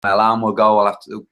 My alarm will go. I'll have to.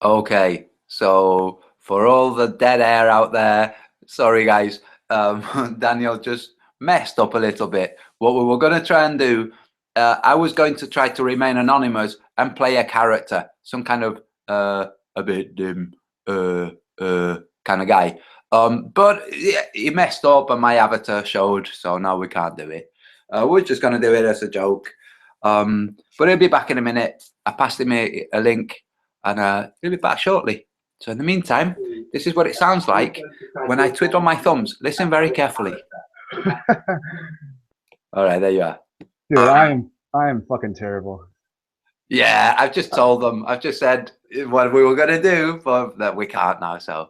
Okay, so for all the dead air out there, sorry guys, Daniel just messed up a little bit. What we were going to try and do, I was going to try to remain anonymous and play a character, some kind of a bit dim kind of guy. But he messed up and my avatar showed, so now we can't do it. We're just going to do it as a joke. But he'll be back in a minute. I passed him a link. And he'll be back shortly. So in the meantime, this is what it sounds like when I twiddle my thumbs. Listen very carefully. All right, there you are. Dude, I am fucking terrible. Yeah, I've just told them. I've just said what we were going to do, but that we can't now. So.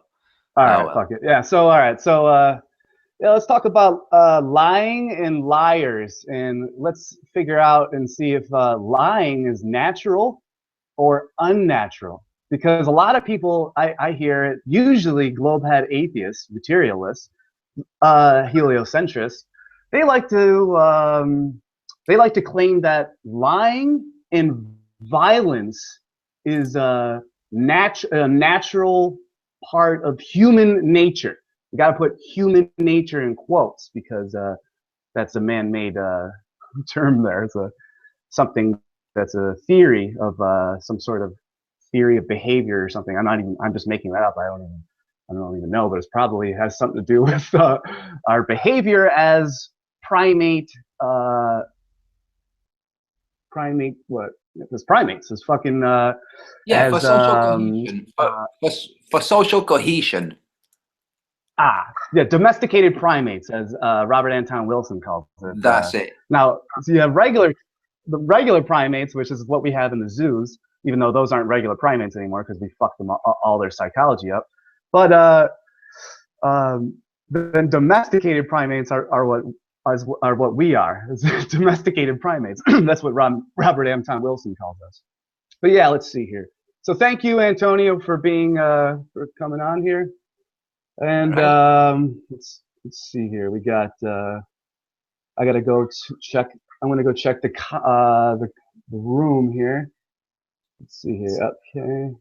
All right, fuck it. Yeah. So all right. So yeah, let's talk about lying and liars, and let's figure out and see if lying is natural or unnatural, because a lot of people I hear it, usually globehead atheists, materialists, heliocentrists, they like to claim that lying and violence is a natural part of human nature. You got to put human nature in quotes because that's a man-made term there. It's something that's a theory of some sort of theory of behavior or something. I'm just making that up. I don't even know, but it probably has something to do with our behavior as primates. As primates, as fucking yeah, for social cohesion. For social cohesion. Yeah, domesticated primates, as Robert Anton Wilson calls it. That's it. Now, so you have the regular primates, which is what we have in the zoos, even though those aren't regular primates anymore because we fucked them all their psychology up. But then domesticated primates are what we are, domesticated primates. That's what Robert Anton Wilson calls us. But yeah, let's see here. So thank you, Antonio, for being for coming on here. And let's see here. We got. I gotta go check. I'm gonna go check the room here. Let's see here. Okay.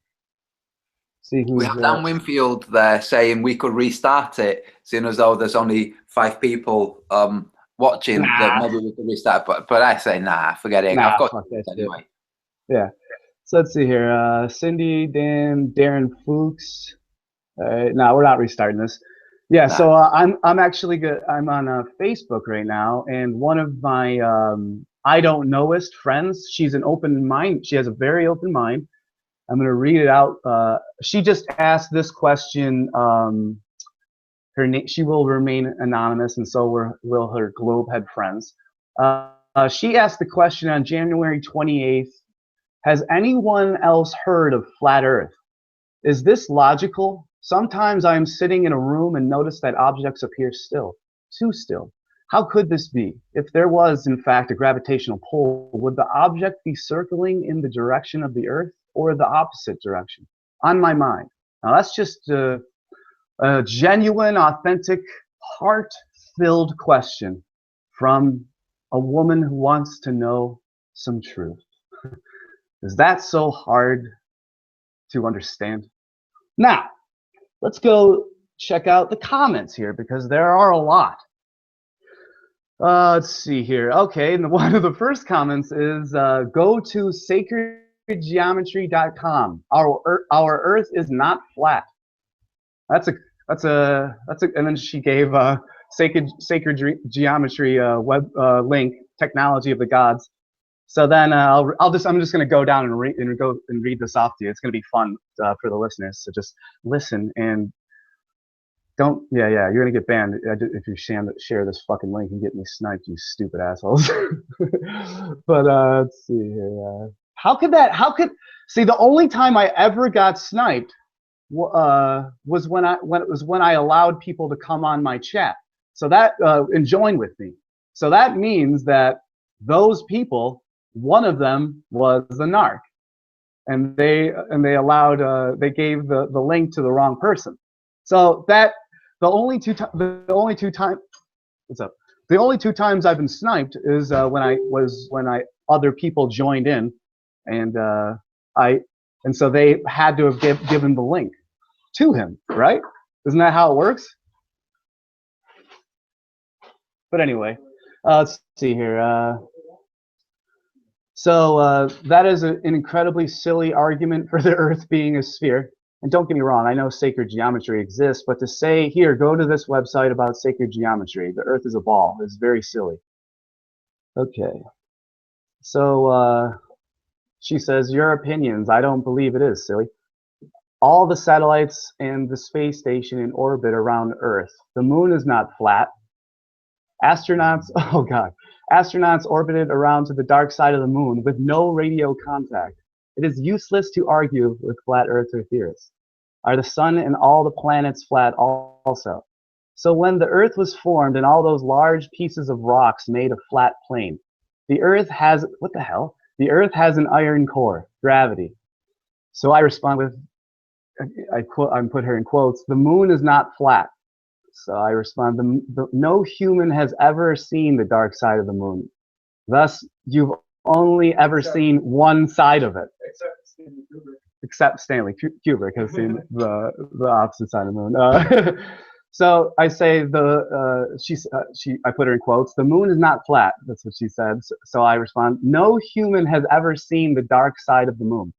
See who's. We have Dan Winfield there saying we could restart it, seeing as though there's only 5 people watching. Nah. That maybe we could restart, but I say nah, forget it. Nah, I've got fuck that anyway. Yeah. So let's see here. Cindy, Dan, Darren Fuchs. No, we're not restarting this. Yeah. Nah. So I'm actually good. I'm on Facebook right now, and one of my I don't knowist friends. She's an open mind. She has a very open mind. I'm going to read it out. She just asked this question. Her name. She will remain anonymous, and so will her Globehead friends. She asked the question on January 28th. Has anyone else heard of flat Earth? Is this logical? Sometimes I am sitting in a room and notice that objects appear still. too still. How could this be? If there was, in fact, a gravitational pull, would the object be circling in the direction of the Earth or the opposite direction? On my mind. Now that's just a genuine, authentic, heart-filled question from a woman who wants to know some truth. Is that so hard to understand? Now, let's go check out the comments here because there are a lot. Let's see here. Okay, and one of the first comments is go to sacredgeometry.com. Our Earth is not flat. That's a and then she gave sacred geometry web link, technology of the gods. So then I'm just going to go down and read this off to you. It's going to be fun for the listeners. So just listen and don't. Yeah, you're going to get banned if you share this fucking link and get me sniped, you stupid assholes. But let's see here. How could see, the only time I ever got sniped was when I allowed people to come on my chat. So that and join with me. So that means that those people, one of them was a narc, and they allowed they gave the link to the wrong person. So that the only two times I've been sniped is when other people joined in, and so they had to have given the link to him, right? Isn't that how it works? But anyway, let's see here. So that is an incredibly silly argument for the Earth being a sphere. And don't get me wrong, I know sacred geometry exists, but to say, here, go to this website about sacred geometry, the Earth is a ball, is very silly. Okay. So she says, your opinions, I don't believe it is silly. All the satellites and the space station in orbit around Earth. The moon is not flat. Astronauts, oh God, astronauts orbited around to the dark side of the moon with no radio contact. It is useless to argue with flat earther theorists. Are the sun and all the planets flat also? So when the Earth was formed and all those large pieces of rocks made a flat plane, the Earth has, what the hell? The Earth has an iron core, gravity. So I respond with, I put her in quotes, the moon is not flat. So I respond, no human has ever seen the dark side of the moon. Thus, you've only ever seen one side of it. Except Stanley Kubrick has seen the opposite side of the moon. So I say I put her in quotes, the moon is not flat. That's what she said. So I respond, no human has ever seen the dark side of the moon.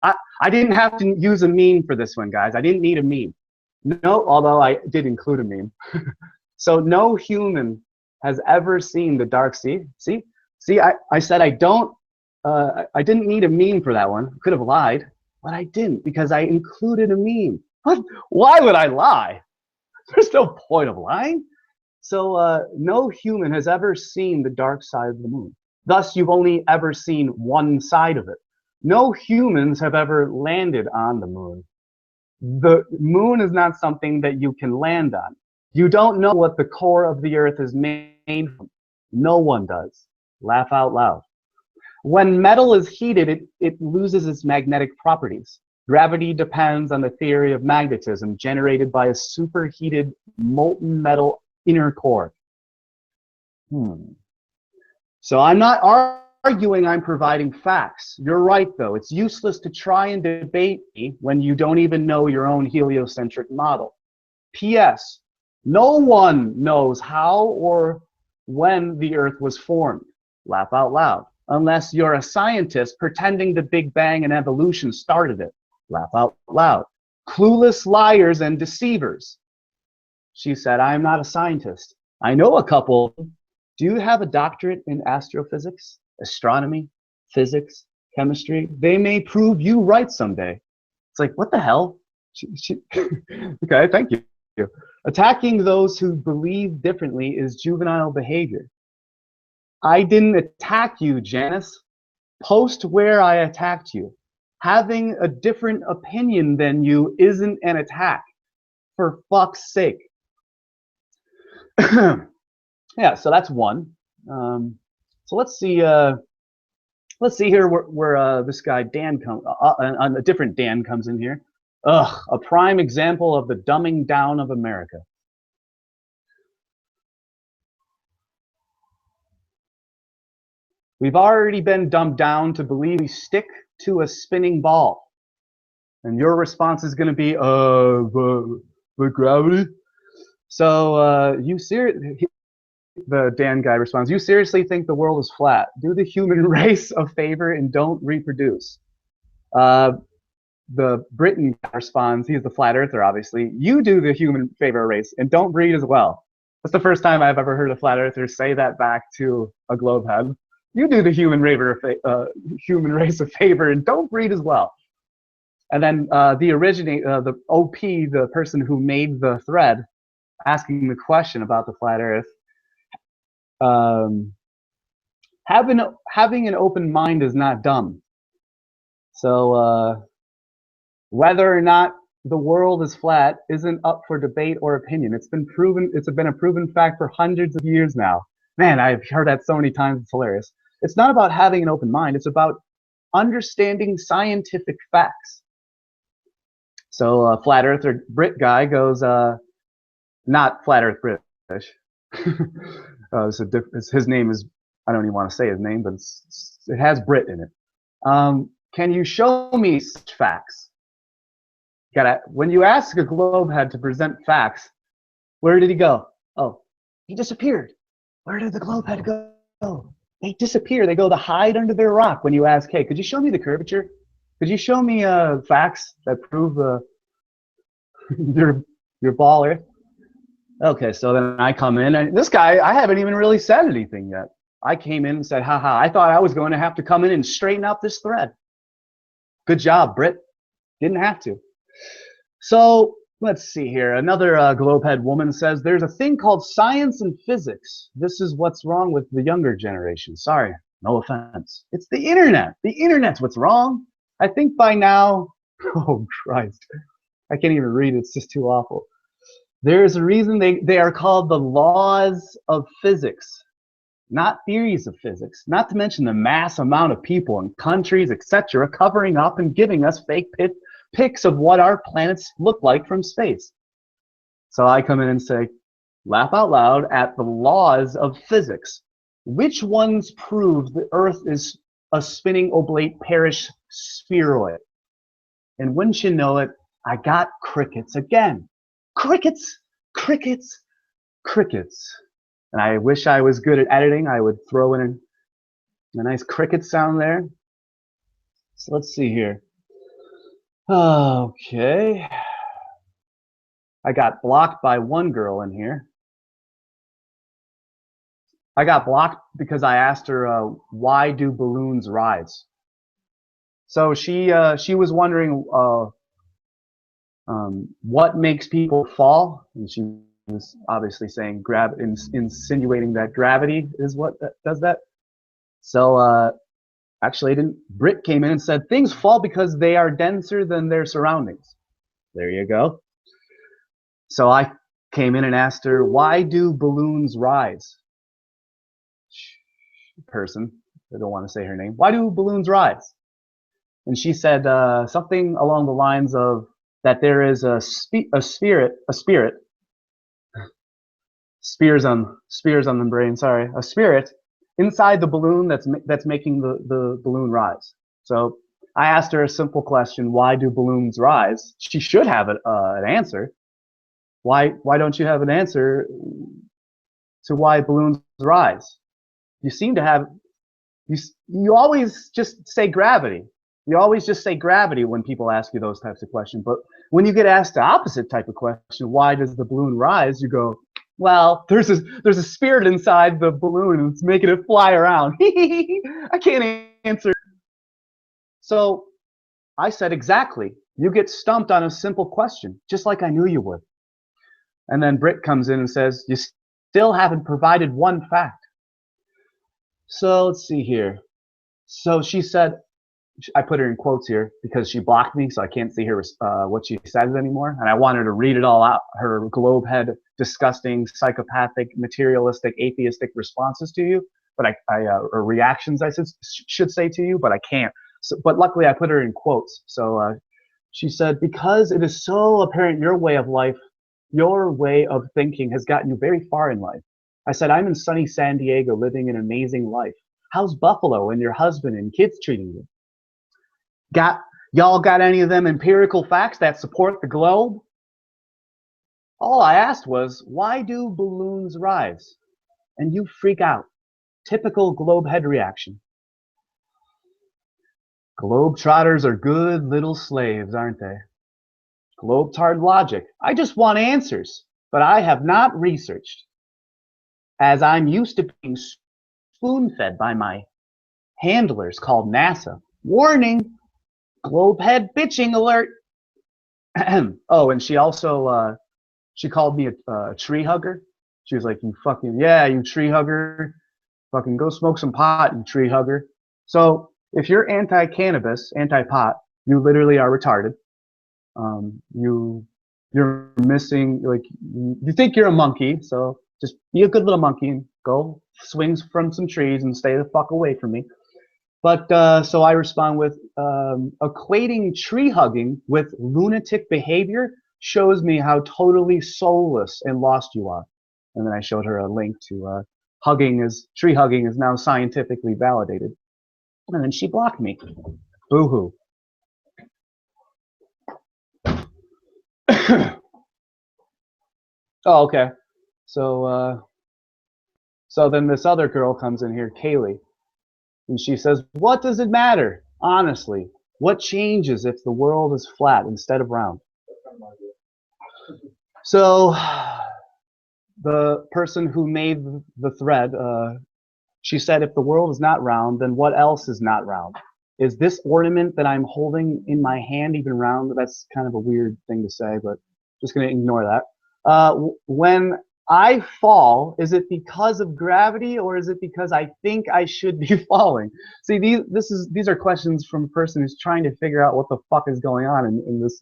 I didn't have to use a meme for this one, guys. I didn't need a meme. No, although I did include a meme. So no human has ever seen the dark sea. See, I said I didn't need a meme for that one. Could have lied, but I didn't because I included a meme. What? Why would I lie? There's no point of lying. So no human has ever seen the dark side of the moon. Thus, you've only ever seen one side of it. No humans have ever landed on the moon. The moon is not something that you can land on. You don't know what the core of the Earth is made from. No one does. Laugh out loud. When metal is heated, it loses its magnetic properties. Gravity depends on the theory of magnetism generated by a superheated molten metal inner core. So I'm not arguing, I'm providing facts. You're right, though. It's useless to try and debate me when you don't even know your own heliocentric model. P.S. No one knows how or when the Earth was formed. Laugh out loud. Unless you're a scientist pretending the Big Bang and evolution started it. Laugh out loud. Clueless liars and deceivers. She said, I am not a scientist. I know a couple. Do you have a doctorate in astrophysics, astronomy, physics, chemistry? They may prove you right someday. It's like, what the hell? Okay, thank you. Attacking those who believe differently is juvenile behavior. I didn't attack you, Janice. Post where I attacked you. Having a different opinion than you isn't an attack. For fuck's sake. Yeah, so that's one. So let's see here where this guy Dan comes, a different Dan comes in here. Ugh, a prime example of the dumbing down of America. We've already been dumbed down to believe we stick to a spinning ball. And your response is going to be, but gravity? So, the Dan guy responds, you seriously think the world is flat? Do the human race a favor and don't reproduce. The Britain guy responds, he's the flat earther, obviously. You do the human favor race and don't breed as well. That's the first time I've ever heard a flat earther say that back to a globe head. You do the human race a favor and don't breed as well. And then the OP, the person who made the thread, asking the question about the flat Earth, having an open mind is not dumb. So whether or not the world is flat isn't up for debate or opinion. It's been proven. It's been a proven fact for hundreds of years now. Man, I've heard that so many times. It's hilarious. It's not about having an open mind. It's about understanding scientific facts. So flat earther Brit guy goes, not flat earth British. His name is, I don't even want to say his name, but it has Brit in it. Can you show me such facts? When you ask a globe head to present facts, where did he go? Oh, he disappeared. Where did the globe head go? They disappear. They go to hide under their rock when you ask, hey, could you show me the curvature? Could you show me facts that prove your ball Earth? Okay, so then I come in, and this guy, I haven't even really said anything yet. I came in and said, haha, I thought I was going to have to come in and straighten out this thread. Good job, Brit. Didn't have to. So let's see here. Another globehead woman says, there's a thing called science and physics. This is what's wrong with the younger generation. Sorry, no offense. It's the internet. The internet's what's wrong. I think by now, oh Christ, I can't even read it. It's just too awful. There's a reason they are called the laws of physics, not theories of physics, not to mention the mass amount of people and countries, etc., covering up and giving us fake pics of what our planets look like from space. So I come in and say, laugh out loud at the laws of physics. Which ones prove the Earth is a spinning oblate perish spheroid? And wouldn't you know it, I got crickets again. Crickets, crickets, crickets. And I wish I was good at editing. I would throw in a nice cricket sound there. So let's see here. Okay. I got blocked by one girl in here. I got blocked because I asked her, why do balloons rise? So she was wondering what makes people fall, and she was obviously saying insinuating that gravity is what does that. So actually, Brit came in and said things fall because they are denser than their surroundings. There you go. So I came in and asked her, why do balloons rise? Person, I don't want to say her name. Why do balloons rise? And she said something along the lines of that there is a spirit, spears on the brain. Sorry, a spirit inside the balloon that's making the balloon rise. So I asked her a simple question: why do balloons rise? She should have an answer. Why don't you have an answer to why balloons rise? You seem to have you always just say gravity. You always just say gravity when people ask you those types of questions. But when you get asked the opposite type of question, why does the balloon rise? You go, well, there's a spirit inside the balloon and it's making it fly around. I can't answer. So I said, exactly. You get stumped on a simple question, just like I knew you would. And then Britt comes in and says, you still haven't provided one fact. So let's see here. So she said, I put her in quotes here because she blocked me, so I can't see her what she says anymore. And I want her to read it all out. Her globe head, disgusting, psychopathic, materialistic, atheistic responses to you, but or reactions I should say to you, but I can't. So, but luckily I put her in quotes. So she said, because it is so apparent your way of life, your way of thinking has gotten you very far in life. I said, I'm in sunny San Diego living an amazing life. How's Buffalo and your husband and kids treating you? Y'all got any of them empirical facts that support the globe? All I asked was, why do balloons rise? And you freak out. Typical globe head reaction. Globetrotters are good little slaves, aren't they? Globetard logic. I just want answers, but I have not researched, as I'm used to being spoon-fed by my handlers called NASA. Warning! Globehead bitching alert. Oh, and she also she called me a tree hugger. She was like, you fucking, yeah, you tree hugger. Fucking go smoke some pot, you tree hugger. So if you're anti-cannabis, anti-pot, you literally are retarded. You're missing, like, you think you're a monkey, so just be a good little monkey and go swing from some trees and stay the fuck away from me. But so I respond with, equating tree hugging with lunatic behavior shows me how totally soulless and lost you are. And then I showed her a link to tree hugging is now scientifically validated. And then she blocked me. Boo-hoo. Oh, okay. So then this other girl comes in here, Kaylee. And she says, what does it matter? Honestly, what changes if the world is flat instead of round? So the person who made the thread, she said, if the world is not round, then what else is not round? Is this ornament that I'm holding in my hand even round? That's kind of a weird thing to say, but just going to ignore that. When I fall, is it because of gravity or is it because I think I should be falling? See, these are questions from a person who's trying to figure out what the fuck is going on in this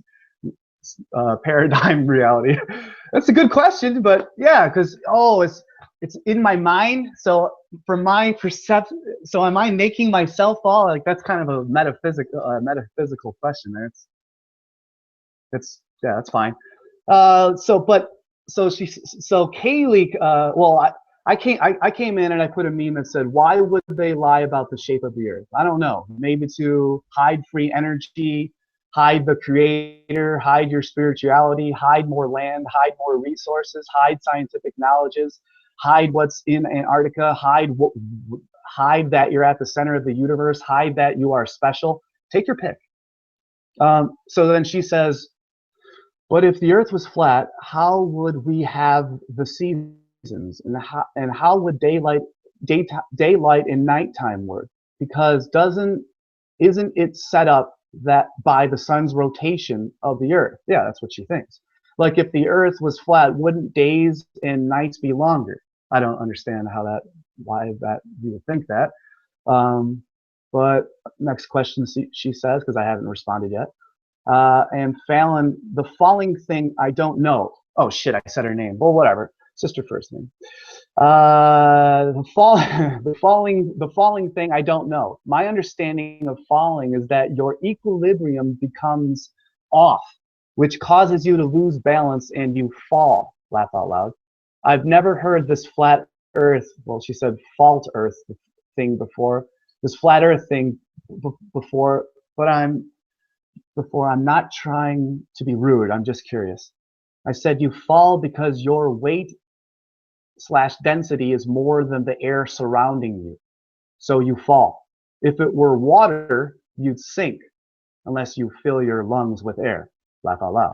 paradigm reality. That's a good question, but yeah, because it's in my mind. So from my perception, so am I making myself fall? Like that's kind of a metaphysical question there. Yeah, that's fine. So Kaylee, well, I came in and I put a meme that said, why would they lie about the shape of the earth? I don't know. Maybe to hide free energy, hide the creator, hide your spirituality, hide more land, hide more resources, hide scientific knowledges, hide what's in Antarctica, hide that you're at the center of the universe, hide that you are special. Take your pick. So then she says, but if the earth was flat, how would we have the seasons? And how would daylight and nighttime work? Because isn't it set up that by the sun's rotation of the earth? Yeah, that's what she thinks. Like if the earth was flat, wouldn't days and nights be longer? I don't understand why you would think that. But next question she says, because I haven't responded yet. And Fallon, the falling thing, I don't know. Oh shit, I said her name. Well, whatever. Sister first name. The falling thing, I don't know. My understanding of falling is that your equilibrium becomes off, which causes you to lose balance and you fall. Laugh out loud. I've never heard this flat earth, well, she said fault earth thing before. This flat earth thing before, but I'm not trying to be rude. I'm just curious. I said you fall because your weight / density is more than the air surrounding you. So you fall. If it were water, you'd sink unless you fill your lungs with air. Laugh out loud.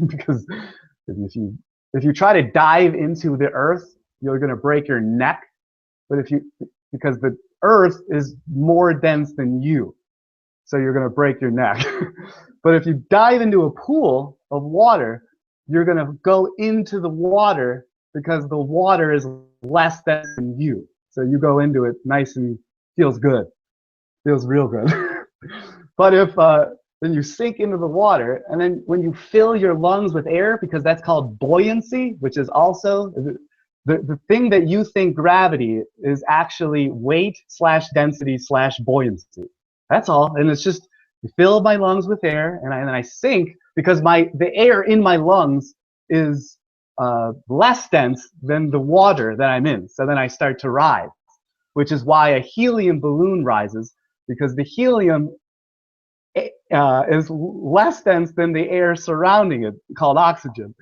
Because if you try to dive into the earth, you're going to break your neck. But because the earth is more dense than you. So you're going to break your neck. But if you dive into a pool of water, you're going to go into the water because the water is less dense than you. So you go into it nice and feels good. Feels real good. But if then you sink into the water, and then when you fill your lungs with air, because that's called buoyancy, which is also the thing that you think gravity is actually weight / density / buoyancy. That's all. And it's just you fill my lungs with air, and then I sink because the air in my lungs is less dense than the water that I'm in. So then I start to rise, which is why a helium balloon rises, because the helium is less dense than the air surrounding it, called oxygen.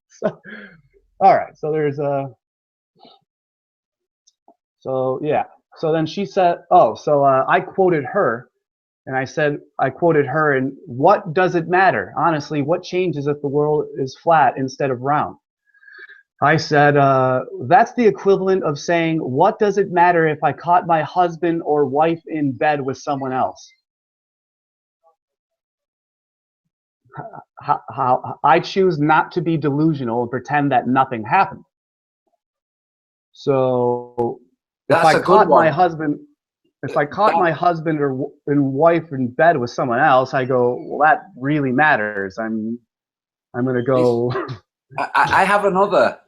So, all right. So there's so yeah. So then she said, oh, so I quoted her, and I quoted her, and what does it matter? Honestly, what changes if the world is flat instead of round? I said, that's the equivalent of saying, what does it matter if I caught my husband or wife in bed with someone else? How I choose not to be delusional and pretend that nothing happened. So if I caught my husband, my husband or wife in bed with someone else, I go, well, that really matters. I'm gonna go. I have another,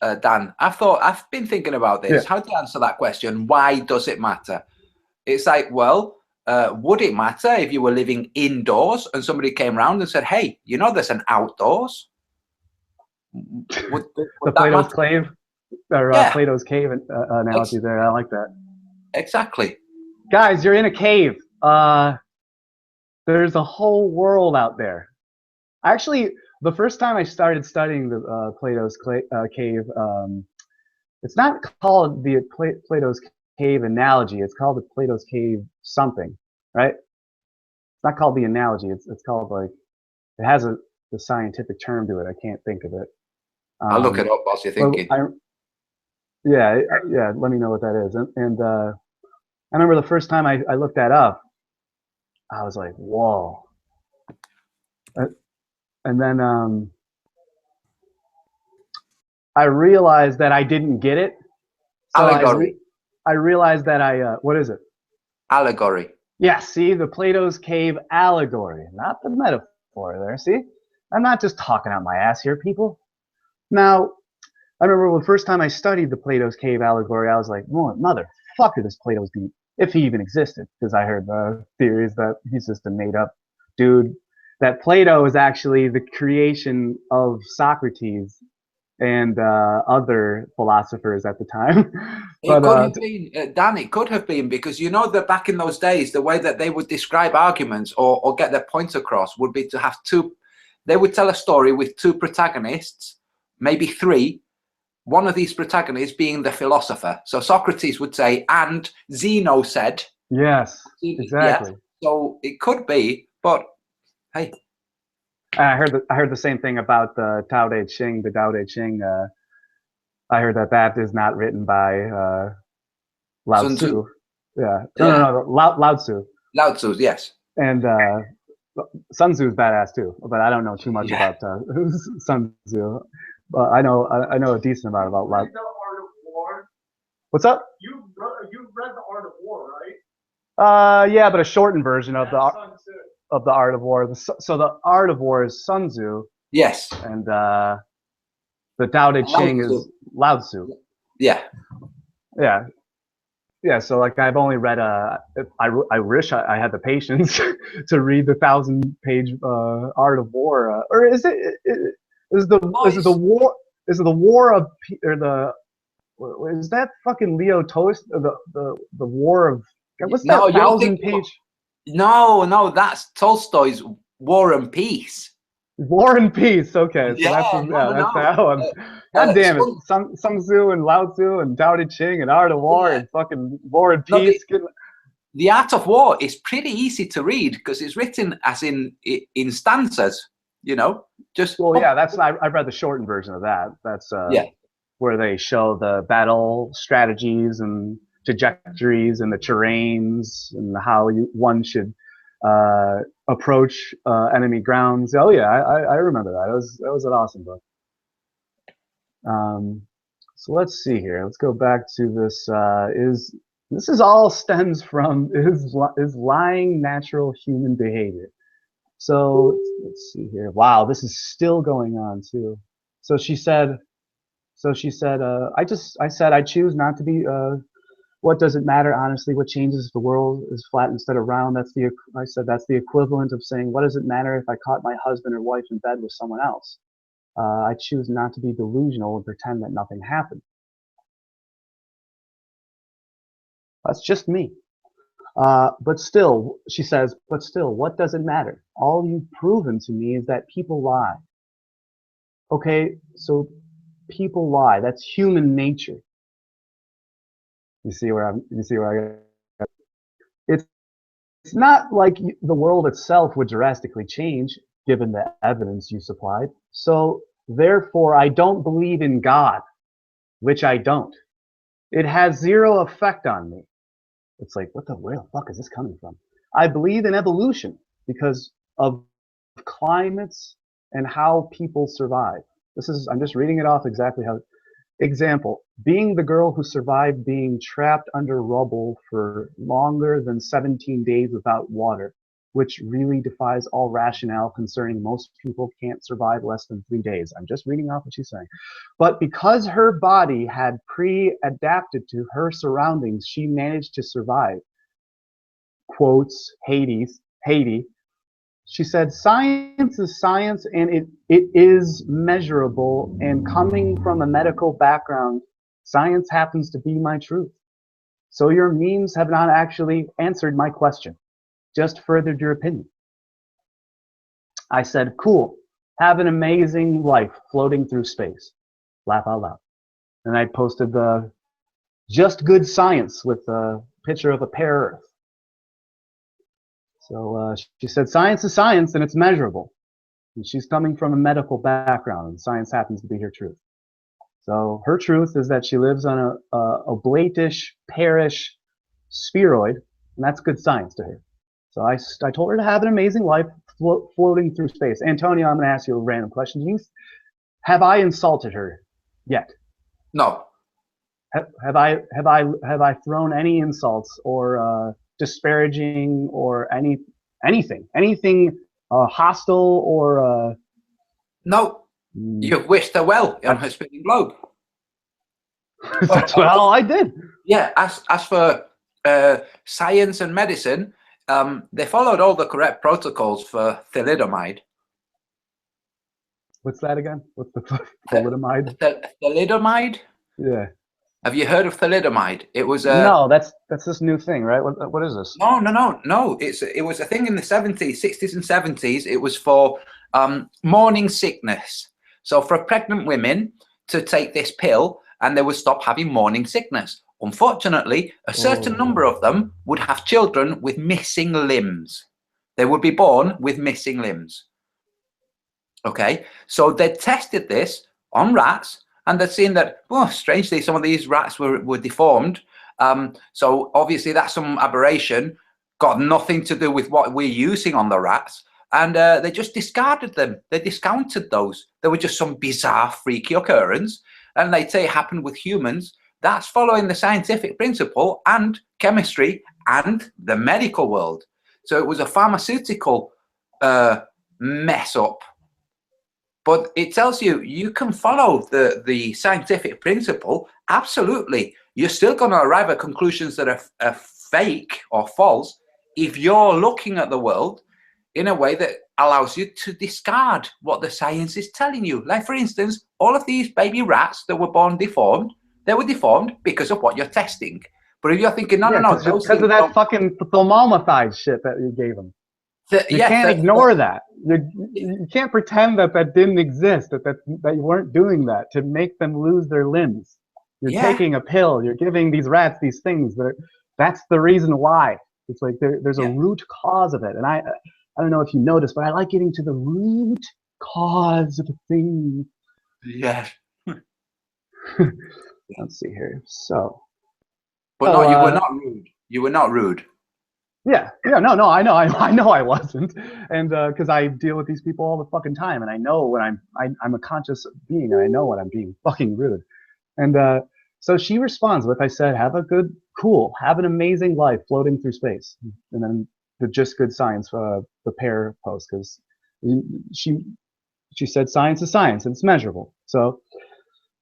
Dan. I've been thinking about this. Yeah. How to answer that question? Why does it matter? It's like, well, would it matter if you were living indoors and somebody came around and said, "Hey, you know, there's an outdoors"? Would the Plato's cave, or Plato's cave analogy there. I like that. Exactly. Guys, you're in a cave. There's a whole world out there. Actually, the first time I started studying the Plato's cave, it's not called the Plato's cave analogy. It's called the Plato's cave something, right? It's not called the analogy. It's called, like, it has a scientific term to it. I can't think of it. I'll look it up whilst you're thinking. Yeah. Let me know what that is. And I remember the first time I looked that up, I was like, whoa. And then I realized that I didn't get it. So allegory. I realized that what is it? Allegory. Yeah, see, the Plato's cave allegory, not the metaphor there, see? I'm not just talking out my ass here, people. Now, I remember the first time I studied the Plato's cave allegory, I was like, motherfucker, this Plato's deep, if he even existed, because I heard the theories that he's just a made-up dude, that Plato is actually the creation of Socrates and other philosophers at the time. It could have been, Dan, it could have been, because you know that back in those days, the way that they would describe arguments or get their points across would be to have they would tell a story with two protagonists, maybe three, one of these protagonists being the philosopher. So Socrates would say, and Zeno said. Yes, exactly. Yeah. So it could be, but hey. I heard the same thing about the Tao Te Ching, the Tao Te Ching. I heard that is not written by Lao Tzu. Yeah. No, Lao Tzu. Lao Tzu, yes. And Sun Tzu's badass too, but I don't know too much about Sun Tzu. But I know a decent amount about Lao. The Art of War. What's up? You've read the Art of War, right? Yeah, but a shortened version of the Art of War. So the Art of War is Sun Tzu. Yes. And the Tao Te Ching is Lao Tzu. Yeah. Yeah. Yeah. So like I've only read I wish I had the patience to read the 1,000-page Art of War. Or is the War of, or the, is that fucking Leo Tolstoy, the War of, what's that 1,000-page? No, that's Tolstoy's War and Peace. War and Peace. Okay, so that's that one. God damn it, Sun Tzu and Lao Tzu and Tao Te Ching and Art of War and fucking War and Peace. The Art of War is pretty easy to read because it's written as in stanzas. You know, just that's I've read the shortened version of that. That's where they show the battle strategies and trajectories and the terrains and how one should approach enemy grounds. Oh yeah, I remember that. That was an awesome book. So let's see here. Let's go back to this. This is all stems from his lying natural human behavior. So let's see here. Wow, this is still going on too. So she said, I said I choose not to be. What does it matter, honestly? What changes if the world is flat instead of round? I said that's the equivalent of saying, what does it matter if I caught my husband or wife in bed with someone else? I choose not to be delusional and pretend that nothing happened. That's just me. But still, she says, but still, what does it matter? All you've proven to me is that people lie. Okay, so people lie. That's human nature. You see where I it's not like the world itself would drastically change given the evidence you supplied. So therefore, I don't believe in God, which I don't. It has zero effect on me. It's like, where the fuck is this coming from? I believe in evolution because of climates and how people survive. I'm just reading it off exactly how. Example, being the girl who survived being trapped under rubble for longer than 17 days without water, which really defies all rationale concerning most people can't survive less than 3 days. I'm just reading off what she's saying. But because her body had pre-adapted to her surroundings, she managed to survive. Quotes, Haiti. She said, science is science and it is measurable, and coming from a medical background, science happens to be my truth. So your memes have not actually answered my question, just furthered your opinion. I said, cool, have an amazing life floating through space. Laugh out loud. And I posted the just good science with a picture of a pear Earth. So she said, science is science and it's measurable. And she's coming from a medical background and science happens to be her truth. So her truth is that she lives on a oblatish, pearish spheroid, and that's good science to her. So I told her to have an amazing life floating through space. Antonio, I'm going to ask you a random question. Have I insulted her yet? No. Have I thrown any insults or disparaging or anything hostile or no? You've wished her well on her spinning globe. Well, I did. Yeah. As for science and medicine, they followed all the correct protocols for thalidomide. What's that again? What's the thalidomide? Thalidomide? Yeah. Have you heard of thalidomide? It was no. That's this new thing, right? What is this? No. It was a thing in the 70s, 60s, and 70s. It was for morning sickness. So for pregnant women to take this pill, and they would stop having morning sickness. Unfortunately, a certain number of them would have children with missing limbs. They would be born with missing limbs. Okay, so they tested this on rats, and they'd seen that, oh, strangely, some of these rats were deformed. So obviously that's some aberration, got nothing to do with what we're using on the rats. And they just discarded them. They discounted those. They were just some bizarre, freaky occurrence. And they'd say it happened with humans. That's following the scientific principle and chemistry and the medical world. So it was a pharmaceutical mess up. But it tells you, you can follow the scientific principle. Absolutely. You're still going to arrive at conclusions that are fake or false if you're looking at the world in a way that allows you to discard what the science is telling you. Like, for instance, all of these baby rats that were born deformed, they were deformed because of what you're testing. But if you're thinking, no, because of that fucking formaldehyde shit that you gave them. You can't ignore that. You can't pretend that didn't exist, that you weren't doing that to make them lose their limbs. You're taking a pill. You're giving these rats these things. That's the reason why. It's like there's a root cause of it. And I don't know if you noticed, but I like getting to the root cause of the thing. Yeah. Let's see here. So. But no, you were not rude. You were not rude. Yeah, no, I know I wasn't, and because I deal with these people all the fucking time, and I know when I'm a conscious being, and I know when I'm being fucking rude, and So she responds with, I said, have an amazing life floating through space. And then the Just Good Science, the pair post, because she said science is science and it's measurable. So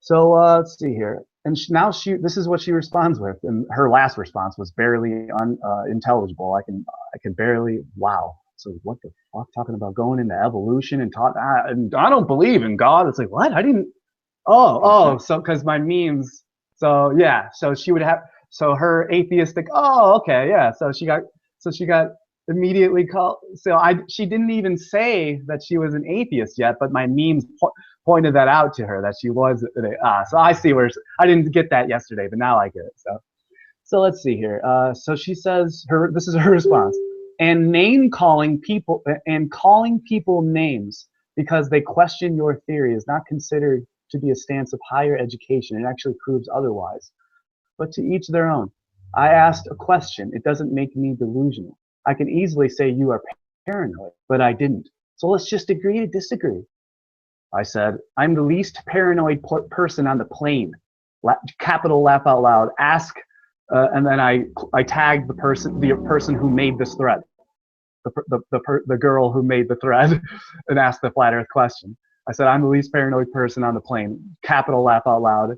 let's see here. And this is what she responds with. And her last response was barely intelligible. I can barely, wow. So what the fuck, talking about going into evolution and and I don't believe in God. It's like, what? I didn't, so because my memes, so yeah, so she would have, so her atheistic, okay, yeah, so she got immediately called, she didn't even say that she was an atheist yet, but my memes pointed that out to her, that she was, so I see where, I didn't get that yesterday, but now I get it, so let's see here, so she says, this is her response, and calling people names because they question your theory is not considered to be a stance of higher education. It actually proves otherwise. But to each their own. I asked a question. It doesn't make me delusional. I can easily say you are paranoid, but I didn't. So let's just agree to disagree. I said, I'm the least paranoid person on the plane. Capital laugh out loud. Ask, and then I tagged the person who made this thread. The girl who made the thread and asked the flat earth question. I said, I'm the least paranoid person on the plane. Capital laugh out loud.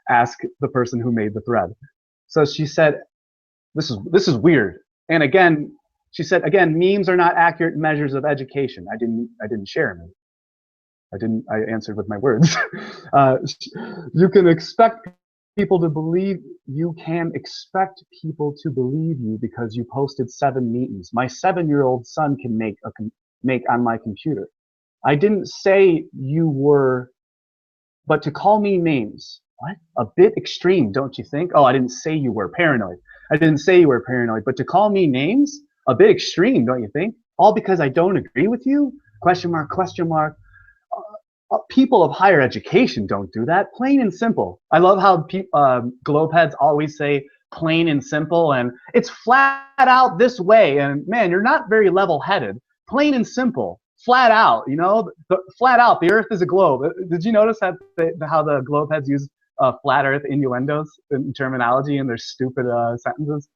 Ask the person who made the thread. So she said, this is weird. And again, she said, again, memes are not accurate measures of education. I didn't share them. I answered with my words. You can expect people to believe you because you posted 7 memes. My 7-year-old son can make on my computer. I didn't say you were, but to call me names, what? A bit extreme, don't you think? Oh, I didn't say you were paranoid. I didn't say you were paranoid, but to call me names, a bit extreme, don't you think? All because I don't agree with you? Question mark, question mark. People of higher education don't do that. Plain and simple. I love how globeheads always say plain and simple, and it's flat out this way. And man, you're not very level-headed. Plain and simple. Flat out, you know, flat out, the earth is a globe. Did you notice how the globeheads use flat earth innuendos in terminology in their stupid sentences?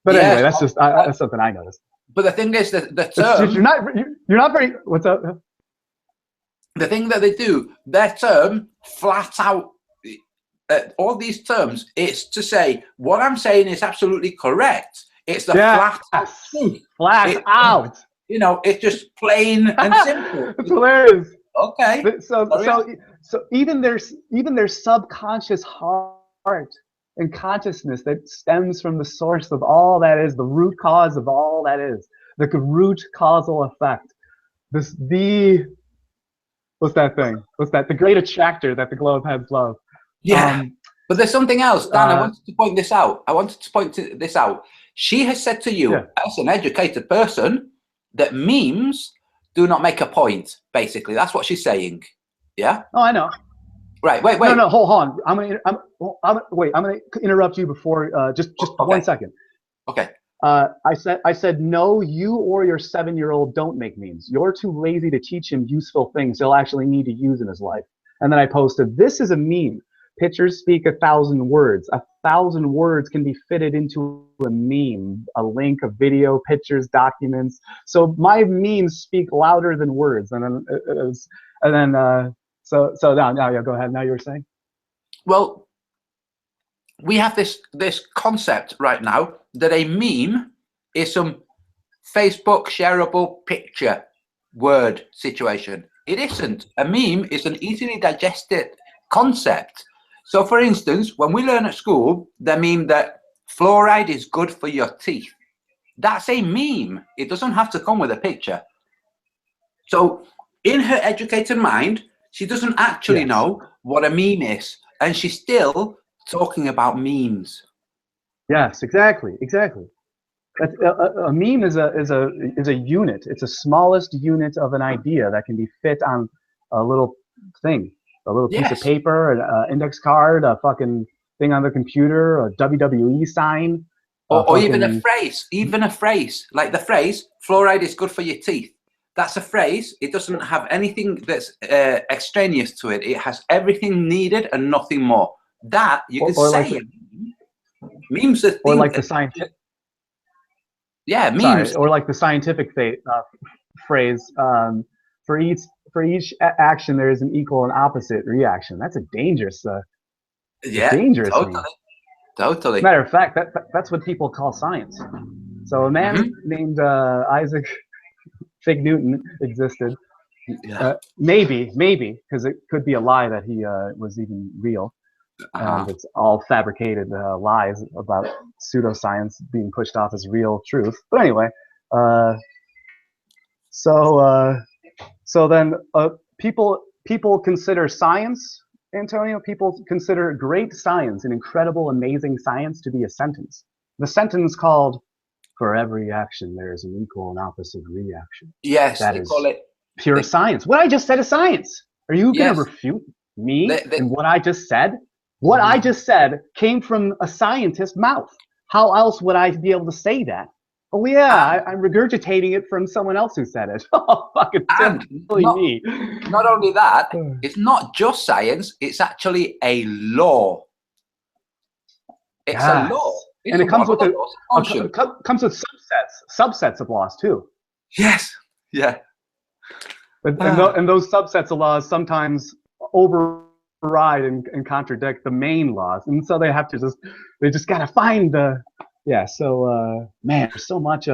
But yes, anyway, that's just that's something I noticed. But the thing is that the term, you're not very, what's up? The thing that they do, their term flat out, all these terms, it's to say what I'm saying is absolutely correct. It's the flat truth. Flat out. You know, it's just plain and simple. It's hilarious. Okay. So even their subconscious heart and consciousness that stems from the source of all that is, the root cause of all that is, the root causal effect. What's that thing? What's that? The great attractor that the globeheads love. Yeah. But there's something else, Dan. I wanted to point this out. She has said to you, as an educated person, that memes do not make a point. Basically, that's what she's saying. Yeah. Oh, I know. Right. Wait. No. Hold on. I'm gonna interrupt you before. Just okay. 1 second. Okay. I said no. You or your 7-year-old don't make memes. You're too lazy to teach him useful things he'll actually need to use in his life. And then I posted, this is a meme. Pictures speak 1,000 words. 1,000 words can be fitted into a meme, a link, a video, pictures, documents. So my memes speak louder than words. And then so now go ahead. Now you were saying? Well, we have this concept right now that a meme is some Facebook shareable picture word situation. It isn't. A meme is an easily digested concept. So for instance, when we learn at school, they meme that fluoride is good for your teeth. That's a meme. It doesn't have to come with a picture. So in her educated mind, she doesn't actually know what a meme is. And she's still talking about memes. Yes, exactly. That's, a meme is a unit. It's the smallest unit of an idea that can be fit on a little thing. A little piece of paper, an index card, a fucking thing on the computer, a WWE sign. Or even a phrase, like the phrase, fluoride is good for your teeth. That's a phrase. It doesn't have anything that's extraneous to it. It has everything needed and nothing more. that you can or say like a meme. Memes are or like the scientific. Yeah, memes. Sorry, or like the scientific phrase. For each action, there is an equal and opposite reaction. That's a dangerous. Yeah, dangerous totally. meme. Totally. Matter of fact, that's what people call science. So a man named Isaac Fig Newton existed. Yeah. Maybe, because it could be a lie that he was even real. And it's all fabricated lies about pseudoscience being pushed off as real truth. But anyway, so then people consider science, Antonio, people consider great science and incredible, amazing science to be a sentence. The sentence called, "For every action, there is an equal and opposite reaction." Yes, that they is call it pure science. What I just said is science. Are you going to refute me and what I just said? What I just said came from a scientist's mouth. How else would I be able to say that? Oh yeah, I'm regurgitating it from someone else who said it. Oh, fucking me. Not only that, it's not just science, it's actually a law. It's a law. It's and it comes with comes with subsets of laws too. Yes. Yeah. And those subsets of laws sometimes override and contradict the main laws, and so they have to just gotta find the man, there's so much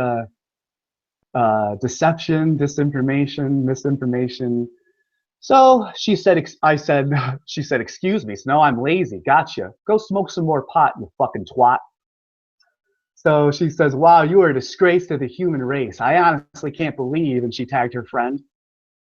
deception, disinformation, misinformation. So she said, excuse me. So no, I'm lazy. Gotcha. Go smoke some more pot, you fucking twat. So she says, wow, you are a disgrace to the human race. I honestly can't believe, and she tagged her friend.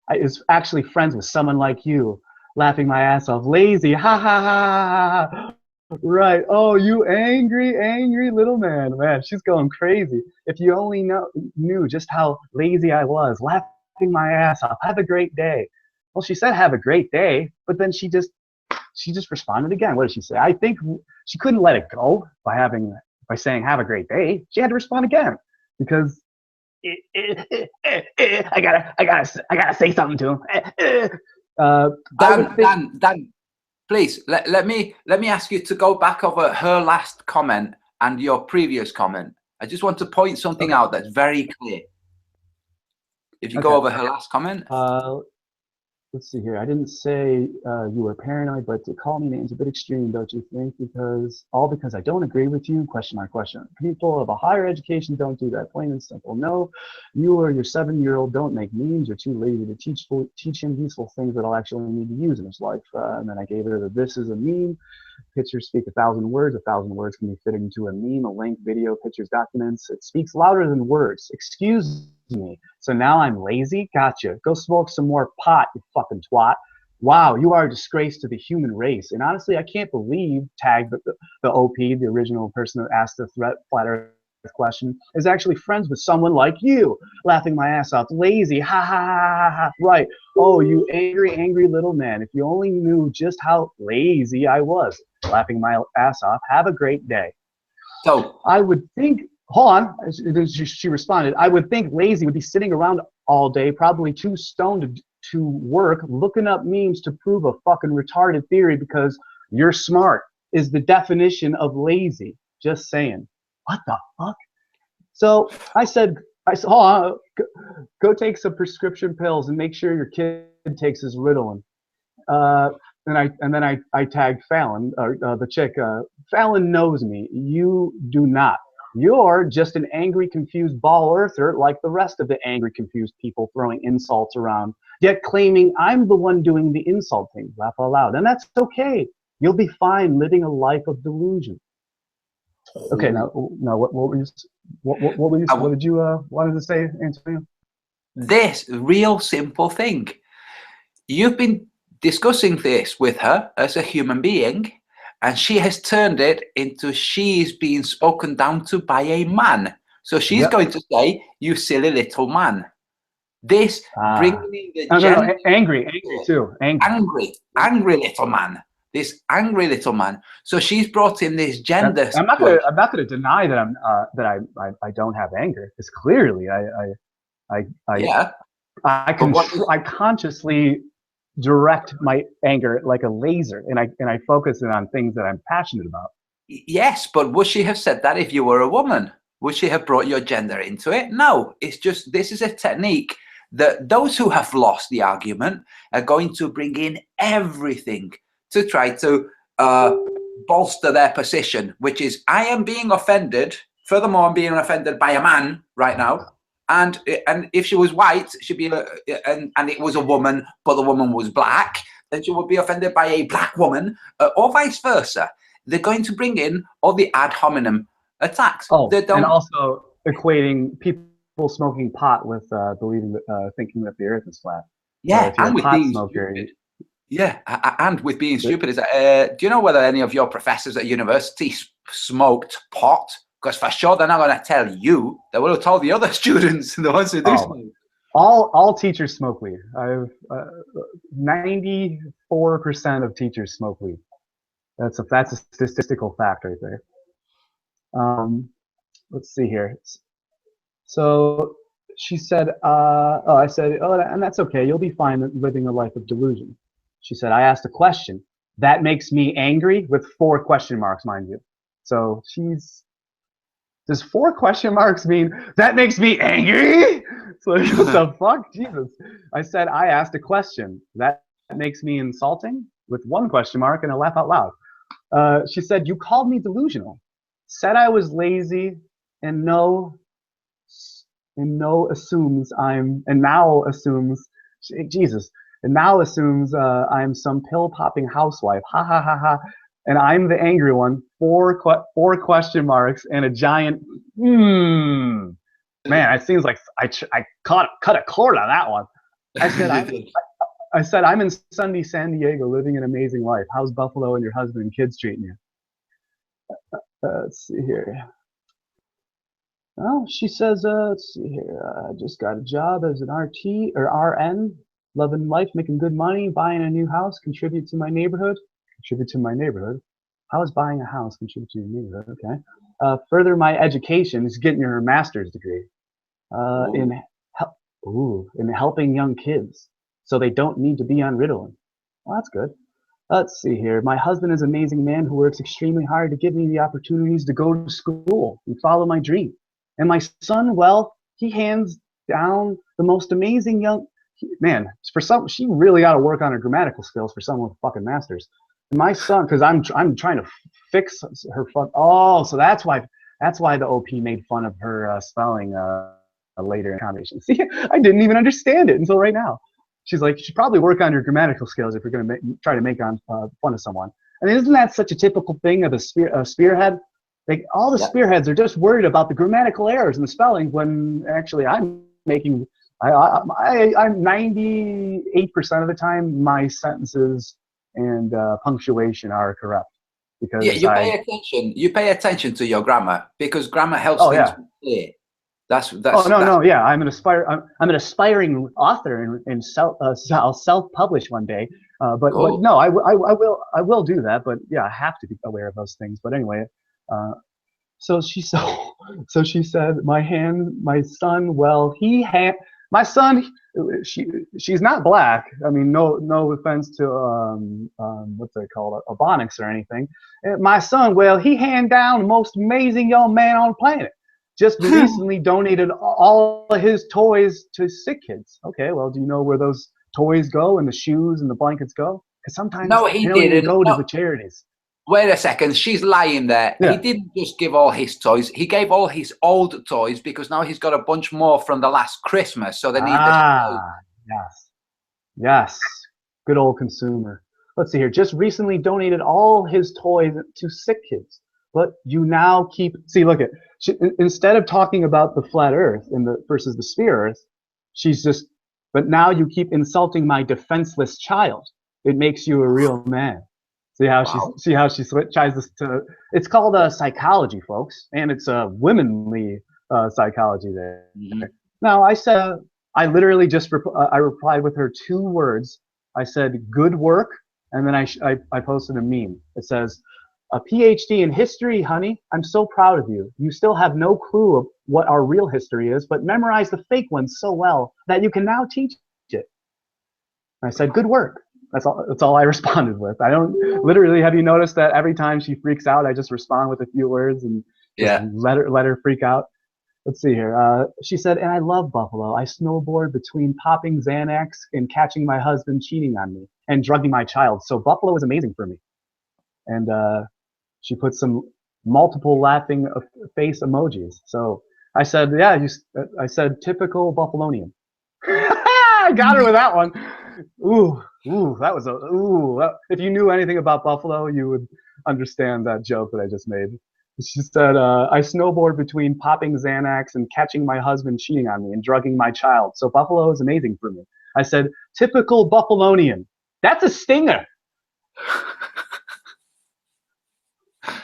I was actually friends with someone like you, laughing my ass off. Lazy, ha ha ha ha. Right. Oh, you angry little man. Man, she's going crazy. If you only knew just how lazy I was, laughing my ass off. Have a great day. Well, she said have a great day, but then she just responded again. What did she say? I think she couldn't let it go by saying have a great day. She had to respond again because I gotta say something to him. Dan, please let me ask you to go back over her last comment and your previous comment. I just want to point something out that's very clear. If you go over her last comment. Let's see here. I didn't say you were paranoid, but to call me names a bit extreme, don't you think? Because I don't agree with you. Question. People of a higher education don't do that. Plain and simple. No, you or your 7-year-old don't make memes. You're too lazy to teach him useful things that I'll actually need to use in his life. And then I gave her this is a meme. Pictures speak 1,000 words. 1,000 words can be fitted into a meme, a link, video, pictures, documents. It speaks louder than words. Excuse me. So now I'm lazy? Gotcha. Go smoke some more pot, you fucking twat. Wow, you are a disgrace to the human race. And honestly, I can't believe tagged the OP, the original person who asked the flat earth question, is actually friends with someone like you. Laughing my ass off. Lazy. Ha ha ha ha. Right. Oh, you angry little man. If you only knew just how lazy I was. Laughing my ass off. Have a great day. So I would think, hold on, she responded, I would think lazy would be sitting around all day, probably too stoned to work, looking up memes to prove a fucking retarded theory because you're smart is the definition of lazy. Just saying. What the fuck? So I said, hold on, go take some prescription pills and make sure your kid takes his Ritalin. And then I tagged Fallon, or the chick. Fallon knows me. You do not. You're just an angry, confused ball earther like the rest of the angry, confused people throwing insults around, yet claiming I'm the one doing the insulting. Laugh out loud. And that's okay. You'll be fine living a life of delusion. Okay, now what did you wanted to say, Antonio? This real simple thing. You've been discussing this with her as a human being, and she has turned it into she's being spoken down to by a man. So she's going to say, you silly little man. This bringing the no, angry too. Angry little man. This angry little man. So she's brought in this gender. I'm not gonna deny that I don't have anger. Because clearly I consciously direct my anger like a laser, and I focus it on things that I'm passionate about. Yes, but would she have said that if you were a woman? Would she have brought your gender into it? No, it's just, this is a technique that those who have lost the argument are going to bring in everything to try to bolster their position, which is, I am being offended. Furthermore, I'm being offended by a man right now. And if she was white, she'd be, and it was a woman, but the woman was black, then she would be offended by a black woman, or vice versa. They're going to bring in all the ad hominem attacks. Oh, and also equating people smoking pot with thinking that the Earth is flat. Yeah, so and with being stupid. Yeah, and with being stupid. Is that, do you know whether any of your professors at university smoked pot? Because for sure they're not going to tell you. They will have told the other students, the ones who do smoke. All teachers smoke weed. 94% of teachers smoke weed. That's a statistical fact right there. Let's see here. So she said, I said, oh, and that's okay. You'll be fine living a life of delusion. She said, I asked a question. That makes me angry, with 4 question marks, mind you. So does 4 question marks mean that makes me angry? So what the fuck? Jesus. I said, I asked a question. That makes me insulting, with 1 question mark and a laugh out loud. She said, you called me delusional. Said I was lazy, and now assumes I'm some pill-popping housewife. Ha ha ha ha. And I'm the angry one. 4 question marks and a giant Man, it seems like I cut a cord on that one. I said I'm in sunny San Diego living an amazing life. How's Buffalo and your husband and kids treating you? Let's see here. Oh, she says, let's see here. I just got a job as an RT or RN, loving life, making good money, buying a new house, contribute to my neighborhood. Contribute to my neighborhood. How is buying a house contribute to your neighborhood? Okay. Further my education is getting her master's degree in helping young kids so they don't need to be on Ritalin. Well, that's good. Let's see here. My husband is an amazing man who works extremely hard to give me the opportunities to go to school and follow my dream. And my son, well, he hands down the most amazing young man. She really got to work on her grammatical skills for someone with a fucking master's. And my son, because I'm trying to fix her fuck. Oh, so that's why the OP made fun of her spelling later in combination. See, I didn't even understand it until right now. She's like, you should probably work on your grammatical skills if you're going to try to make fun of someone. And isn't that such a typical thing of a spearhead? Like, all the spearheads are just worried about the grammatical errors and the spelling, when actually I'm 98% of the time my sentences and punctuation are correct. Because you pay attention to your grammar, because grammar helps things be clear. Yeah, I'm an aspiring author, and I'll self-publish one day. But no, I will do that. But yeah, I have to be aware of those things. But anyway, so she said, my son, well, my son, she's not black. I mean, no offense to what's they called, Ebonics or anything. My son, well, he hand down the most amazing young man on the planet. Just recently donated all of his toys to sick kids. Okay, well, do you know where those toys go and the shoes and the blankets go? Because sometimes they don't even go to the charities. Wait a second, she's lying there. Yeah. He didn't just give all his toys. He gave all his old toys, because now he's got a bunch more from the last Christmas. So they need Yes. Good old consumer. Let's see here. Just recently donated all his toys to sick kids. But you now keep, look at, instead of talking about the flat earth versus the sphere earth, she's just, but now you keep insulting my defenseless child. It makes you a real man. See how she tries to, it's called psychology, folks. And it's a womanly psychology there. Mm-hmm. Now, I literally just, I replied with her 2 words. I said, good work. And then I posted a meme. It says, a PhD in history, honey. I'm so proud of you. You still have no clue of what our real history is, but memorize the fake ones so well that you can now teach it. I said, good work. That's all I responded with. I don't literally, have you noticed that every time she freaks out, I just respond with a few words and just let her freak out? Let's see here. She said, and I love Buffalo. I snowboard between popping Xanax and catching my husband cheating on me and drugging my child. So Buffalo is amazing for me. And she put some multiple laughing face emojis. So I said, yeah, I said typical Buffalonian. I got her with that one. Ooh, that was if you knew anything about Buffalo, you would understand that joke that I just made. She said, I snowboard between popping Xanax and catching my husband cheating on me and drugging my child. So Buffalo is amazing for me. I said, typical Buffalonian. That's a stinger.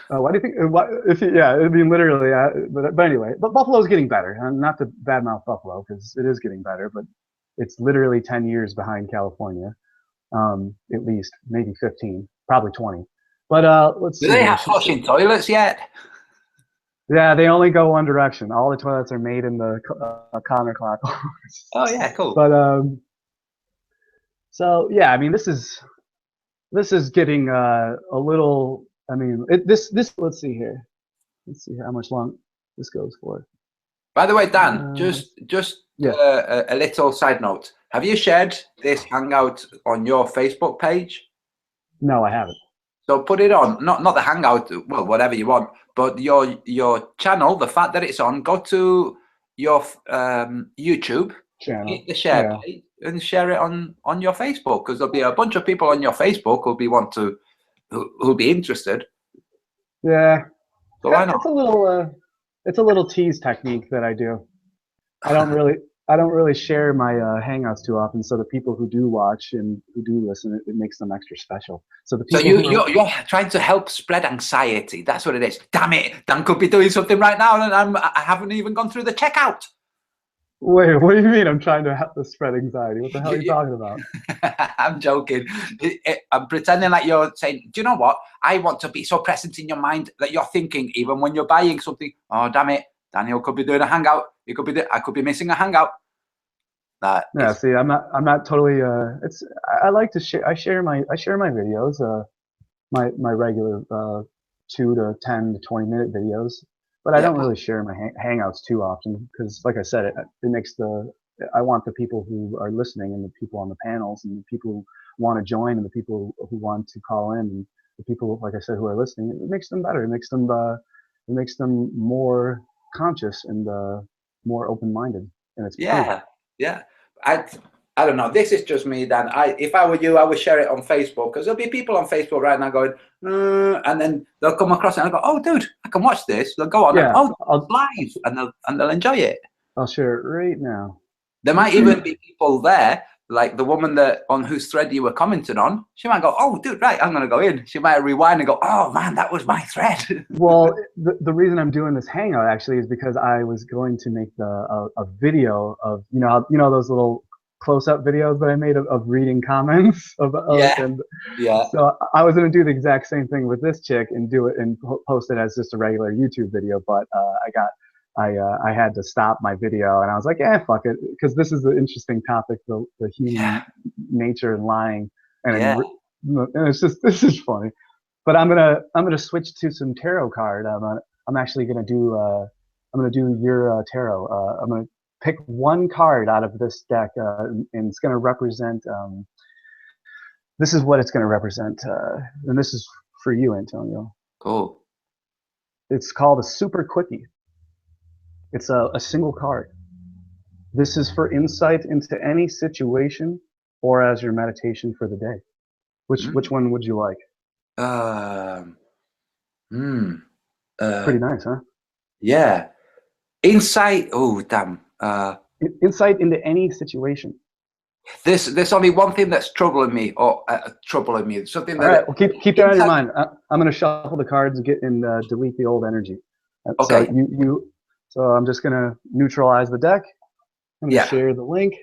Why do you think? Yeah, I mean literally. But anyway, but Buffalo's getting better. Not to badmouth Buffalo because it is getting better, but it's literally 10 years behind California, at least, maybe 15, probably 20. But let's see. Do they have flushing toilets yet? Yeah, they only go one direction. All the toilets are made in the counterclockwise. Oh yeah, cool. But so yeah, I mean this is getting a little. I mean this. Let's see here. Let's see how much long this goes for. By the way, Dan, just yeah. a little side note. Have you shared this Hangout on your Facebook page? No, I haven't. So put it on, not the Hangout, well, whatever you want, but your channel, the fact that it's on, go to your YouTube channel, hit the share page and share it on your Facebook, because there'll be a bunch of people on your Facebook who'll be interested. Yeah. So why not? It's a little tease technique that I do. I don't really share my Hangouts too often, so the people who do watch and who do listen, it makes them extra special. So the people you're trying to help spread anxiety. That's what it is. Damn it, Dan could be doing something right now, and I haven't even gone through the checkout. Wait, what do you mean? I'm trying to help spread anxiety. What the hell are you talking about? I'm joking. I'm pretending like you're saying, do you know what? I want to be so present in your mind that you're thinking, even when you're buying something, oh, damn it, Daniel could be doing a Hangout. I could be missing a Hangout. Yeah, see, I'm not totally. I like to share. I share my videos. My regular 2 to 10 to 20 minute videos. But I don't really share my Hangouts too often because, like I said, it makes I want the people who are listening and the people on the panels and the people who want to join and the people who want to call in and the people, like I said, who are listening. It makes them better. It makes them more conscious and more open-minded. And it's yeah. I don't know. This is just me, Dan. If I were you, I would share it on Facebook because there'll be people on Facebook right now going, and then they'll come across it and I'll go, oh, dude, I can watch this. They'll go on and, it's live, and they'll enjoy it. I'll share it right now. There might even be people there, like the woman on whose thread you were commenting on. She might go, oh, dude, right, I'm going to go in. She might rewind and go, oh, man, that was my thread. Well, the reason I'm doing this Hangout actually is because I was going to make a video of, you know those little close-up videos that I made of reading comments So I was going to do the exact same thing with this chick and do it and post it as just a regular YouTube video, but I had to stop my video and I was like, fuck it, because this is the interesting topic, the human nature and lying, and it's just, this is funny. But I'm gonna switch to some tarot card. I'm actually gonna do your tarot. I'm gonna pick one card out of this deck, and it's going to represent, this is what it's going to represent, and this is for you, Antonio. Cool. It's called a Super Quickie. It's a single card. This is for insight into any situation or as your meditation for the day. Which one would you like? Pretty nice, huh? Yeah. Insight, oh, damn. Insight into any situation. There's only one thing that's troubling me, something that. All right, well, keep that in your mind. I'm going to shuffle the cards and delete the old energy. Okay. So I'm just going to neutralize the deck. I'm going to share the link.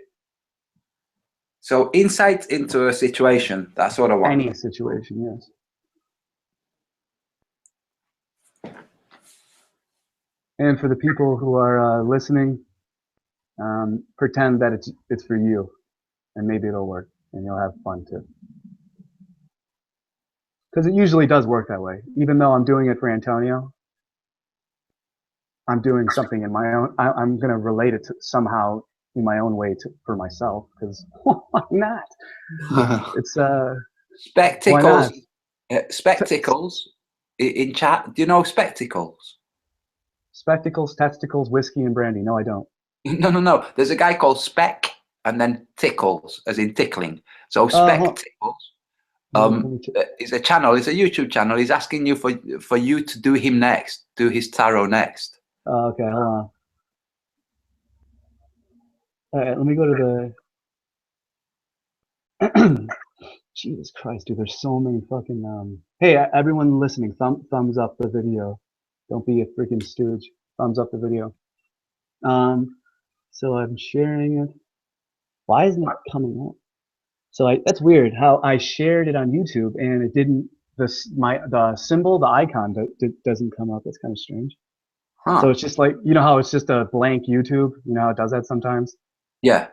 So insight into a situation. That's what I want. Any situation, yes. And for the people who are listening, pretend that it's for you, and maybe it'll work. and you'll have fun too. Because it usually does work that way. Even though I'm doing it for Antonio, I'm doing something in my own. I'm going to relate it to somehow in my own way for myself. Because why not? It's spectacles. Spectacles in chat. Do you know spectacles? Spectacles, testicles, whiskey, and brandy. No, I don't. No. There's a guy called Spec and then Tickles, as in tickling. So Spectacles. It's a channel. It's a YouTube channel. He's asking you for you to do him next. Do his tarot next. Okay, hold on. All right, let me go to the. Jesus Christ, dude! There's so many fucking. Hey, everyone listening, thumbs up the video. Don't be a freaking stooge. Thumbs up the video. So I'm sharing it. Why isn't it coming up? So that's weird. How I shared it on YouTube and it didn't. The symbol, the icon, doesn't come up. That's kind of strange. Huh. So it's just like, you know how it's just a blank YouTube? You know how it does that sometimes? Yeah.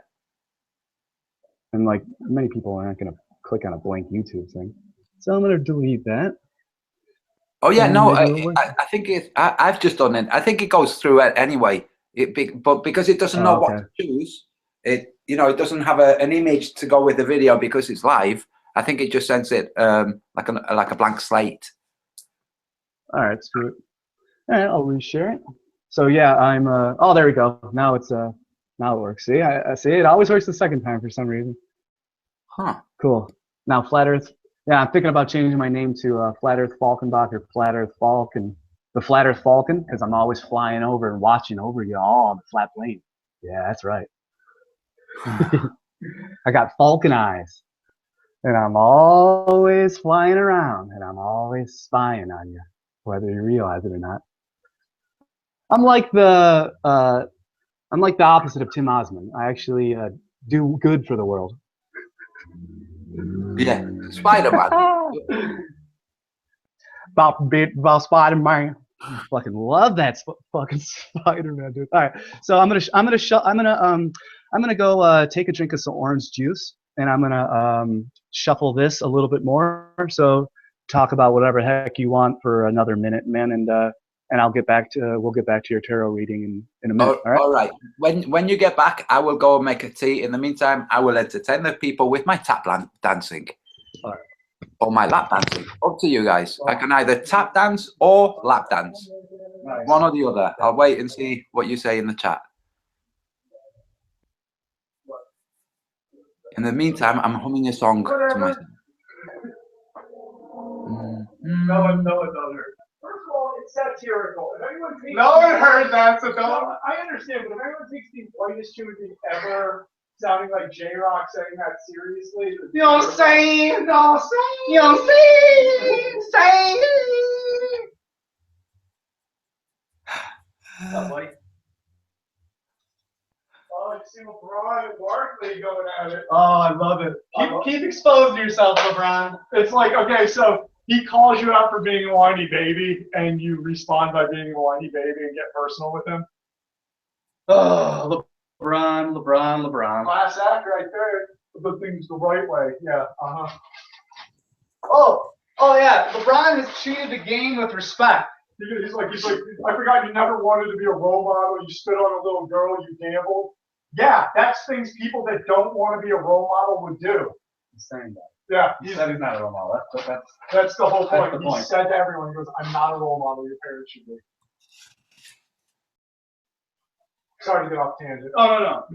And like many people aren't going to click on a blank YouTube thing. So I'm going to delete that. Oh yeah, no, I think I've just done it. I think it goes through it anyway. But because it doesn't know what to choose, it doesn't have an image to go with the video because it's live. I think it just sends it like a blank slate. All right, screw it. All right, I'll reshare it. So yeah, I'm. Oh, there we go. Now it's now it works. See, I see it always works the second time for some reason. Huh. Cool. Now Flat Earth. Yeah, I'm thinking about changing my name to Flat Earth Falkenbach or Flat Earth Falcon. The Flat Earth Falcon, because I'm always flying over and watching over you all on the flat plane. Yeah, that's right. I got falcon eyes. And I'm always flying around, and I'm always spying on you, whether you realize it or not. I'm like the opposite of Tim Osmond. I actually do good for the world. Yeah, Spider-Man. About Spider-Man. Fucking love that fucking Spider-Man, dude. All right, so I'm gonna go take a drink of some orange juice, and I'm gonna shuffle this a little bit more. So talk about whatever heck you want for another minute, man, and I'll get back to we'll get back to your tarot reading in a minute. All right. When you get back, I will go and make a tea. In the meantime, I will entertain the people with my tap dancing. All right. Or my lap dancing. Up to you guys. I can either tap dance or lap dance. Nice. One or the other. I'll wait and see what you say in the chat. In the meantime, I'm humming a song to myself. No, it doesn't hurt. First of all, it's satirical. If anyone takes no one heard that, so don't. I understand, but if anyone takes the whitest human being ever sounding like J-Rock saying that seriously, you know what I'm saying? You know what I'm saying? You know what I'm saying? What's up, buddy? Oh, you see LeBron and Barkley going at it. Oh, I love it. Keep exposing yourself, LeBron. It's like, okay, so he calls you out for being a whiny baby, and you respond by being a whiny baby and get personal with him. Oh, LeBron. Class act right there. The things the right way. Yeah. Oh yeah. LeBron has treated the game with respect. He's like, I forgot you never wanted to be a role model. You spit on a little girl. You gambled. Yeah, that's things people that don't want to be a role model would do. He's saying that. Yeah. He said he's not a role model. That's the whole point. He said to everyone, he goes, I'm not a role model. Your parents should be. Sorry to get off tangent. Oh, no.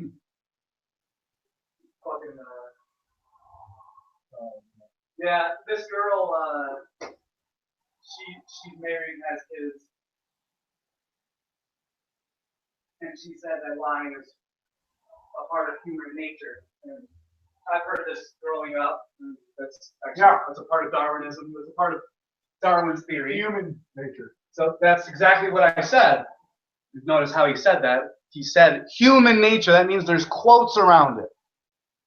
Fucking, yeah, this girl, she's married and has kids. And she said that lying is a part of human nature. And I've heard this growing up. And that's a part of Darwinism. It's a part of Darwin's theory. Human nature. So that's exactly what I said. Notice how he said that. He said human nature. That means there's quotes around it.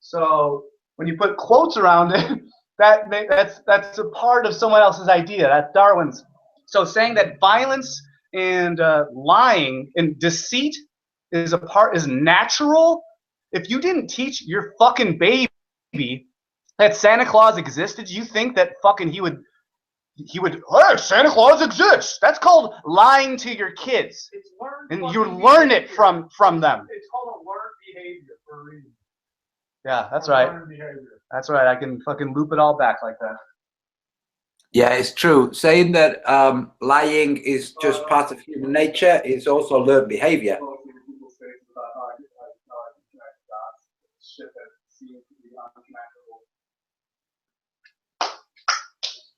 So when you put quotes around it, that's a part of someone else's idea. That's Darwin's. So saying that violence and lying and deceit is natural. If you didn't teach your fucking baby that Santa Claus existed, you think that fucking he would, hey, Santa Claus exists. That's called lying to your kids. It's learned. And you learn it from them. It's called a learned behavior for a reason. Yeah, that's right. Learned behavior. That's right. I can fucking loop it all back like that. Yeah, it's true. Saying that lying is just part of human nature is also learned behavior.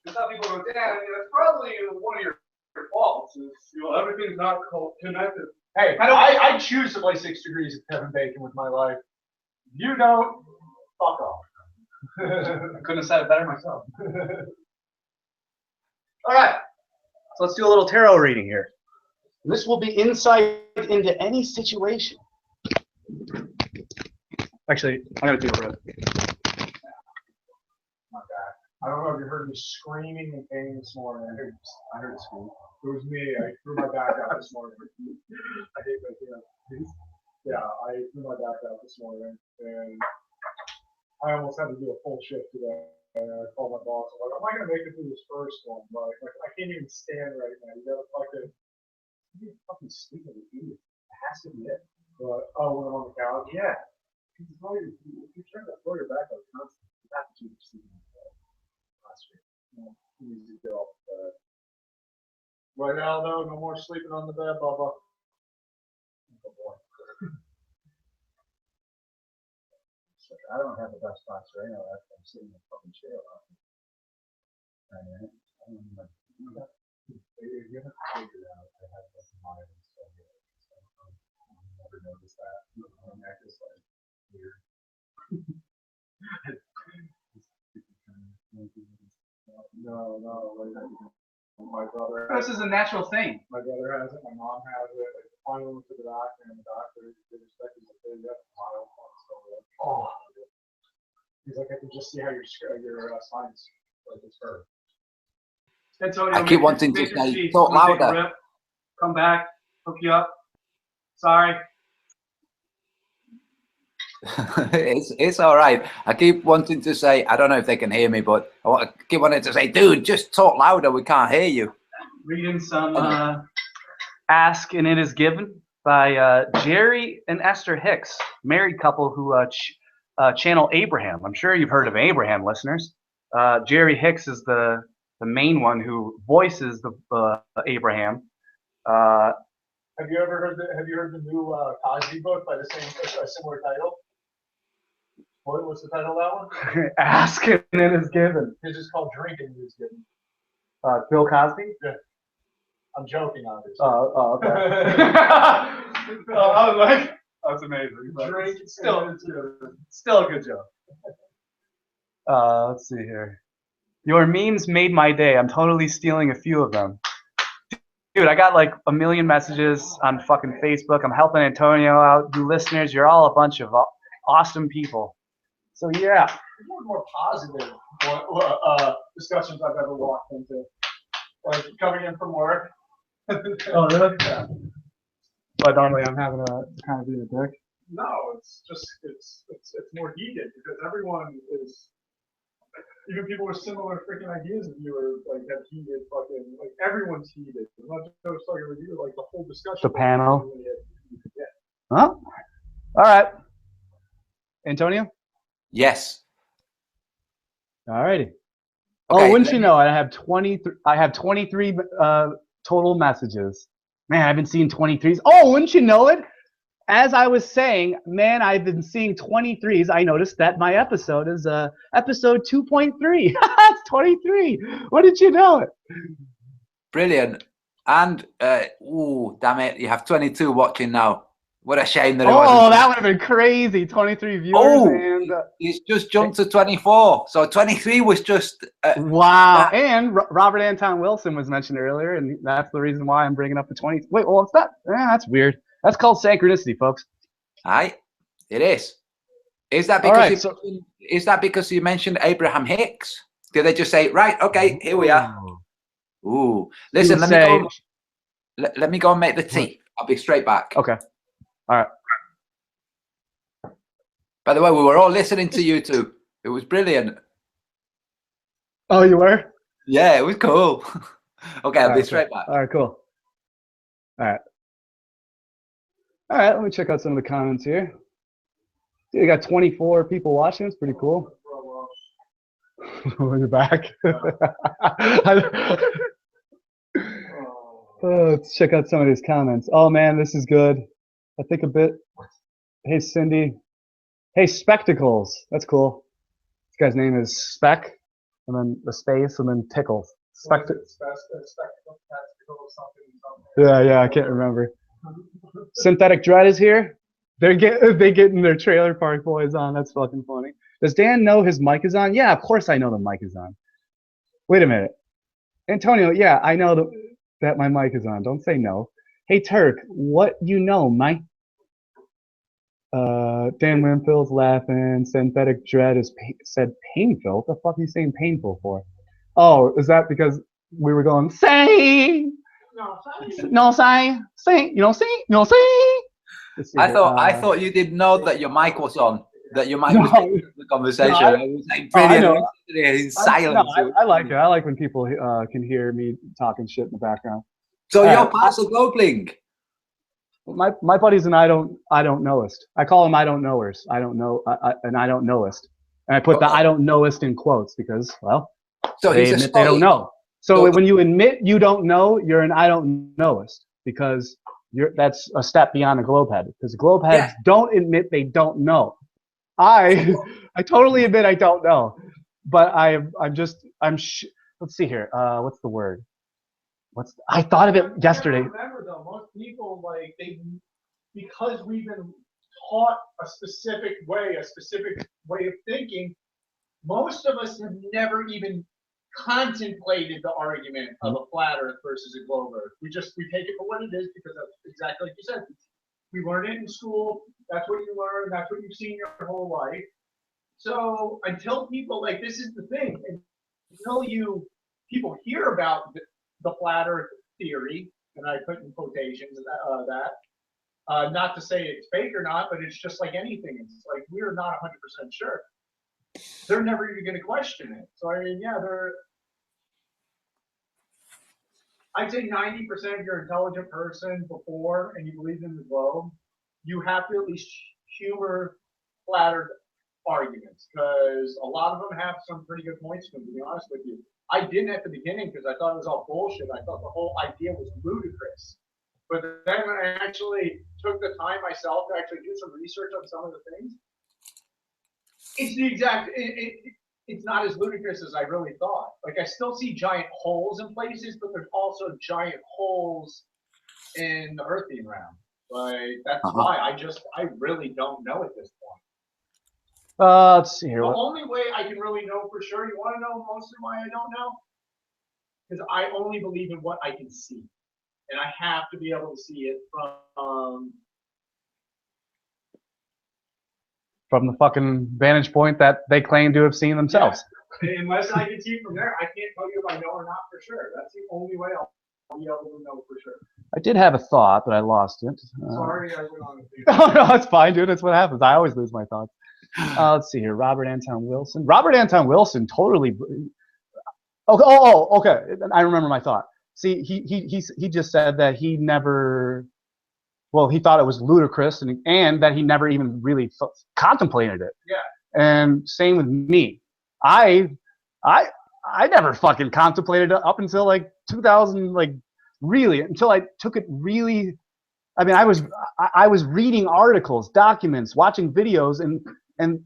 That's how people go, Dad, that's probably one of your faults. Is, everything's not connected. Hey, I choose to play 6 Degrees of Kevin Bacon with my life. You don't, fuck off. I couldn't have said it better myself. All right, so let's do a little tarot reading here. This will be insight into any situation. Actually, I'm gonna do it right. My bad. I don't know if you heard me screaming and pain this morning. I heard scream. It was me. I threw my back out this morning. I hate waking up. Yeah, I threw my back out this morning, and I almost had to do a full shift today. And I called my boss. I'm like, am I going to make it through this first one? Like, I can't even stand right now. You got to fucking sleep with you. It has to be it. But, when I'm on the couch, yeah. If you're trying to throw your back out constantly, you have to keep sleeping on the bed. Last week. You need to get off the bed. Right now, though, no more sleeping on the bed, Bubba. Oh, boy. I don't have the best posture. I know that I'm sitting in a fucking chair. I don't know. You have to figure it out. I have this mind and stuff here. So I never noticed that. My neck is like weird. No. My brother. This is a natural thing. My brother has it. My mom has it. I finally went to the doctor, and the doctor expected to say, "Yep, mild one." Oh. He's like, I can just see how your spine's like it's hurt. Antonio, I keep wanting to say, talk louder. Come back, hook you up. Sorry. It's all right. I keep wanting to say, I don't know if they can hear me, but I keep wanting to say, dude, just talk louder. We can't hear you. Reading some Ask and It Is Given by Jerry and Esther Hicks, married couple who channel Abraham. I'm sure you've heard of Abraham, listeners. Jerry Hicks is the main one who voices the Abraham. Have you heard the new Cosby book by the same similar title? What's the title of that one? Ask and It Is Given. It's just called Drink and It Is Given. Bill Cosby? Yeah. I'm joking, obviously. Oh, okay. I was like, that's amazing. Drink, still a good joke. Let's see here. Your memes made my day. I'm totally stealing a few of them. Dude, I got like 1 million messages on fucking Facebook. I'm helping Antonio out. You listeners, you're all a bunch of awesome people. So yeah. It's one of the more positive discussions I've ever walked into. Like coming in from work. Oh, really? Yeah. But normally I'm having to kind of be a dick. No, it's just it's more heated because everyone is, even people with similar freaking ideas of you are like have heated fucking, like everyone's heated. I'm not just talking with you, like the whole discussion. The panel. Yeah. Huh? All right. Antonio? Yes. All righty. Okay, oh, wouldn't you know? I have 23 total messages. Man, I've been seeing 23s. Oh, wouldn't you know it? As I was saying, man, I've been seeing 23s. I noticed that my episode is episode 2.3. It's 23. What did you know it? Brilliant. And, ooh, damn it, you have 22 watching now. What a shame that it wasn't. Oh, that would have been crazy. 23 viewers. Oh, and, it's just jumped to 24. So 23 was just... wow. And Robert Anton Wilson was mentioned earlier, and that's the reason why I'm bringing up the 20. Wait, well, it's not. That's weird. That's called synchronicity, folks. Aye, it is. Is that because right, is that because you mentioned Abraham Hicks? Did they just say, right, okay, here we are? Ooh. Listen, let me go and make the tea. I'll be straight back. Okay. All right. By the way, we were all listening to you two. It was brilliant. Oh, you were? Yeah, it was cool. Okay, I'll be straight back. All right, cool. All right. All right, let me check out some of the comments here. Dude, you got 24 people watching. It's pretty cool. You're back. Let's check out some of these comments. Oh man, this is good. I think a bit. Hey Cindy. Hey Spectacles. That's cool. This guy's name is Spec, and then the space, and then Tickles. Yeah, I can't remember. Synthetic Dread is here. They getting their Trailer Park Boys on. That's fucking funny. Does Dan know his mic is on? Yeah, of course I know the mic is on. Wait a minute. Antonio, yeah, I know that my mic is on. Don't say no. Hey Turk, what you know, Mike? Dan Winfield's laughing. Synthetic Dread is said painful. What the fuck are you saying painful for? Oh, is that because we were going say? No, say. You know, say. You know, say. I thought you didn't know that your mic was on. That your mic was taking the conversation. No, I was like, brilliant. In silence. No, I like it. I like when people can hear me talking shit in the background. So you're part of GlobeLink. My buddies and I don't knowist. I call them I don't knowers. I don't know and I don't knowist. And I put the I don't knowist in quotes because, well, so they admit they don't know. So when you admit you don't know, you're an I don't knowist because that's a step beyond a globehead. Because globeheads don't admit they don't know. I totally admit I don't know, but let's see here. What's the word? I thought of it yesterday. Remember though, most people because we've been taught a specific way of thinking. Most of us have never even contemplated the argument of a flat Earth versus a globe Earth. We take it for what it is because that's exactly like you said. We learn it in school. That's what you learn. That's what you've seen your whole life. So until people this is the thing. Until people hear about the flat Earth theory, and I put in quotations not to say it's fake or not, but it's just like anything. It's like we're not 100% sure. They're never even going to question it. So I mean, yeah, I'd say 90% if you're an intelligent person before and you believe in the globe, you have to at least humor flat Earth arguments because a lot of them have some pretty good points to them, to be honest with you. I didn't at the beginning because I thought it was all bullshit. I thought the whole idea was ludicrous. But then when I actually took the time myself to actually do some research on some of the things, it's the exact, it's not as ludicrous as I really thought. Like I still see giant holes in places, but there's also giant holes in the earthing realm. Like that's why I really don't know at this point. Let's see here. The only way I can really know for sure, you want to know mostly why I don't know? Because I only believe in what I can see. And I have to be able to see it from the fucking vantage point that they claim to have seen themselves. Yeah. Unless I can see from there, I can't tell you if I know or not for sure. That's the only way I'll be able to know for sure. I did have a thought, but I lost it. Sorry, I went on a few. Oh, no, it's fine, dude. That's what happens. I always lose my thoughts. Let's see here. Robert Anton Wilson. Robert Anton Wilson totally. Okay. I remember my thought. See, he just said that he never. Well, he thought it was ludicrous, and that he never even really contemplated it. Yeah. And same with me. I never fucking contemplated it up until like 2000, like really until I took it really. I mean, I was reading articles, documents, watching videos, and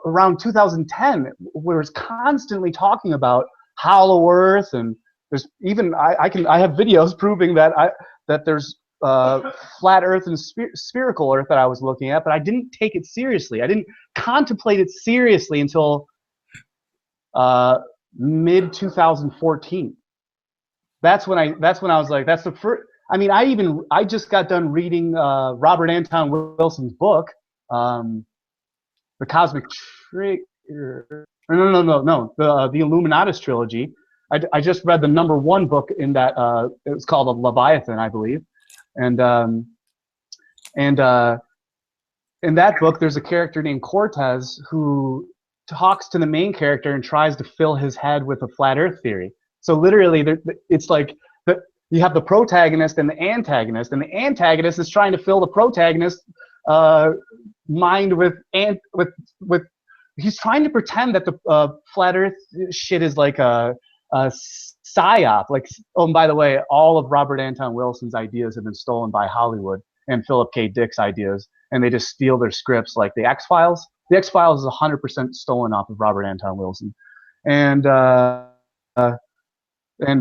around 2010, we were constantly talking about hollow Earth, and there's even I have videos proving that there's flat Earth and spherical Earth that I was looking at, but I didn't take it seriously. I didn't contemplate it seriously until mid 2014. That's when I was like, that's the first. I mean, I just got done reading Robert Anton Wilson's book, The Cosmic Trigger. No, the Illuminatus trilogy. I just read the #1 book in that. It was called Leviathan, I believe, and in that book, there's a character named Cortez who talks to the main character and tries to fill his head with a flat Earth theory. So literally, it's like you have the protagonist and the antagonist is trying to fill the protagonist's mind with he's trying to pretend that the flat Earth shit is like a psyop. Like, oh, and by the way, all of Robert Anton Wilson's ideas have been stolen by Hollywood and Philip K. Dick's ideas, and they just steal their scripts, like the X-Files. The X-Files is 100% stolen off of Robert Anton Wilson, and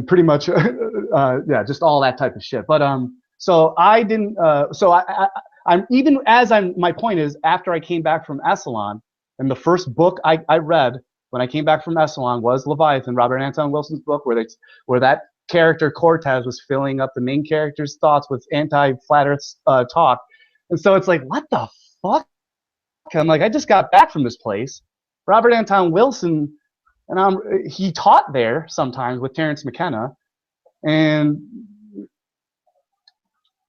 pretty much, yeah, just all that type of shit. But so I didn't. So I'm even as I'm. My point is, after I came back from Esalen, and the first book I read when I came back from Esalen was Leviathan, Robert Anton Wilson's book, where that character Cortez was filling up the main character's thoughts with anti-flat Earth talk. And so it's like, what the fuck? I'm like, I just got back from this place. Robert Anton Wilson, and he taught there sometimes with Terence McKenna, and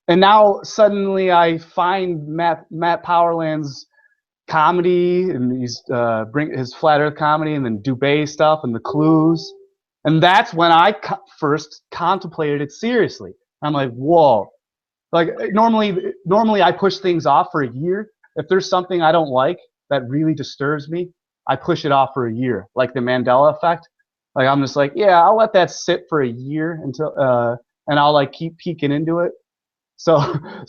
now suddenly I find Matt Powerland's comedy, and he's bring his flat Earth comedy, and then Dubé stuff and the clues, and that's when I first contemplated it seriously. I'm like, whoa! Like normally I push things off for a year. If there's something I don't like that really disturbs me, I push it off for a year, like the Mandela effect. Like, I'm just like, yeah, I'll let that sit for a year until, and I'll like keep peeking into it. So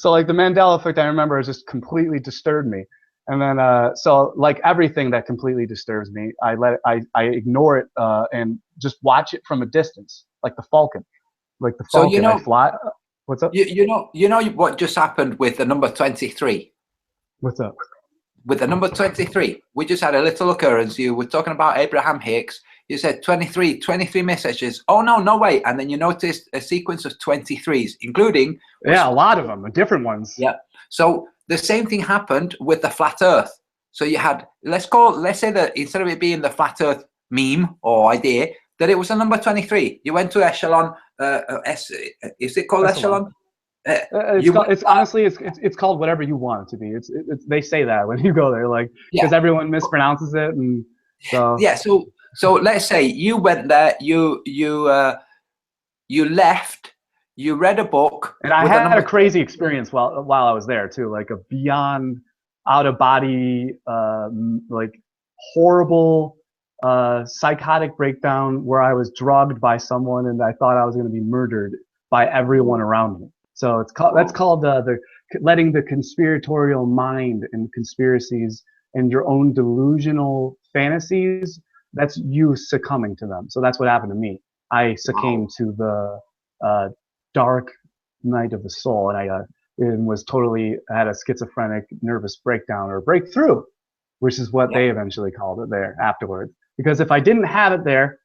like the Mandela effect, I remember, has just completely disturbed me. And then, so like everything that completely disturbs me, I ignore it and just watch it from a distance, like the Falcon, So, you know, I fly. What's up? You know what just happened with the number 23? What's up? With the number 23, we just had a little occurrence. You were talking about Abraham Hicks. You said 23 messages. Oh, no way. And then you noticed a sequence of 23s, including... Yeah, a lot of them, different ones. Yeah. So the same thing happened with the flat Earth. So you had, let's say that instead of it being the flat Earth meme or idea, that it was a number 23. You went to Echelon. Is it called Echelon? It's called whatever you want it to be. They say that when you go there, like, because everyone mispronounces it, and so yeah. So let's say you went there, you left, you read a book, and I had a crazy experience while I was there too, like a beyond out of body, like horrible psychotic breakdown where I was drugged by someone and I thought I was going to be murdered by everyone around me. So that's called the letting the conspiratorial mind and conspiracies and your own delusional fantasies, that's you succumbing to them. So that's what happened to me. I succumbed to the dark night of the soul, and I had a schizophrenic nervous breakdown or breakthrough, which is what they eventually called it there afterwards. Because if I didn't have it there,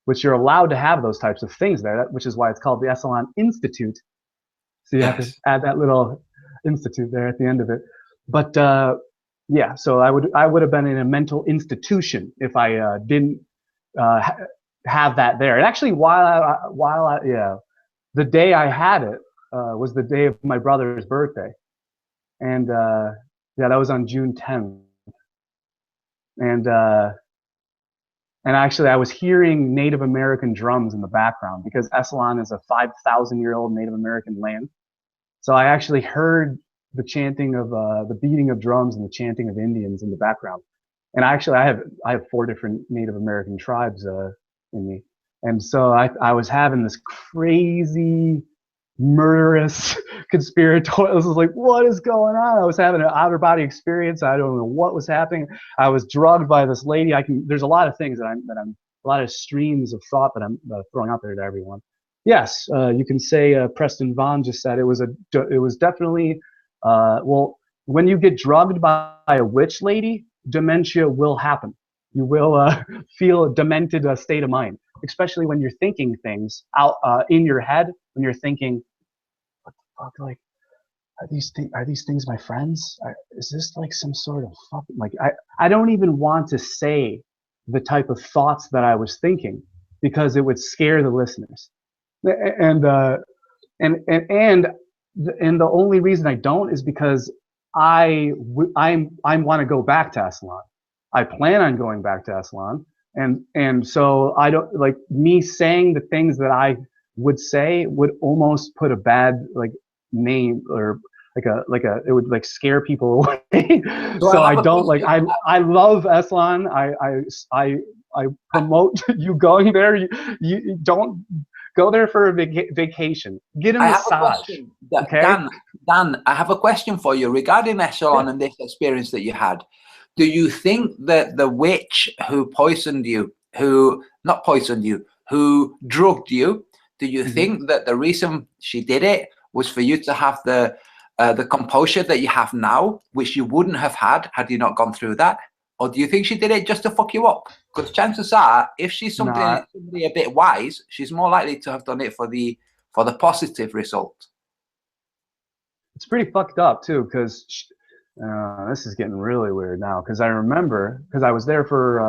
which you're allowed to have those types of things there, which is why it's called the Esalen Institute. So you have to add that little institute there at the end of it. But yeah, so I would have been in a mental institution if I didn't have that there. And actually, the day I had it was the day of my brother's birthday, and yeah, that was on June 10th. And actually, I was hearing Native American drums in the background because Esalen is a 5,000-year-old Native American land. So I actually heard the chanting of the beating of drums and the chanting of Indians in the background. And actually, I have 4 different Native American tribes in me. And so I was having this crazy, murderous conspiratorial. This was like, what is going on? I was having an outer body experience. I don't know what was happening. I was drugged by this lady. There's a lot of things a lot of streams of thought that I'm throwing out there to everyone. Yes, you can say Preston Vaughn just said it was definitely well, when you get drugged by a witch lady, dementia will happen. You will feel a demented state of mind, especially when you're thinking things out in your head. When you're thinking, what the fuck, like, are these things my friends? Is this like some sort of fucking, like, I don't even want to say the type of thoughts that I was thinking because it would scare the listeners. And the only reason I don't is because I want to go back to Esalen. I plan on going back to Esalen. And so I don't, like, me saying the things that I would say would almost put a bad, like, name, or it would, like, scare people away. So I don't, like, I love Esalen. I promote you going there. You don't go there for a vacation. Get a massage. Okay? Dan, I have a question for you regarding Esalen and this experience that you had. Do you think that the witch who poisoned you, who drugged you, do you think that the reason she did it was for you to have the composure that you have now, which you wouldn't have had you not gone through that? Or do you think she did it just to fuck you up? Because chances are, if she's somebody a bit wise, she's more likely to have done it for the positive result. It's pretty fucked up too, because this is getting really weird now. Because I remember, because I was there for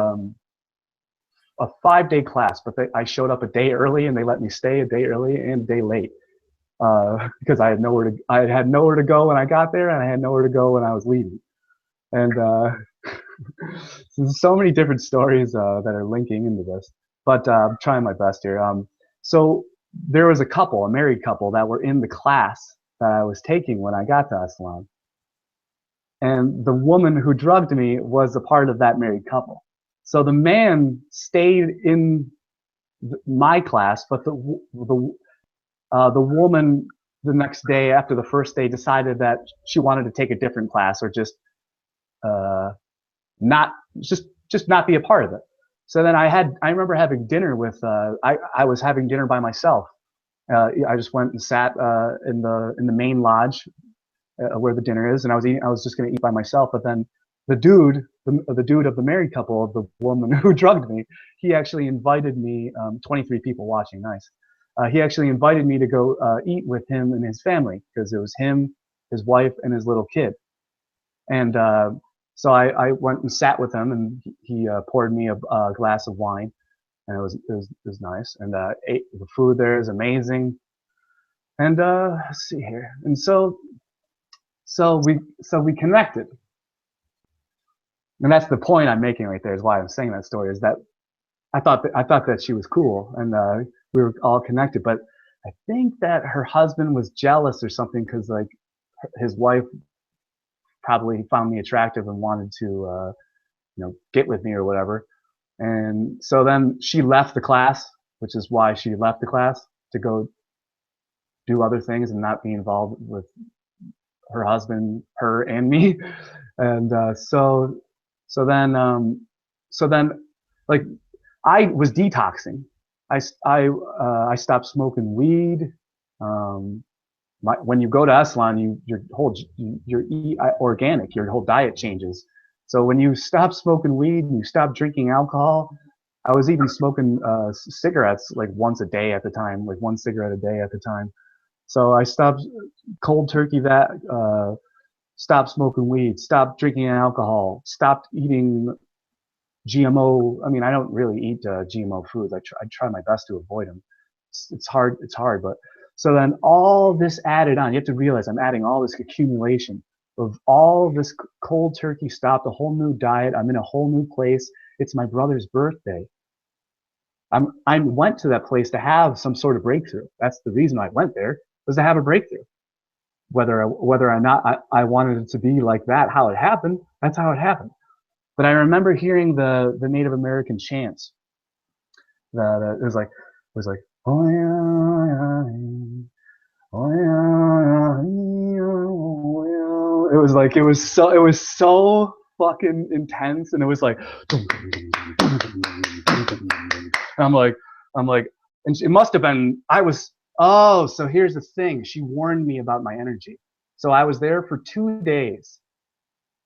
a 5-day class, but I showed up a day early, and they let me stay a day early and a day late because I had nowhere to go when I got there, and I had nowhere to go when I was leaving. And so many different stories that are linking into this, but I'm trying my best here. So there was a married couple that were in the class that I was taking when I got to Esalen. And the woman who drugged me was a part of that married couple. So the man stayed in my class, but the woman the next day after the first day decided that she wanted to take a different class, or just not be a part of it. So then I remember having dinner with I was having dinner by myself. I just went and sat in the main lodge where the dinner is, and I was just going to eat by myself. But then the dude of the married couple, the woman who drugged me, he actually invited me. 23 people watching, nice. He actually invited me to go eat with him and his family, because it was him, his wife, and his little kid. And so I went and sat with him, and he poured me a glass of wine, and it was nice. And ate the food there is amazing. And let's see here. And so we connected. And that's the point I'm making right there, is why I'm saying that story, is that I thought that she was cool, and we were all connected. But I think that her husband was jealous or something, because, like, his wife probably found me attractive and wanted to get with me or whatever. And so then she left the class, which is why she left the class, to go do other things and not be involved with her husband, her and me. And so then like, I was detoxing. I stopped smoking weed. When you go to Esalen, you're organic. Your whole diet changes. So when you stop smoking weed and you stop drinking alcohol, I was even smoking cigarettes like once a day at the time, like 1 cigarette a day at the time. So I stopped cold turkey that, stopped smoking weed, stopped drinking alcohol, stopped eating GMO. I mean, I don't really eat GMO foods. I try my best to avoid them. It's hard, but so then all this added on. You have to realize I'm adding all this accumulation of all this cold turkey, stopped a whole new diet. I'm in a whole new place. It's my brother's birthday. I went to that place to have some sort of breakthrough. That's the reason I went there, was to have a breakthrough. Whether or not I wanted it to be like that, how it happened, that's how it happened. But I remember hearing the Native American chants. That it was like, oh yeah, oh yeah, it was like, it was so fucking intense, and it was like, and I'm like, and it must have been, oh, so here's the thing. She warned me about my energy. So I was there for 2 days.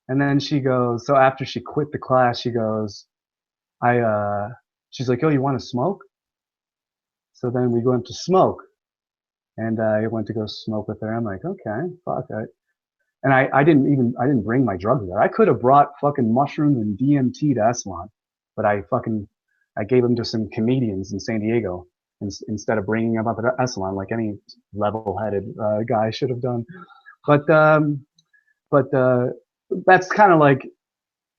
And then she goes, so after she quit the class, she goes, she's like, oh, you want to smoke? So then we went to smoke. And I went to go smoke with her. I'm like, okay, fuck it. And I didn't bring my drugs there. I could have brought fucking mushrooms and DMT to Esalen, but I gave them to some comedians in San Diego instead of bringing them up at Esalen like any level-headed guy should have done. But that's kind of like,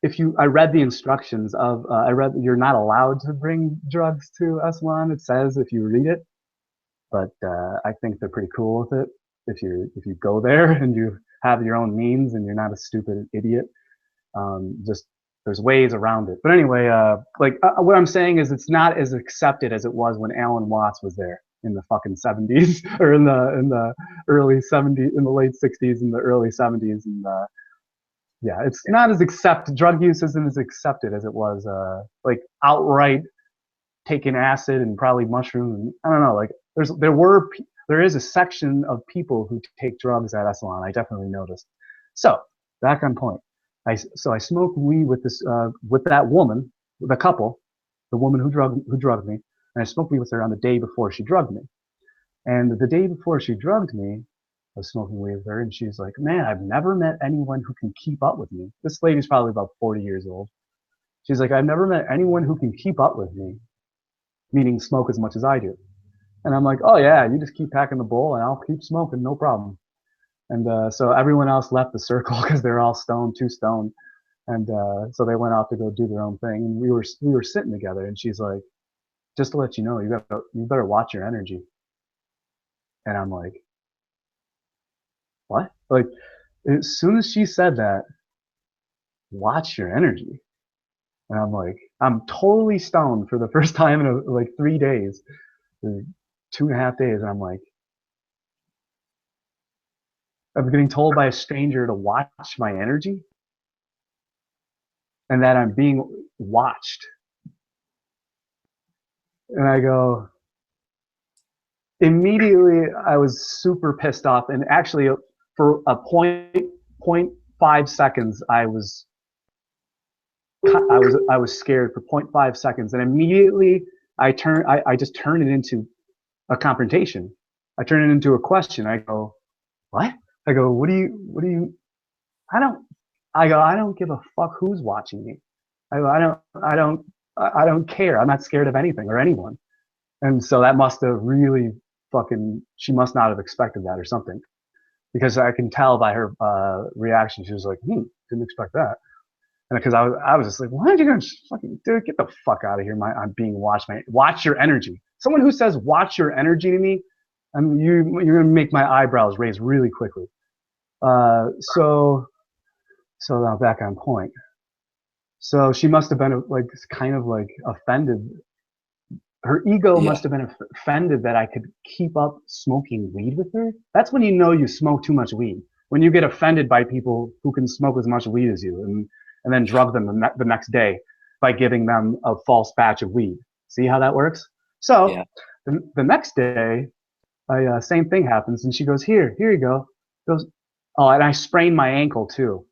I read the instructions of, you're not allowed to bring drugs to Aswan. It says if you read it, but I think they're pretty cool with it. If you go there and you have your own means and you're not a stupid idiot, just there's ways around it. But anyway, what I'm saying is it's not as accepted as it was when Alan Watts was there in the fucking 70s or in the early 70s, in the late 60s and the early 70s, and yeah, it's not as accepted. Drug use isn't as accepted as it was, like outright taking acid and probably mushrooms. I don't know. Like there is a section of people who take drugs at Esalen. I definitely noticed. So back on point. I smoked weed with that woman, the couple, the woman who drugged me, and I smoked weed with her on the day before she drugged me. And the day before she drugged me, I was smoking weed with her, and she's like, man, I've never met anyone who can keep up with me. This lady's probably about 40 years old. She's like, I've never met anyone who can keep up with me, meaning smoke as much as I do. And I'm like, oh yeah, you just keep packing the bowl and I'll keep smoking, no problem. And so everyone else left the circle because they're all stoned, too stoned. And so they went off to go do their own thing. And we were sitting together, and she's like, just to let you know, you better watch your energy. And I'm like, what? Like, as soon as she said that, watch your energy. And I'm like, I'm totally stoned for the first time in like 3 days, 2.5 days. And I'm like, I'm getting told by a stranger to watch my energy and that I'm being watched. And I go, immediately I was super pissed off. And actually for a 0.5 seconds, I was scared for 0.5 seconds. And immediately I just turned it into a confrontation. I turned it into a question. I go, what? I go, what do you, I don't give a fuck who's watching me. I don't care. I'm not scared of anything or anyone. And so that must have really she must not have expected that or something, because I can tell by her reaction. She was like, didn't expect that. And because I was just like, why are you gonna fucking, dude, get the fuck out of here. I'm being watched. Watch your energy. Someone who says watch your energy to me, you're gonna make my eyebrows raise really quickly. So now back on point. So she must have been like kind of like offended. Her ego must have been offended that I could keep up smoking weed with her. That's when you know you smoke too much weed. When you get offended by people who can smoke as much weed as you, and then drug them the next day by giving them a false batch of weed. See how that works? So the next day, same thing happens, and she goes, here you go. Goes, oh, and I sprained my ankle too.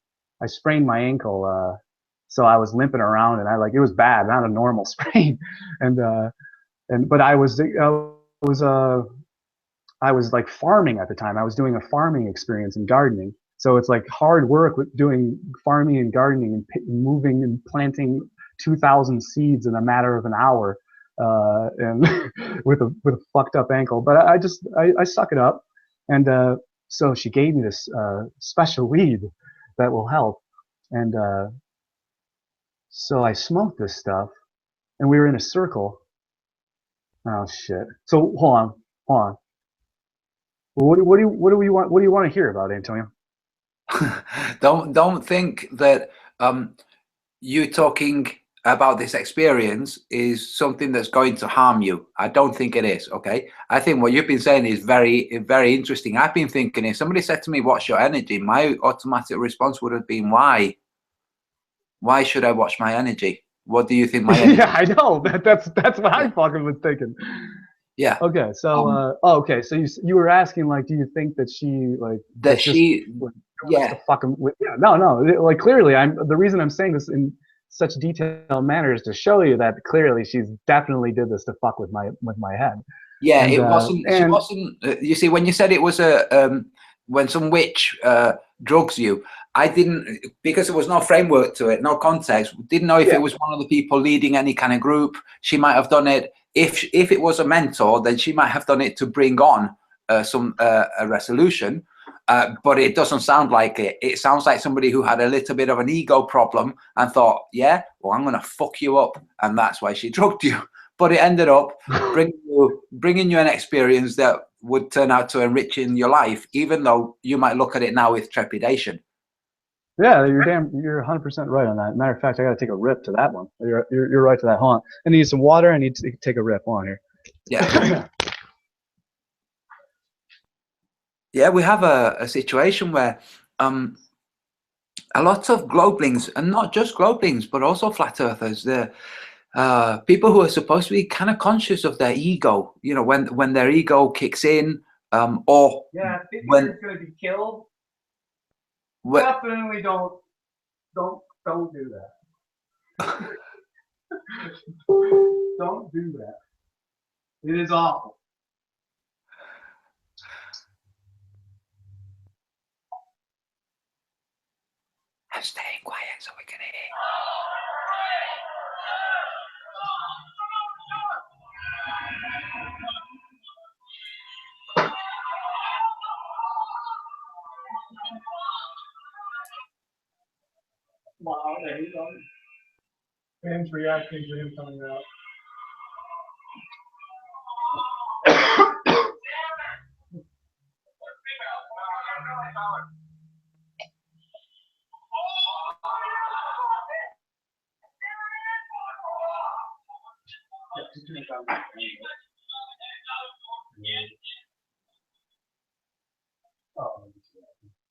I sprained my ankle, so I was limping around, and it was bad, not a normal sprain, but I was like farming at the time. I was doing a farming experience in gardening, so it's like hard work with doing farming and gardening and moving and planting 2,000 seeds in a matter of an hour, and with a fucked up ankle. But I suck it up, and so she gave me this special weed that will help, and so I smoked this stuff, and we were in a circle. Oh shit! So hold on. What do you want to hear about, Antonio? Don't think that you talking about this experience is something that's going to harm you. I don't think it is. Okay, I think what you've been saying is very, very interesting. I've been thinking, if somebody said to me, "What's your energy?" my automatic response would have been, "Why? Why should I watch my energy? What do you think my energy?" Yeah, I know. That's what I fucking was thinking. Yeah. Okay. So okay. So you were asking, like, do you think that she that she fucking no, like, clearly the reason I'm saying this in such detailed manner is to show you that clearly she's definitely did this to fuck with my head. Yeah, and, it wasn't. She wasn't. You see, when you said it was when some witch drugs you, I didn't, because there was no framework to it, no context. Didn't know if it was one of the people leading any kind of group. She might have done it. If it was a mentor, then she might have done it to bring on a resolution. but it doesn't sound like it. It sounds like somebody who had a little bit of an ego problem and thought, yeah, well, I'm going to fuck you up. And that's why she drugged you. But it ended up bringing you an experience that would turn out to enriching your life, even though you might look at it now with trepidation. Yeah, you're 100% right on that. Matter of fact, I got to take a rip to that one. You're right to that. Hold on. I need some water. I need to take a rip on here. Yeah. Yeah, we have a situation where a lot of globelings, and not just globelings, but also flat earthers, they're people who are supposed to be kind of conscious of their ego, you know, when their ego kicks in, or yeah, when it's going to be killed. Definitely don't do that. Don't do that. It is awful. I'm staying quiet so we can hear. Wow, there you go. Fans reacting to him coming out.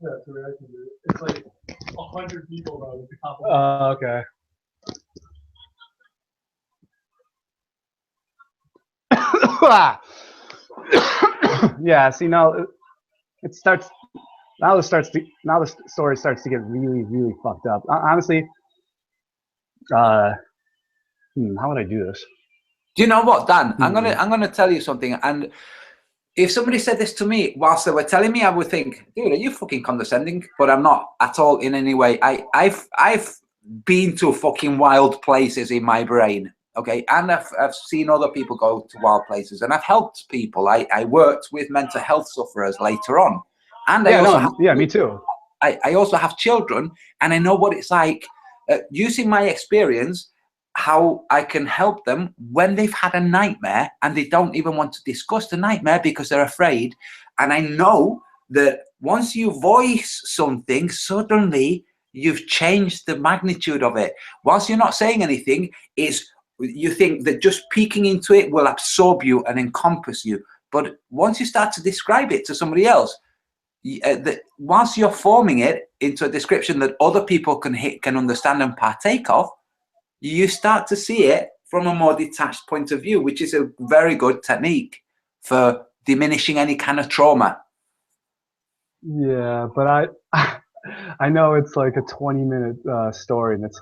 Yeah, it's a reaction to it. It's like 100 people though at the top of Okay. Yeah, see now it starts. Now the story starts to get really, really fucked up. Honestly, how would I do this? Do you know what, Dan? I'm gonna tell you something. And if somebody said this to me whilst they were telling me, I would think, dude, are you fucking condescending? But I'm not at all in any way. I've been to fucking wild places in my brain, okay? And I've seen other people go to wild places, and I've helped people. I worked with mental health sufferers later on. And me too. I also have children, and I know what it's like using my experience, how I can help them when they've had a nightmare and they don't even want to discuss the nightmare because they're afraid. And I know that once you voice something, suddenly you've changed the magnitude of it. Whilst you're not saying anything, you think that just peeking into it will absorb you and encompass you. But once you start to describe it to somebody else, whilst you're forming it into a description that other people can understand and partake of, you start to see it from a more detached point of view, which is a very good technique for diminishing any kind of trauma. Yeah, but I know it's like a 20-minute story, and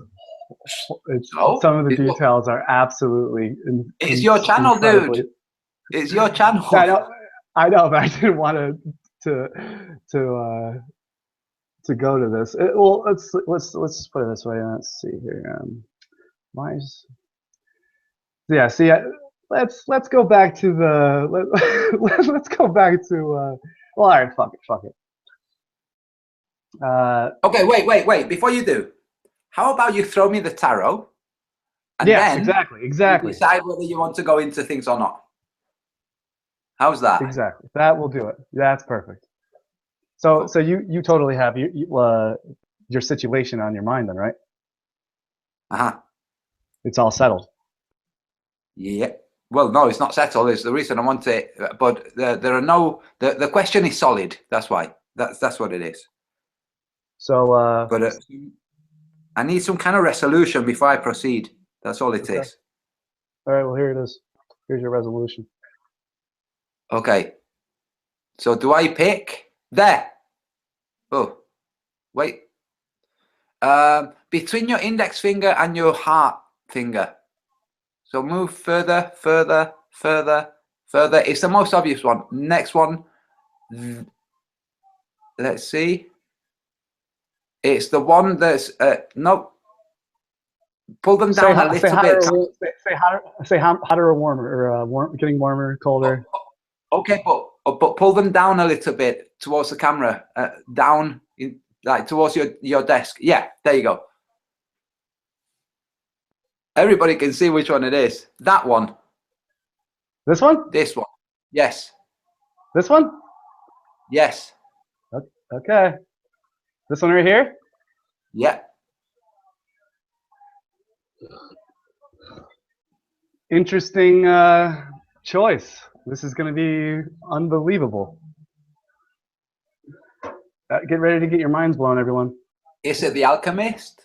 some of the details are absolutely. It's your channel, incredibly. dude. It's your channel. I know, but I didn't want to go to this. Well, let's put it this way. Let's see here. Yeah. See, let's go back to the let's go back to. Well, all right. Fuck it. Okay. Wait. Before you do, how about you throw me the tarot? And then exactly. You decide whether you want to go into things or not. How's that? Exactly. That will do it. That's perfect. So you totally have your situation on your mind then, right? It's all settled. Yeah. Well, no, it's not settled. It's the reason I want it. But there are no. The question is solid. That's why. That's what it is. So. But I need some kind of resolution before I proceed. That's all it is. All right. Well, here it is. Here's your resolution. Okay. So do I pick there? Oh, wait. Between your index finger and your heart finger. So move further. It's the most obvious one. Next one. Let's see. It's the one that's no. Pull them down a little bit. Say hotter or warmer, or getting warmer, colder. Okay, but Oh, but pull them down a little bit towards the camera, down, like towards your desk. Yeah, there you go. Everybody can see which one it is. That one. This one? This one. Yes. This one? Yes. Okay. This one right here? Yeah. Interesting choice. This is going to be unbelievable. Get ready to get your minds blown, everyone. Is it The Alchemist?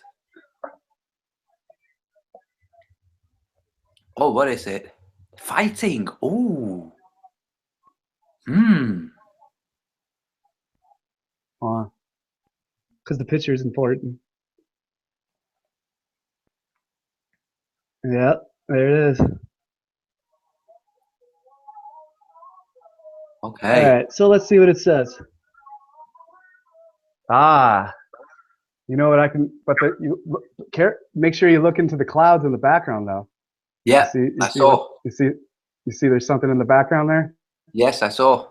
Oh, what is it? Fighting. Oh. Hmm. Because the picture is important. Yep, there it is. Okay. All right, so let's see what it says. Ah, you know what I can, but make sure you look into the clouds in the background, though. Yeah, I saw. You see there's something in the background there? Yes, I saw.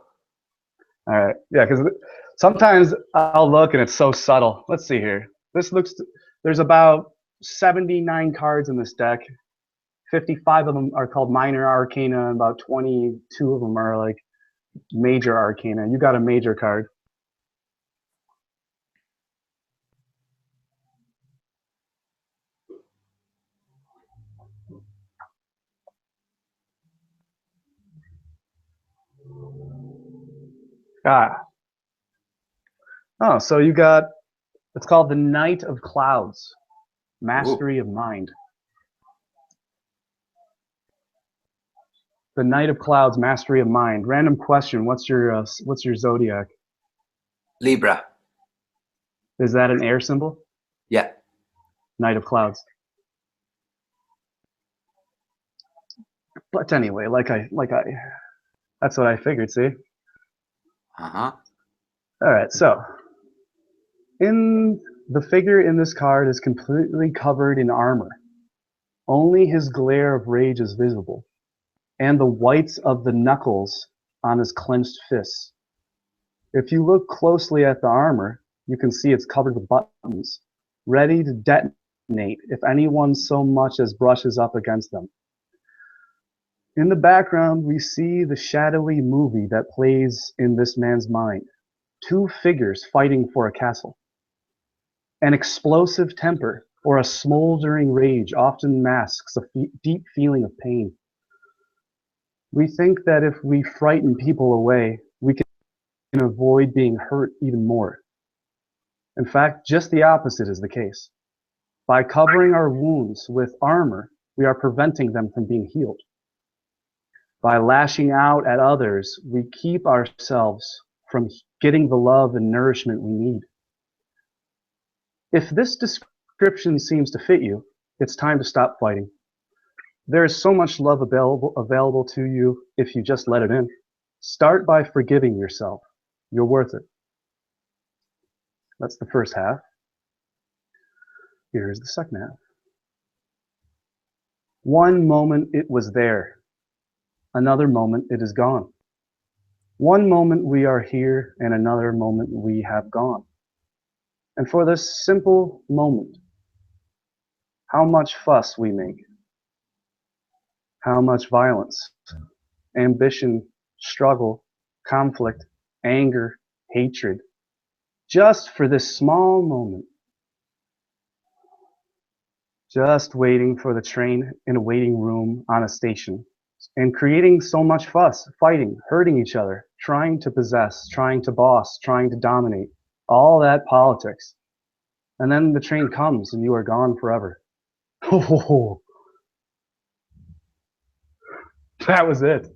All right, yeah, because sometimes I'll look and it's so subtle. Let's see here. There's about 79 cards in this deck. 55 of them are called minor arcana, and about 22 of them are like major arcana. You got a major card. Oh, so you got, it's called the Knight of Clouds, Mastery of Mind. The Knight of Clouds, Mastery of Mind. Random question, what's your zodiac? Libra. Is that an air symbol? Yeah. Knight of Clouds. But anyway, that's what I figured, see? Uh-huh. All right, so the figure in this card is completely covered in armor. Only his glare of rage is visible, and the whites of the knuckles on his clenched fists. If you look closely at the armor, you can see it's covered with buttons, ready to detonate if anyone so much as brushes up against them. In the background, we see the shadowy movie that plays in this man's mind. Two figures fighting for a castle. An explosive temper or a smoldering rage often masks a deep feeling of pain. We think that if we frighten people away, we can avoid being hurt even more. In fact, just the opposite is the case. By covering our wounds with armor, we are preventing them from being healed. By lashing out at others, we keep ourselves from getting the love and nourishment we need. If this description seems to fit you, it's time to stop fighting. There is so much love available to you if you just let it in. Start by forgiving yourself. You're worth it. That's the first half. Here's the second half. One moment it was there. Another moment it is gone. One moment we are here, and another moment we have gone. And for this simple moment, how much fuss we make, how much violence, ambition, struggle, conflict, anger, hatred, just for this small moment. Just waiting for the train in a waiting room on a station, and creating so much fuss, fighting, hurting each other, trying to possess, trying to boss, trying to dominate, all that politics. And then the train comes and you are gone forever. Oh, that was it.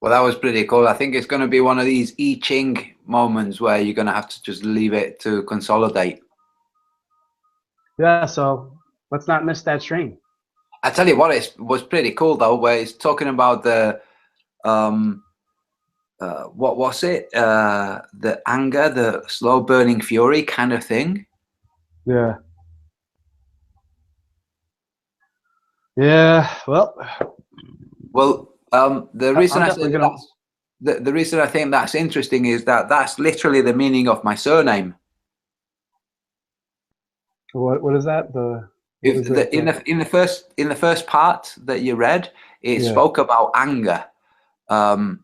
Well, that was pretty cool. I think it's going to be one of these I Ching moments where you're going to have to just leave it to consolidate. Yeah, so let's not miss that train. I tell you what, it was pretty cool though, where it's talking about the what was it? The anger, the slow burning fury kind of thing. Yeah. Yeah. Well, the reason I said that. the reason I think that's interesting is that that's literally the meaning of my surname. What is that? In the first part that you read, it spoke about anger, and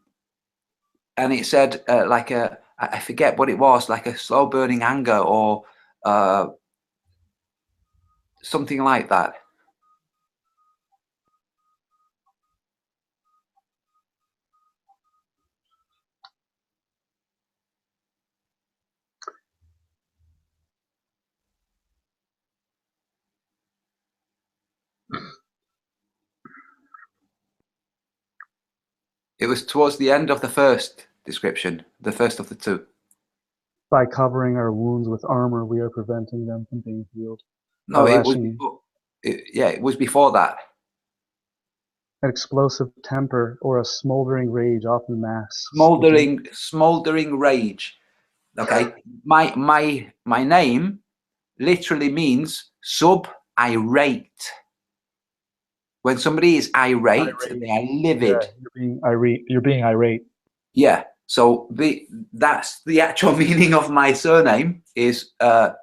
it said like I forget what it was, like a slow burning anger or something like that. It was towards the end of the first description, the first of the two. By covering our wounds with armor, we are preventing them from being healed. No, it was before, it was before that. An explosive temper or a smoldering rage often masks. Smoldering rage. Okay, my name literally means sub-irate. When somebody is irate, they are livid. Yeah, you're being irate. Yeah. So that's the actual meaning of my surname is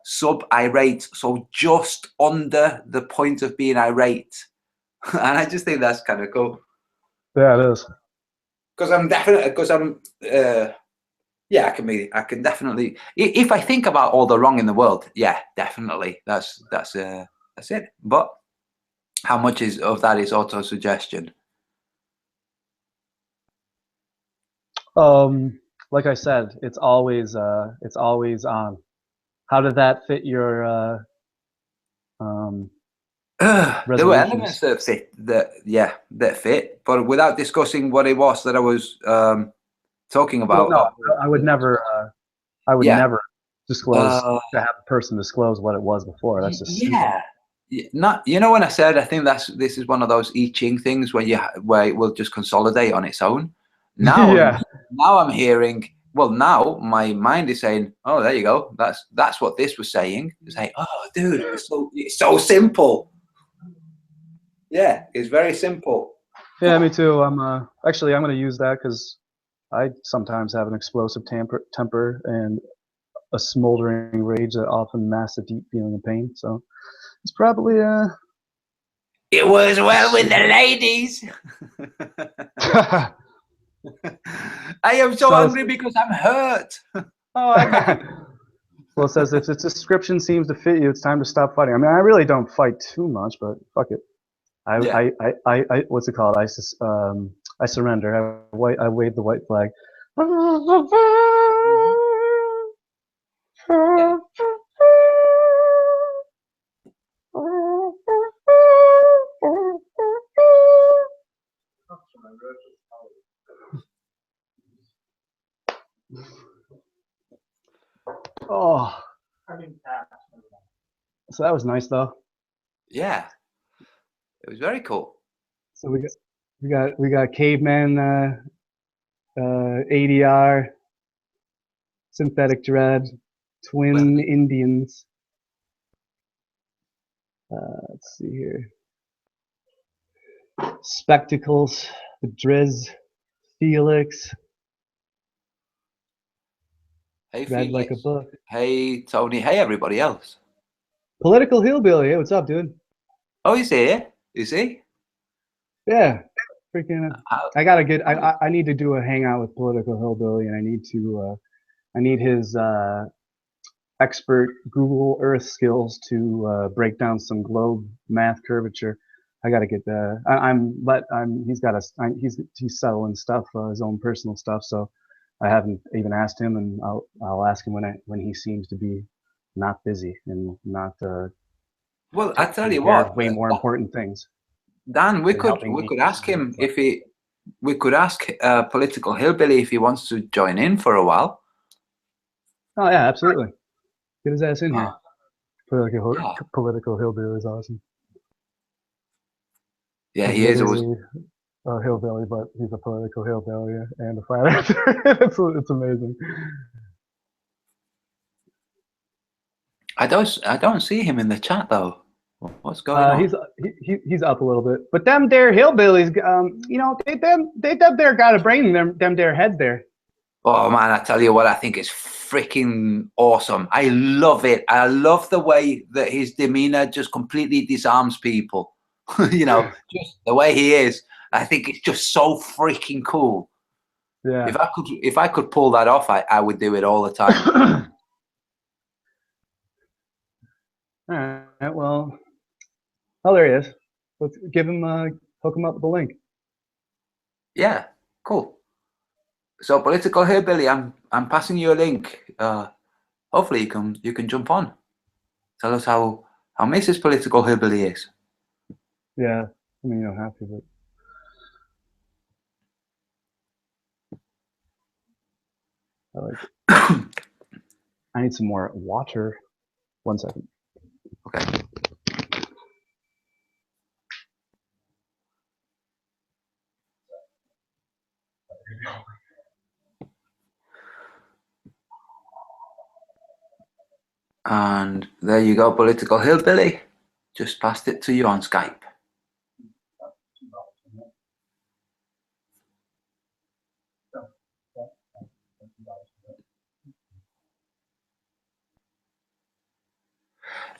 sub-irate. So just under the point of being irate. And I just think that's kind of cool. Yeah, it is. Because I can definitely, if I think about all the wrong in the world, yeah, definitely, that's it. But how much of that is auto-suggestion? Like I said, it's always on. How did that fit your there were elements that fit, that fit, but without discussing what it was that I was talking about. Well, no, I would never never disclose to have a person disclose what it was before. That's just stupid. Not, you know, when I said I think this is one of those I Ching things where it will just consolidate on its own. Now, now I'm hearing. Well, now my mind is saying, "Oh, there you go. That's what this was saying." It's like, "Oh, dude, it's so simple." Yeah, it's very simple. Yeah, me too. I'm actually I'm going to use that because I sometimes have an explosive temper and a smoldering rage that often masks a deep feeling of pain. So it's probably It was well with the ladies. I am so angry because I'm hurt. Well, it says if its description seems to fit you, it's time to stop fighting. I mean, I really don't fight too much, but fuck it. I what's it called? I surrender. I wave the white flag. Oh, so that was nice though. Yeah, it was very cool. So we got caveman, ADR, synthetic dread, twin Indians. Let's see here. Spectacles, the Driz, Felix. Hey, Read Felix. like a book. Hey, Tony. Hey, everybody else. Political Hillbilly. Hey, what's up, dude? Oh, he's here. Is he? Yeah. Freaking. I gotta get. I need to do a hangout with Political Hillbilly, and I need his expert Google Earth skills to break down some globe math curvature. I gotta get he's settling stuff, his own personal stuff. So I haven't even asked him, and I'll ask him when he seems to be not busy and not. Well, I tell you what, way more important things. Dan, we could ask him we could ask Political Hillbilly if he wants to join in for a while. Oh yeah, absolutely. Get his ass in here. Political Hillbilly is awesome. Yeah, he is. A hillbilly, but he's a political hillbilly and a flat earther. It's amazing. I don't see him in the chat though. What's going on? He's up a little bit, but them there hillbillies, you know, they there got a brain in them there heads there. Oh man, I tell you what, I think it's freaking awesome. I love it. I love the way that his demeanor just completely disarms people. You know, just the way he is. I think it's just so freaking cool. Yeah. If I could pull that off, I would do it all the time. All right. Well, oh, there he is. Let's give him hook him up with the link. Yeah, cool. So, Political Hillbilly, I'm passing you a link. Hopefully you can jump on. Tell us how Mrs. Political Hillbilly is. Yeah, I mean, you don't have to, but I like it. I need some more water. 1 second. Okay. And there you go, Political Hillbilly. Just passed it to you on Skype.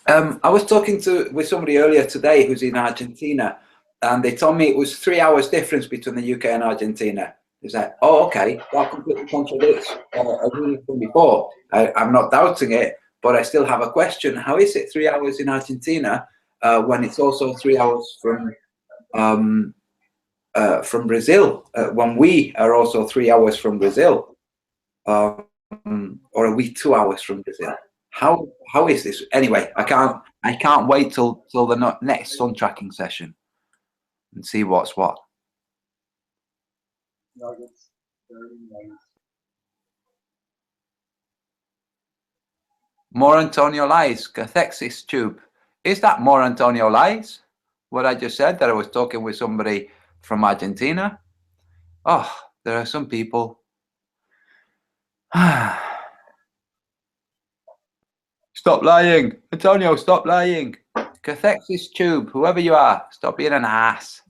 I was talking with somebody earlier today who's in Argentina, and they told me it was 3 hours difference between the UK and Argentina. It's like, oh, okay, that completely contradicts everything from before. I'm not doubting it, but I still have a question. How is it 3 hours in Argentina when it's also 3 hours from Brazil? When we are also 3 hours from Brazil, or are we 2 hours from Brazil? How is this? Anyway, I can't wait till the next sun tracking session and see what's what. More Antonio lies. Cathexis tube. Is that more Antonio lies? What I just said, that I was talking with somebody from Argentina? Oh, there are some people. Stop lying. Antonio, stop lying. Cathexis tube, whoever you are, stop being an ass.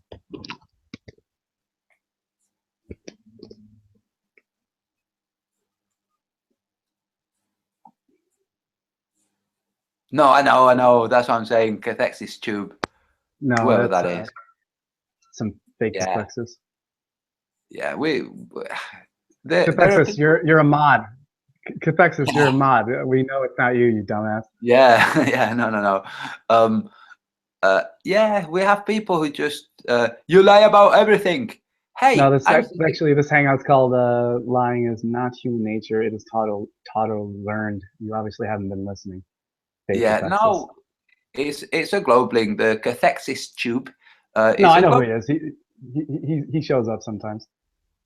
No, I know. That's what I'm saying. Cathexis tube. No, whoever that is. Some fake Cathexis. Yeah, Cathexis, you're a mod. Cathexis, you're a mod. We know it's not you, you dumbass. Yeah, yeah, no. Yeah, we have people who just you lie about everything. Hey, no, actually this hangout's called lying is not human nature. It is taught or learned. You obviously haven't been listening. Yeah, no, it's a globe link. The Cathexis tube. No, I know who he is. He shows up sometimes.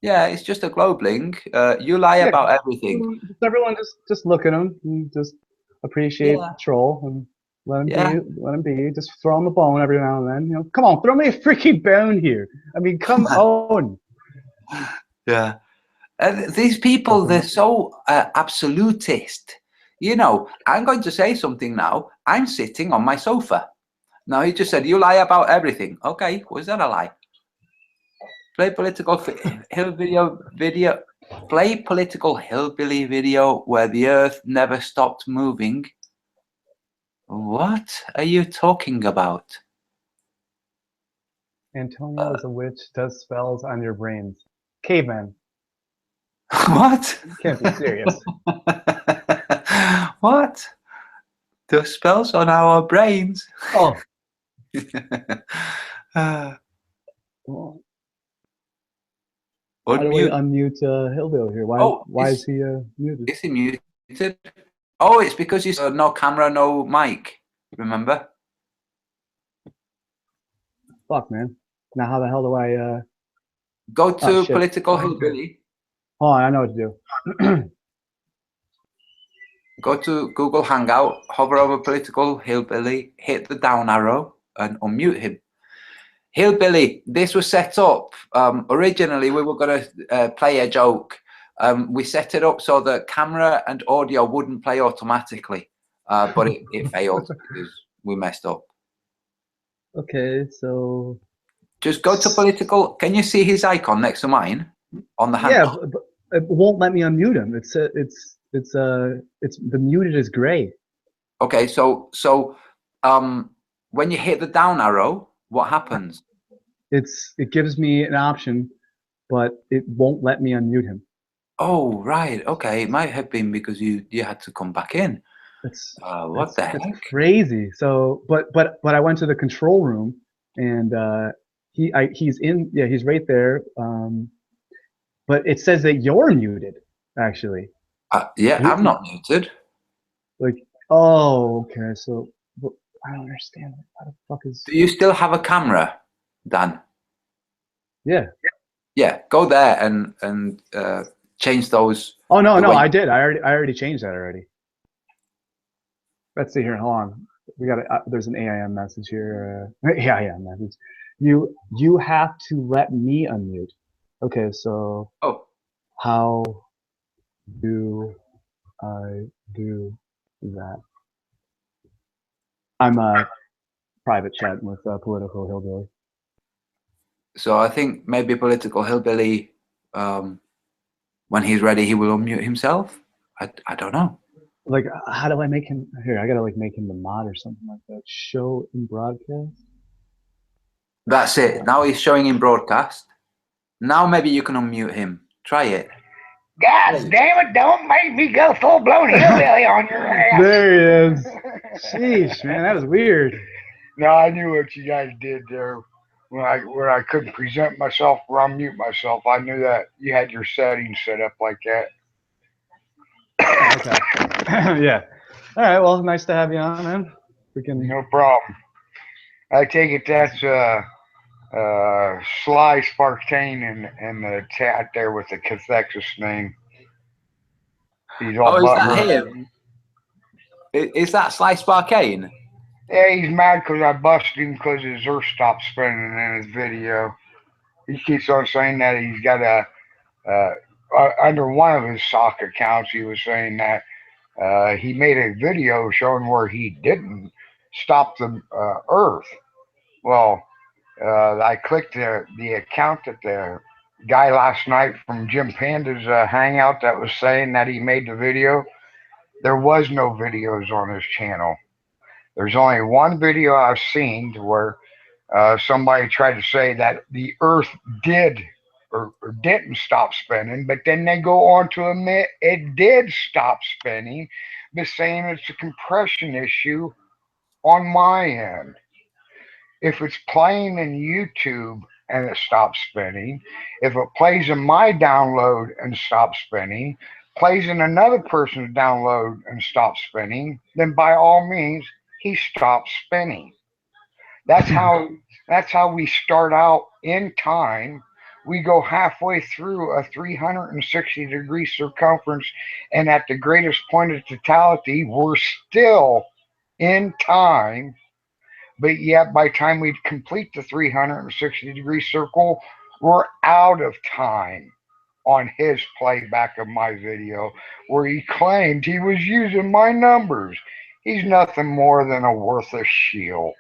Yeah, it's just a globe link. You lie about everything. Everyone just look at him and just appreciate the troll and let him be. Just throw him a bone every now and then. You know, come on, throw me a freaking bone here. I mean, come on. Yeah, these people, they're so absolutist. You know, I'm going to say something now. I'm sitting on my sofa. Now he just said, you lie about everything. Okay, was that a lie? Play political video. Play political hillbilly video where the earth never stopped moving. What are you talking about? Antonio is a witch, does spells on your brains. Caveman. What? You can't be serious. What? Does spells on our brains? Oh. How do we unmute Hillbilly here? Why is he muted? Is he muted? Oh, it's because he's no camera, no mic. Remember? Fuck, man. Now how the hell do I go to political hillbilly? Oh, I know what to do. Go to Google Hangout, hover over political hillbilly, hit the down arrow, and unmute him. Hillbilly, this was set up. Originally, we were going to play a joke. We set it up so that camera and audio wouldn't play automatically, but it failed because we messed up. Okay, so Just go to political. Can you see his icon next to mine on the hand? yeah, but it won't let me unmute him. It's the muted is gray. Okay, so when you hit the down arrow, what happens? It gives me an option, but it won't let me unmute him. Oh, right. Okay, it might have been because you had to come back in. What the heck? That's crazy. So, but I went to the control room, and he's right there. But it says that you're muted, actually. Yeah, I'm not muted. Like, oh, okay. So I don't understand. How the fuck is? Do you still have a camera, Dan? Yeah. Yeah. Go there and change those. Oh no, I did. I already changed that already. Let's see here. Hold on. We got there's an AIM message here. AIM message. You have to let me unmute. Okay, so. Oh. How do I do that? I'm private chatting with Political Hillbilly. So I think maybe Political Hillbilly, when he's ready, he will unmute himself. I don't know. Like, how do I make him? Here, I gotta like make him the mod or something like that. Show in broadcast. That's it. Now he's showing in broadcast. Now maybe you can unmute him. Try it. God damn it, don't make me go full-blown hillbilly on your ass. There he is. Sheesh, man, that was weird. No, I knew what you guys did there. When I couldn't present myself or unmute myself, I knew that you had your settings set up like that. Okay. Yeah. All right, well, nice to have you on, man. Freaking... No problem. I take it that's Sly Spartane and the chat there with the cathexis name. He's all is that him? Is that Sly Sparkane? Yeah, he's mad because I busted him because his earth stopped spinning in his video. He keeps on saying that he's got under one of his sock accounts, he was saying that he made a video showing where he didn't stop the earth. Well, I clicked the account that the guy last night from Jim Panda's Hangout that was saying that he made the video. There was no videos on his channel. There's only one video I've seen where somebody tried to say that the earth did or didn't stop spinning, but then they go on to admit it did stop spinning, but saying it's a compression issue on my end. If it's playing in YouTube and it stops spinning, if it plays in my download and stops spinning, plays in another person's download and stops spinning, then by all means, he stops spinning. That's how we start out in time. We go halfway through a 360-degree circumference, and at the greatest point of totality, we're still in time. But yet, by the time we complete the 360-degree circle, we're out of time on his playback of my video, where he claimed he was using my numbers. He's nothing more than a worthless shield.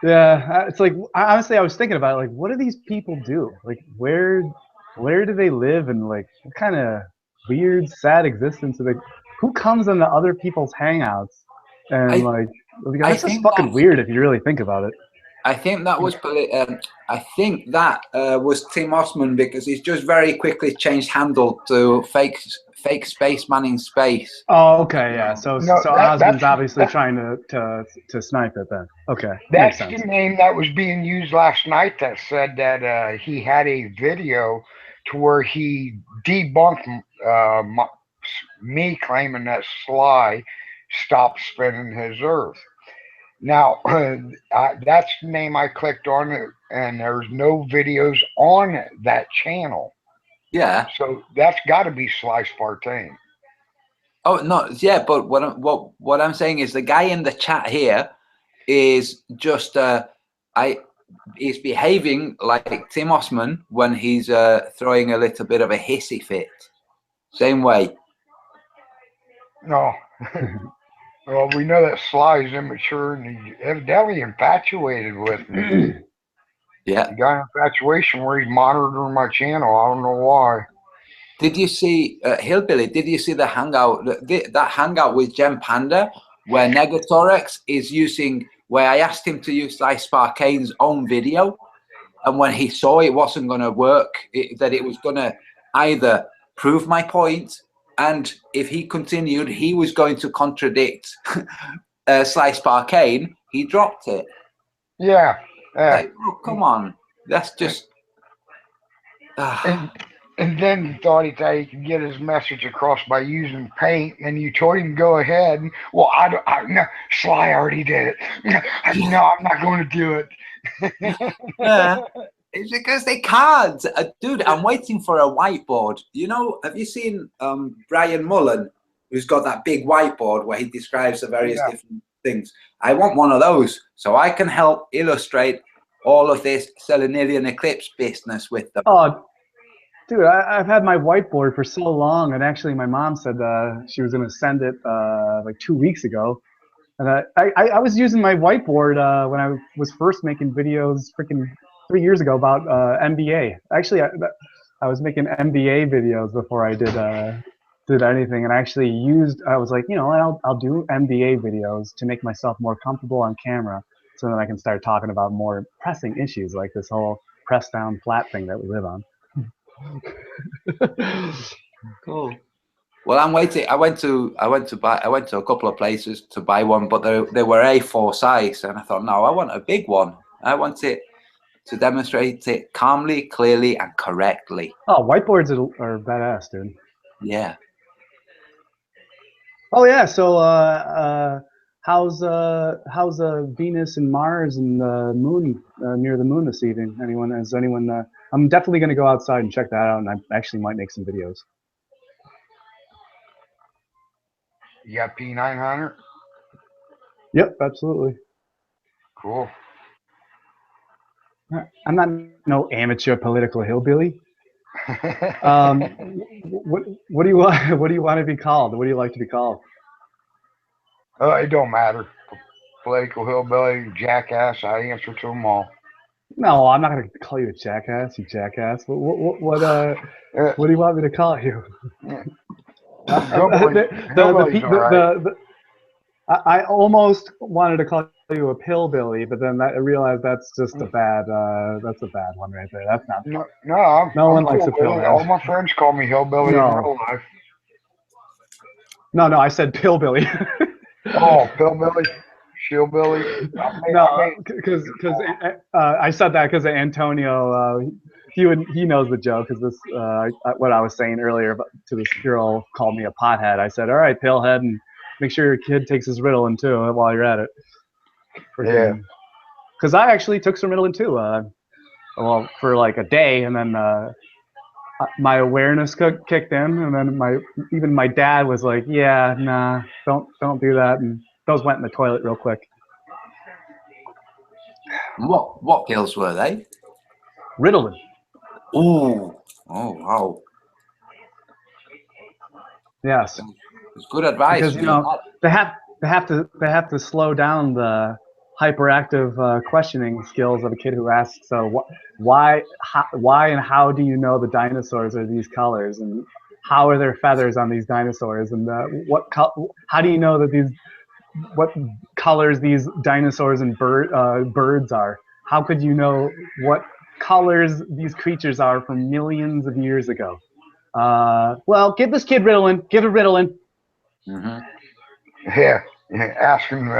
Yeah, it's like, honestly, I was thinking about it, like, what do these people do? Like, where do they live, and like, what kind of weird, sad existence? Like, who comes into other people's hangouts? And that's just fucking weird if you really think about it. I think that was Tim Osman, because he's just very quickly changed handle to fake spaceman in space. Oh, okay, yeah. So Osman's obviously trying to snipe it then. Okay, that's the name that was being used last night. That said that he had a video to where he debunked me claiming that Sly stopped spinning his earth. Now, that's the name I clicked on, and there's no videos on that channel. Yeah. So that's got to be Sly Spartane. Oh no, yeah, but what I'm saying is the guy in the chat here is just he's behaving like Tim Osman when he's throwing a little bit of a hissy fit. Same way. No. Well, we know that Sly is immature and he's evidently infatuated with me. Yeah. He got an infatuation where he's monitoring my channel. I don't know why. Did you see Hillbilly? Did you see the hangout? That hangout with Gem Panda, where Negatorex is using, where I asked him to use Sly Sparkane's own video, and when he saw it wasn't going to work, that it was going to either prove my point, and if he continued, he was going to contradict Sly Sparkane. He dropped it. Yeah. Like, oh, come on, that's just. And then he thought he could get his message across by using paint, and you told him go ahead. And, well, no, Sly already did it. No, I'm not going to do it. It's because they can't. Dude, I'm waiting for a whiteboard. You know, have you seen Brian Mullen, who's got that big whiteboard where he describes the various different things? I want one of those so I can help illustrate all of this Selenilian eclipse business with them. Oh, dude, I've had my whiteboard for so long, and actually my mom said she was going to send it like 2 weeks ago. And I was using my whiteboard when I was first making videos freaking 3 years ago about MBA. Actually, I was making MBA videos before I did anything, and I actually I was like, you know, I'll do MBA videos to make myself more comfortable on camera, so then I can start talking about more pressing issues like this whole press down flat thing that we live on. Cool. Well, I'm waiting. I went to a couple of places to buy one, but they were A4 size, and I thought, no, I want a big one. I want it to demonstrate it calmly, clearly, and correctly. Oh, whiteboards are badass, dude. Yeah. Oh yeah. So how's Venus and Mars and the moon near the moon this evening? Has anyone? I'm definitely going to go outside and check that out, and I actually might make some videos. You got P900? Yep, absolutely. Cool. I'm not no amateur political hillbilly. What do you want? What do you want to be called? What do you like to be called? It don't matter. Political hillbilly, jackass. I answer to them all. No, I'm not going to call you a jackass. You jackass. What do you want me to call you? I almost wanted to call you a pillbilly, but then I realized that's just a bad one right there. That's not fun. No one likes a pillbilly. All my friends call me hillbilly in real life. No, I said pillbilly. Oh, pillbilly, shillbilly. No, because I said that because of Antonio. He knows the joke, because this what I was saying earlier to this girl called me a pothead. I said, all right, pillhead, and make sure your kid takes his Ritalin too while you're at it. Yeah. Because I actually took some Ritalin too. Well, for like a day, and then my awareness kicked in, and then even my dad was like, yeah, nah, don't do that, and those went in the toilet real quick. What pills were they? Ritalin. Ooh. Oh wow. Yes. It's good advice. Because, you know, they have to slow down the hyperactive questioning skills of a kid who asks, so why and how do you know the dinosaurs are these colors, and how are there feathers on these dinosaurs, and how do you know that what colors these dinosaurs and birds are? How could you know what colors these creatures are from millions of years ago? Well, give this kid Ritalin. Give it Ritalin. Mm-hmm. Yeah, asking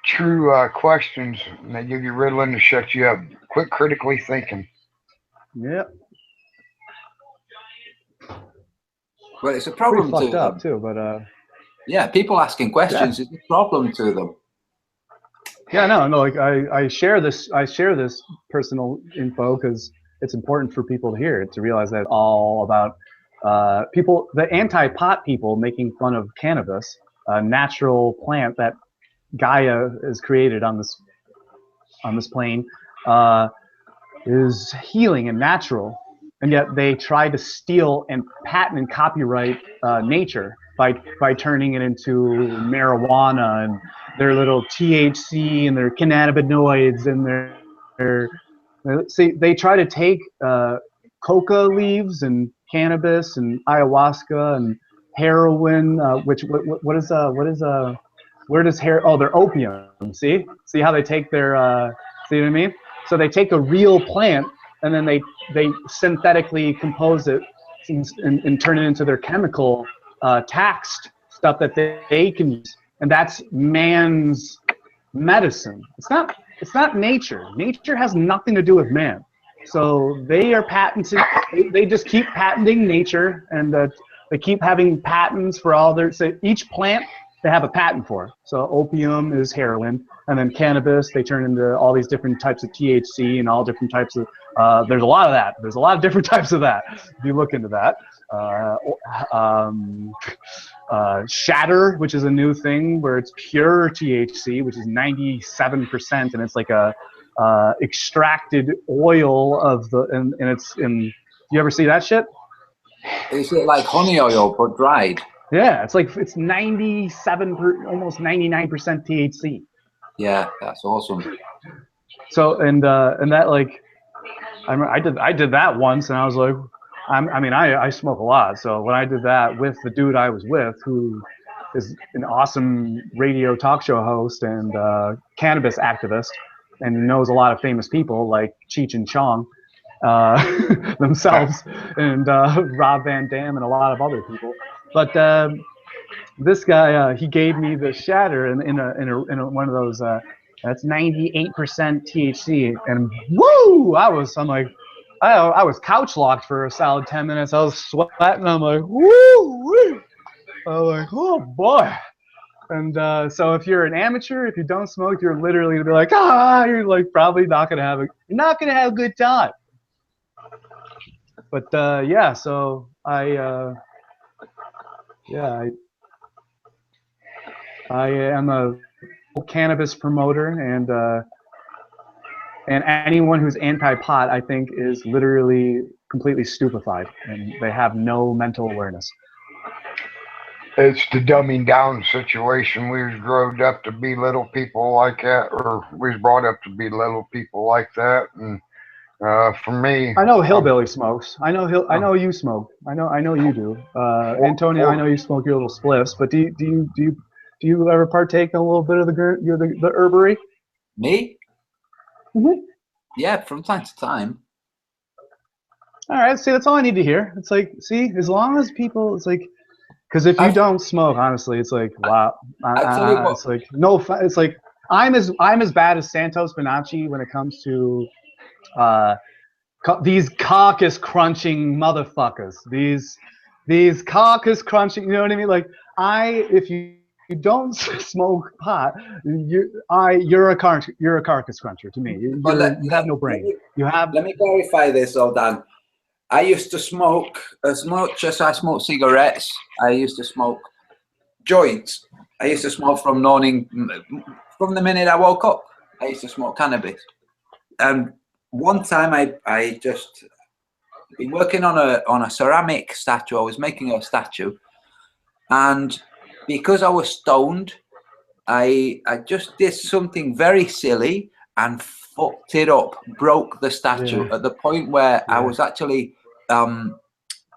true questions, and they give you Ritalin to shut you up. Quit critically thinking. Yep. Well, it's a problem Pretty to fucked up them. too, but yeah, people asking questions is a problem to them. Yeah, no, like I share this personal info because it's important for people to hear it, to realize that it's all about the anti-pot people making fun of cannabis, a natural plant that Gaia has created on this plane, is healing and natural, and yet they try to steal and patent and copyright nature by turning it into marijuana and their little THC and their cannabinoids and their see, they try to take coca leaves and cannabis and ayahuasca and heroin, what is where does hair? Oh, they're opium. See how they take their see what I mean? So they take a real plant and then they synthetically compose it and turn it into their chemical taxed stuff that they can use, and that's man's medicine. It's not nature. Nature has nothing to do with man. So they are patented. They just keep patenting nature, and they keep having patents for all their. So each plant they have a patent for. So opium is heroin, and then cannabis they turn into all these different types of THC and all different types of. There's a lot of that. There's a lot of different types of that. If you look into that. Shatter, which is a new thing where it's pure THC, which is 97%, and it's like a extracted oil of the and it's in. You ever see that shit? Is it like honey oil but dried? Yeah, it's like it's almost 99% THC. Yeah, that's awesome. So and that like, I did that once, and I was like. I smoke a lot, so when I did that with the dude I was with, who is an awesome radio talk show host and cannabis activist, and knows a lot of famous people like Cheech and Chong themselves, and Rob Van Dam and a lot of other people. But this guy, he gave me the shatter in one of those. That's 98% THC, and woo! I'm like. I was couch locked for a solid 10 minutes. I was sweating. I'm like, woo! I'm like, oh boy. And so if you're an amateur, if you don't smoke, you're literally gonna be like, you're like probably not gonna have a good time. But yeah, so I am a cannabis promoter, and anyone who's anti-pot, I think, is literally completely stupefied, and they have no mental awareness. It's the dumbing down situation. We was grown up to be little people like that, or we was brought up to be little people like that. And for me, I know Hillbilly smokes. I know you smoke. I know you do. Antonio, I know you smoke your little spliffs. But do you ever partake in a little bit of the herbery? Me? Mm-hmm. Yeah, from time to time. All right, see, that's all I need to hear. It's like, see, as long as people, it's like, because if you don't smoke, honestly, it's like, wow. It's like no, it's like I'm as bad as Santos Bonacci when it comes to these caucus crunching motherfuckers. These caucus crunching, you know what I mean? Like if you don't smoke pot, you're a carcass cruncher to me. You have no brain. Let me clarify this, though, Dan. I used to smoke as much as I smoked cigarettes. I used to smoke joints. I used to smoke from the minute I woke up. I used to smoke cannabis. And one time I just been working on a ceramic statue. I was making a statue, and because I was stoned, I just did something very silly and fucked it up, broke the statue at the point where I was actually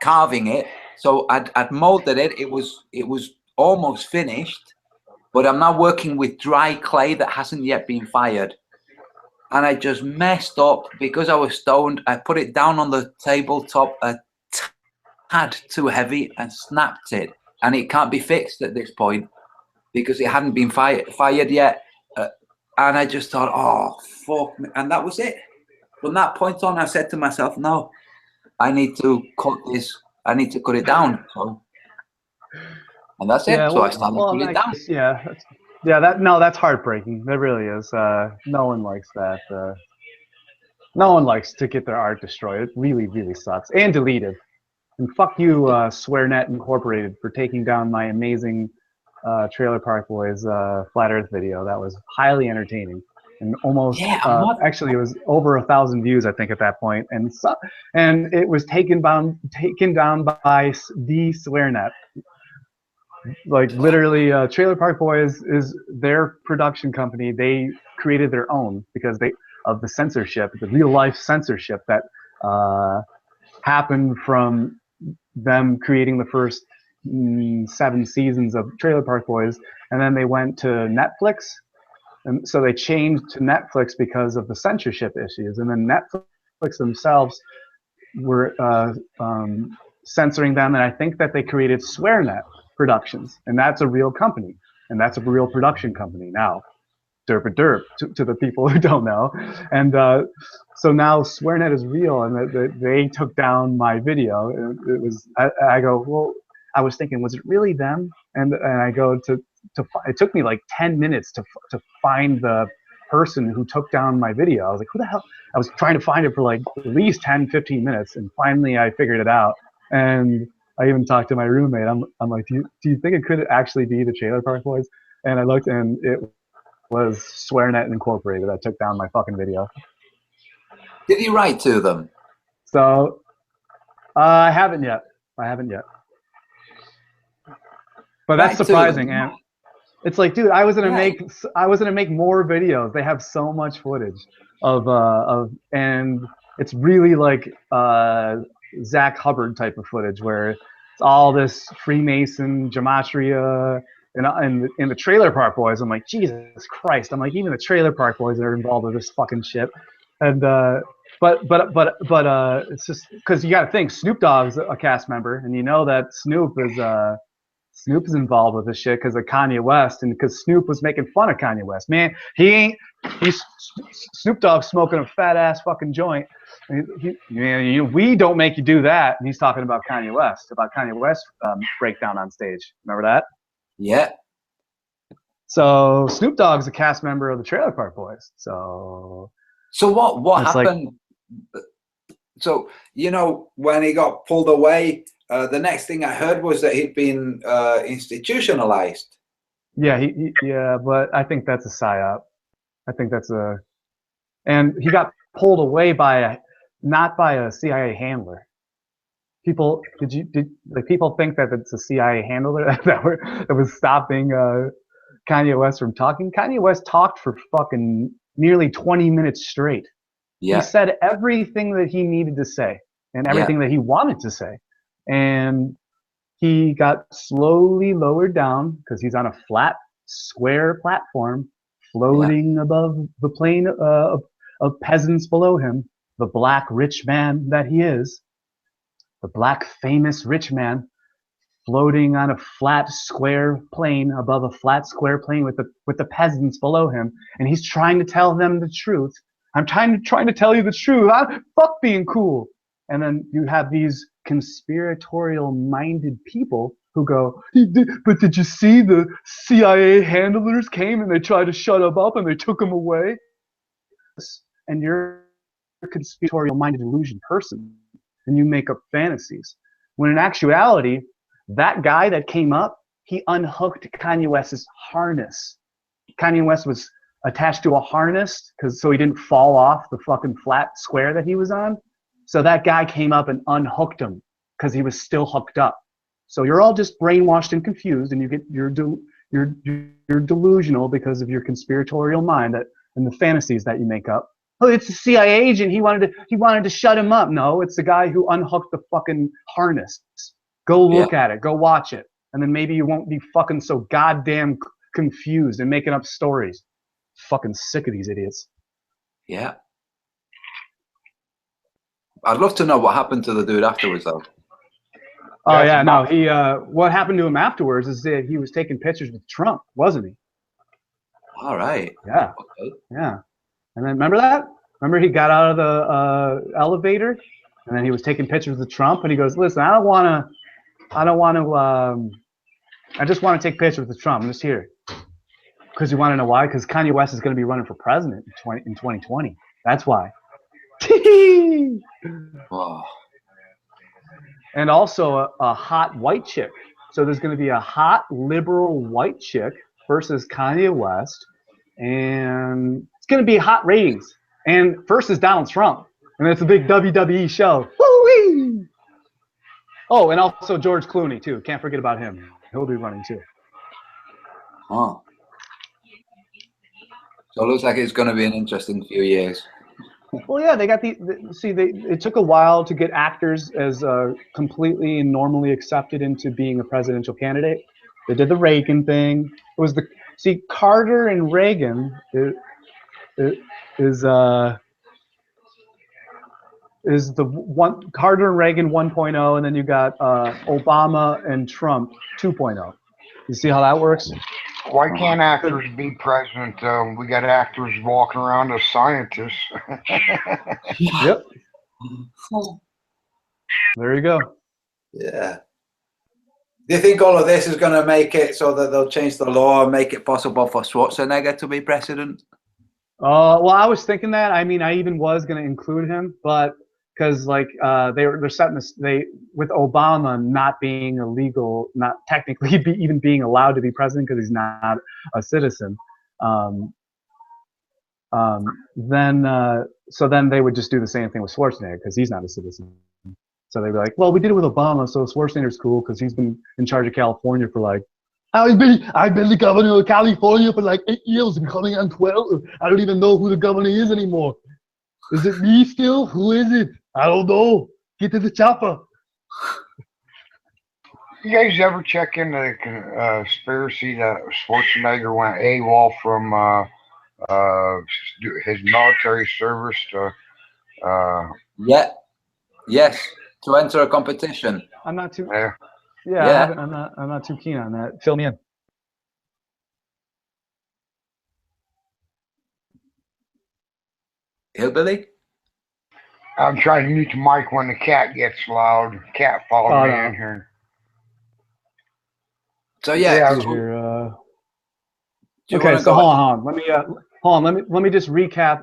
carving it. So I'd molded it. It was almost finished, but I'm now working with dry clay that hasn't yet been fired. And I just messed up because I was stoned. I put it down on the tabletop a tad too heavy and snapped it. And it can't be fixed at this point because it hadn't been fired yet. And I just thought, oh, fuck me. And that was it. From that point on, I said to myself, no, I need to cut this. I need to cut it down. So, and that's it. So I started cutting it down. That's heartbreaking. That really is. No one likes that. No one likes to get their art destroyed. It really, really sucks. And deleted. And fuck you, SwearNet Incorporated, for taking down my amazing Trailer Park Boys Flat Earth video. That was highly entertaining, and almost actually it was over 1,000 views, I think, at that point. And it was taken down by the SwearNet. Like literally, Trailer Park Boys is their production company. They created their own because of the censorship, the real life censorship that happened from them creating the first 7 seasons of Trailer Park Boys, and then they went to Netflix, and so they changed to Netflix because of the censorship issues, and then Netflix themselves were censoring them, and I think that they created SwearNet Productions, and that's a real company, and that's a real production company now. Derp derp to the people who don't know, and so now SwearNet is real, and they took down my video. It was I go, well, I was thinking, was it really them? And I go to it took me like 10 minutes to find the person who took down my video. I was like, who the hell? I was trying to find it for like at least 10-15 minutes, and finally I figured it out. And I even talked to my roommate. I'm like, do you think it could actually be the Trailer Park Boys? And I looked, and it was SwearNet Incorporated that took down my fucking video. Did you write to them? So I haven't yet. But that's surprising, and it's like, dude, I was gonna make more videos. They have so much footage of and it's really like Zach Hubbard type of footage where it's all this Freemason gematria. And in the Trailer Park Boys, I'm like, Jesus Christ! I'm like, even the Trailer Park Boys are involved with this fucking shit. And but it's just because you got to think Snoop Dogg's a cast member, and you know that Snoop is involved with this shit because of Kanye West, and because Snoop was making fun of Kanye West. Man, he's Snoop Dogg smoking a fat ass fucking joint. We don't make you do that. And he's talking about Kanye West breakdown on stage. Remember that? Yeah. So Snoop Dogg's a cast member of the Trailer Park Boys. So what happened? Like, so when he got pulled away, the next thing I heard was that he'd been institutionalized. Yeah, but I think that's a psyop. I think that's and he got pulled away not by a CIA handler. People, people think that it's a CIA handler that was stopping Kanye West from talking? Kanye West talked for fucking nearly 20 minutes straight. Yeah. He said everything that he needed to say and everything that he wanted to say. And he got slowly lowered down because he's on a flat, square platform floating above the plane of peasants below him, the black rich man that he is. The black famous rich man floating on a flat square plane above a flat square plane with the peasants below him, and he's trying to tell them the truth. I'm trying to tell you the truth. Fuck being cool. And then you have these conspiratorial minded people who go, but did you see the CIA handlers came and they tried to shut him up and they took him away? And you're a conspiratorial minded delusion person. And you make up fantasies. When in actuality, that guy that came up, he unhooked Kanye West's harness. Kanye West was attached to a harness so he didn't fall off the fucking flat square that he was on. So that guy came up and unhooked him because he was still hooked up. So you're all just brainwashed and confused, and you're delusional because of your conspiratorial mind and the fantasies that you make up. Oh, it's a CIA agent. He wanted to shut him up. No, it's the guy who unhooked the fucking harness. Go look at it. Go watch it. And then maybe you won't be fucking so goddamn confused and making up stories. Fucking sick of these idiots. Yeah. I'd love to know what happened to the dude afterwards, though. Oh yeah, no. He what happened to him afterwards is that he was taking pictures with Trump, wasn't he? All right. Yeah. Okay. Yeah. And then remember that? Remember he got out of the elevator, and then he was taking pictures with Trump, and he goes, "Listen, I just want to take pictures with Trump. I'm just here." Because you want to know why? Because Kanye West is going to be running for president in 2020. That's why. Wow. And also a hot white chick. So there's going to be a hot liberal white chick versus Kanye West, and it's going to be hot ratings. And first is Donald Trump, and it's a big WWE show. Woo-wee! Oh, and also George Clooney too. Can't forget about him. He'll be running too. Oh. So it looks like it's going to be an interesting few years. Well, yeah, they got it took a while to get actors as completely and normally accepted into being a presidential candidate. They did the Reagan thing. It was Carter and Reagan is the one, Carter and Reagan 1.0, and then you got Obama and Trump 2.0. You see how that works? Why can't actors be president? We got actors walking around as scientists. Yep. There you go. Yeah. Do you think all of this is going to make it so that they'll change the law and make it possible for Schwarzenegger to be president? Well, I was thinking that. I mean, I even was going to include him, but because like they're setting this, with Obama not being illegal, not technically even being allowed to be president because he's not a citizen. So then they would just do the same thing with Schwarzenegger because he's not a citizen. So they'd be like, well, we did it with Obama, so Schwarzenegger's cool because he's been in charge of California for like. I've been the governor of California for like 8 years. I'm coming on 12. I don't even know who the governor is anymore. Is it me still? Who is it? I don't know. Get to the chopper. You guys ever check into the conspiracy that Schwarzenegger went AWOL from his military service to? Yeah. Yes. To enter a competition. I'm not too. Yeah. Yeah. I'm not too keen on that. Fill me in. Hillbilly? I'm trying to mute the mic when the cat gets loud. Cat followed me in here. So yeah. Okay, so hold on. Let me just recap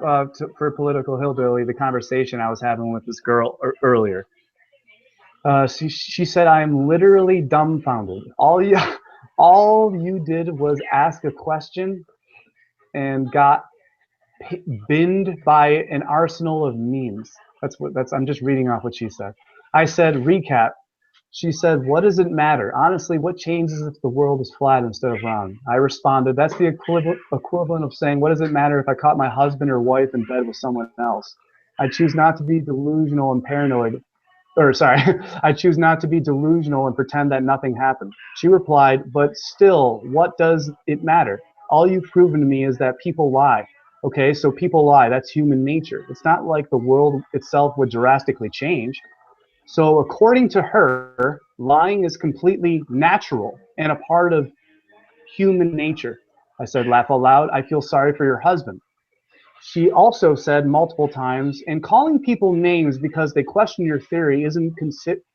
for Political Hillbilly the conversation I was having with this girl earlier. She said, "I'm literally dumbfounded. All you did was ask a question and got binned by an arsenal of memes." I'm just reading off what she said. I said, recap. She said, "What does it matter? Honestly, what changes if the world is flat instead of round?" I responded, "That's the equivalent of saying, what does it matter if I caught my husband or wife in bed with someone else? I choose not to be delusional and paranoid." Or sorry, "I choose not to be delusional and pretend that nothing happened." She replied, "But still, what does it matter? All you've proven to me is that people lie." Okay, so people lie. That's human nature. It's not like the world itself would drastically change. So according to her, lying is completely natural and a part of human nature. I said, laugh out loud, "I feel sorry for your husband." She also said multiple times, "And calling people names because they question your theory isn't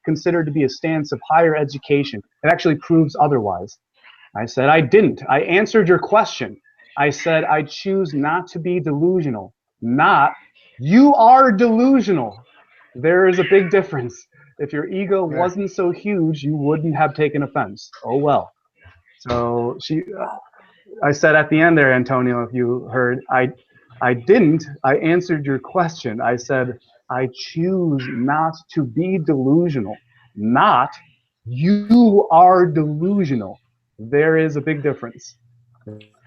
considered to be a stance of higher education. It actually proves otherwise." I said, "I didn't. I answered your question. I said, I choose not to be delusional. Not, you are delusional. There is a big difference. If your ego wasn't so huge, you wouldn't have taken offense." Oh, well. So I said at the end there, Antonio, if you heard, I didn't. I answered your question. I said, I choose not to be delusional. Not, you are delusional. There is a big difference.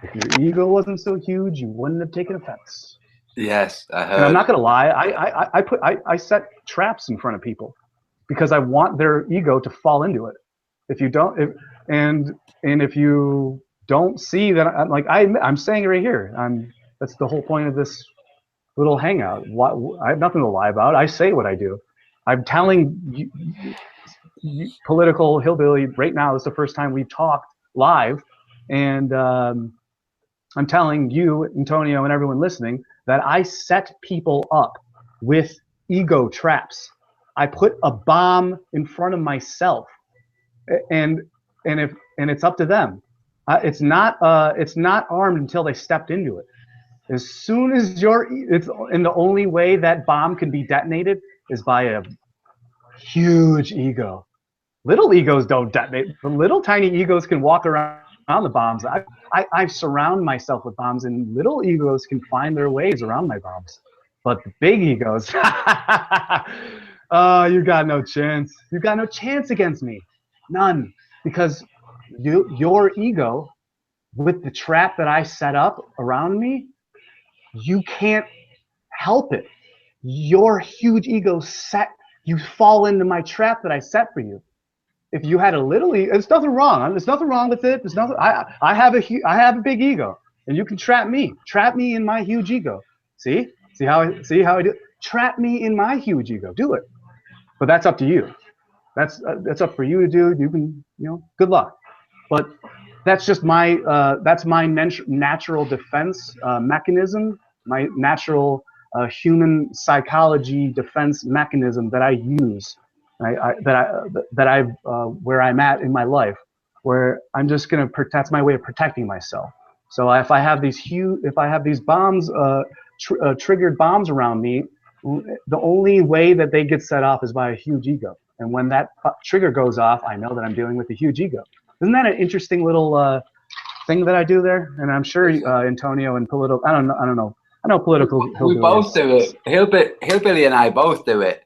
If your ego wasn't so huge, you wouldn't have taken offense. Yes, I heard. And I'm not gonna lie. I set traps in front of people because I want their ego to fall into it. If you don't, if you don't see that, I'm saying it right here. That's the whole point of this little hangout. I have nothing to lie about. I say what I do. I'm telling you, Political Hillbilly, right now is the first time we've talked live, and I'm telling you, Antonio, and everyone listening, that I set people up with ego traps. I put a bomb in front of myself, and it's up to them. It's not armed until they stepped into it. As soon as and the only way that bomb can be detonated is by a huge ego. Little egos don't detonate. The little tiny egos can walk around the bombs. I surround myself with bombs, and little egos can find their ways around my bombs. But the big egos, oh, you got no chance. You got no chance against me. None. Because your ego, with the trap that I set up around me, you can't help it. Your huge ego you fall into my trap that I set for you. If you had a little ego, there's nothing wrong. There's nothing wrong with it. There's nothing. I have a big ego, and you can trap me. Trap me in my huge ego. See how I do it? Trap me in my huge ego. Do it. But that's up to you. That's up for you to do. You can, good luck. But that's just my natural defense mechanism, my natural human psychology defense mechanism that I use, where I'm at in my life, where I'm just gonna that's my way of protecting myself. So if I have these bombs, triggered bombs around me, the only way that they get set off is by a huge ego. And when that trigger goes off, I know that I'm dealing with a huge ego. Isn't that an interesting little thing that I do there? And I'm sure Antonio and political, I don't know. I know political. We both do it. Hillbilly and I both do it.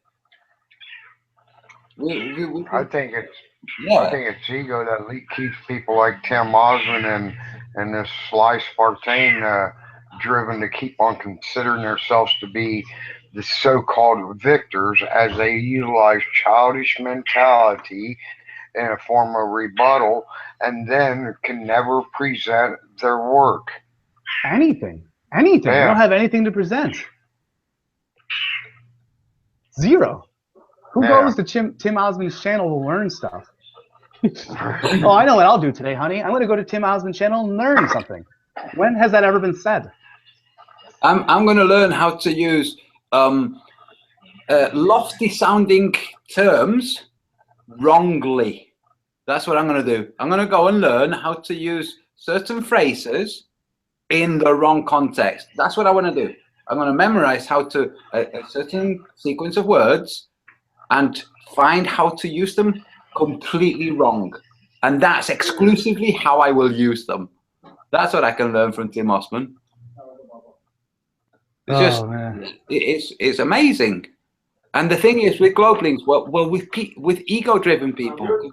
I think it's ego that keeps people like Tim Osmond and this Sly Spartan driven to keep on considering themselves to be the so-called victors, as they utilize childish mentality in a form of rebuttal, and then can never present their work. Anything. Yeah. They don't have anything to present. Zero. Who goes to Tim Osmond's channel to learn stuff? Oh, I know what I'll do today, honey. I'm going to go to Tim Osmond's channel and learn something. When has that ever been said? I'm going to learn how to use lofty sounding terms wrongly. That's what I'm going to do. I'm going to go and learn how to use certain phrases in the wrong context. That's what I want to do. I'm going to memorize how to a certain sequence of words and find how to use them completely wrong. And that's exclusively how I will use them. That's what I can learn from Tim Osmond. It's it's amazing. And the thing is with globalings, with ego-driven people,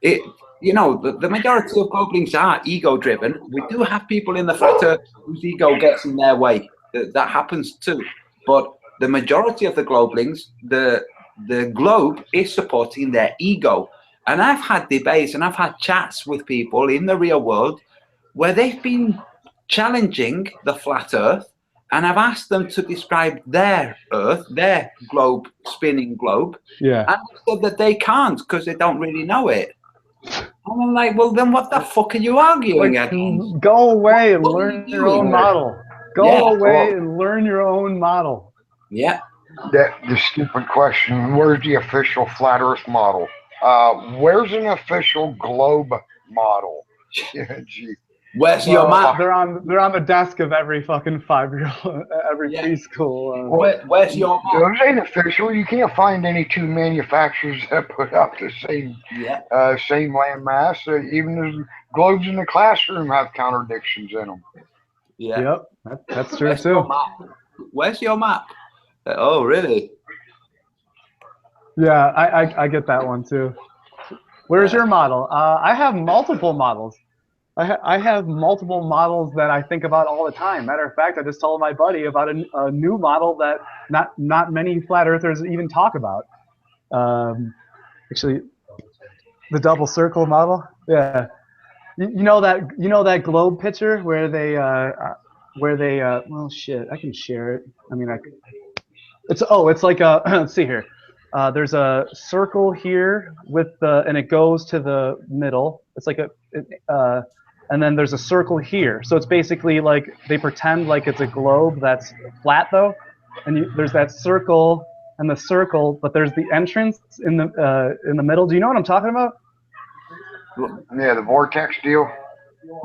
the majority of globalings are ego-driven. We do have people in the flat earth whose ego gets in their way. That happens too. But the majority of the globalings, the globe is supporting their ego. And I've had debates and I've had chats with people in the real world where they've been challenging the flat earth, and I've asked them to describe their earth, their globe, spinning globe. Yeah. And they said that they can't because they don't really know it. And I'm like, well, then what the fuck are you arguing against? Go away and learn your own model. Go away and learn your own model. Yeah. The stupid question, where's the official flat earth model? Where's an official globe model? Gee. Where's your map? They're on the desk of every fucking 5-year-old, every preschool. Where's your map? Those ain't official. You can't find any two manufacturers that put out the same same land mass. Even the globes in the classroom have contradictions in them. Yeah. Yep, that's true too. Where's your map? Oh, really? Yeah, I get that one too. Where's your model? I have multiple models. I have multiple models that I think about all the time. Matter of fact, I just told my buddy about a new model that not many flat earthers even talk about. Actually, the double circle model. Yeah, you know that globe picture where they well, shit, I can share it. I mean, it's like a let's see here. There's a circle here with and it goes to the middle. It's like and then there's a circle here. So it's basically like they pretend like it's a globe that's flat though, and there's that circle and the circle, but there's the entrance in the middle. Do you know what I'm talking about? Yeah, the vortex deal.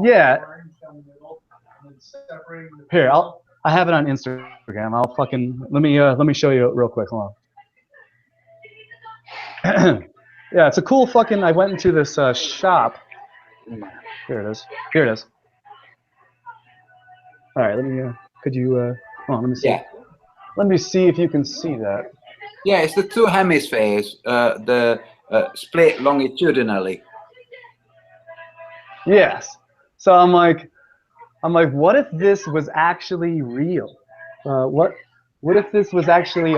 Yeah. Here, I have it on Instagram. I'll fucking let me show you real quick. Hold on. Yeah, it's a cool fucking. I went into this shop. Here it is. Here it is. All right, let me. Could you? Hold on, let me see. Yeah. Let me see if you can see that. Yeah, it's the two hemispheres, the split longitudinally. Yes. So I'm like, what if this was actually real? What if this was actually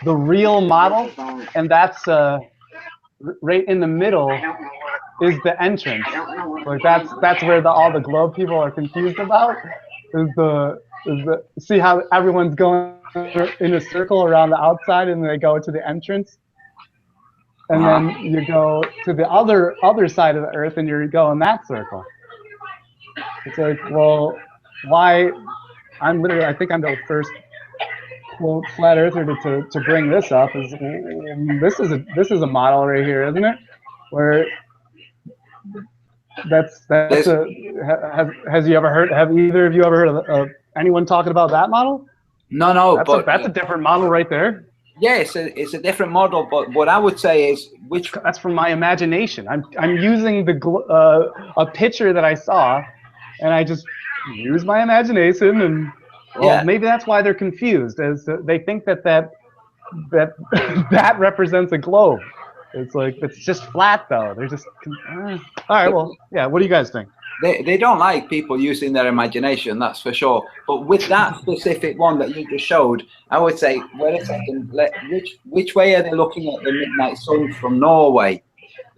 the real model, and that's right in the middle is the entrance. Like that's where all the globe people are confused about. Is the see how everyone's going in a circle around the outside, and they go to the entrance, and then you go to the other side of the earth, and you go in that circle. It's like, well, why? I think I'm the first quote flat earther to bring this up. Is this is a model right here, isn't it? Where that's has you ever heard? Have either of you ever heard of anyone talking about that model? No, That's a different model right there. Yeah, it's a different model, but what I would say is that's from my imagination. I'm using a picture that I saw, and I just use my imagination, and well, maybe that's why they're confused, as they think that represents a globe. It's like, it's just flat though. They're just all right. Well, yeah. What do you guys think? They don't like people using their imagination, that's for sure. But with that specific one that you just showed, I would say, wait a second, which way are they looking at the midnight sun from Norway?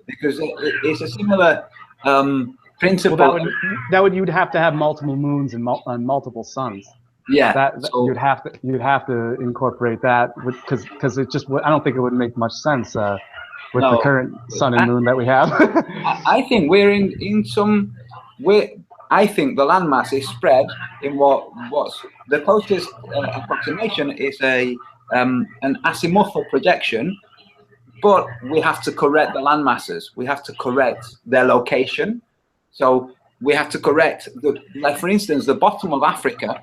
Because it's a similar principle. Well, you'd have to have multiple moons and multiple suns. Yeah, so you'd have to incorporate that, because it just, I don't think it would make much sense with the current sun and moon that we have. I think we're in some. I think the landmass is spread in what's the closest approximation is an azimuthal projection, but we have to correct the landmasses. We have to correct their location. So we have to correct like for instance, the bottom of Africa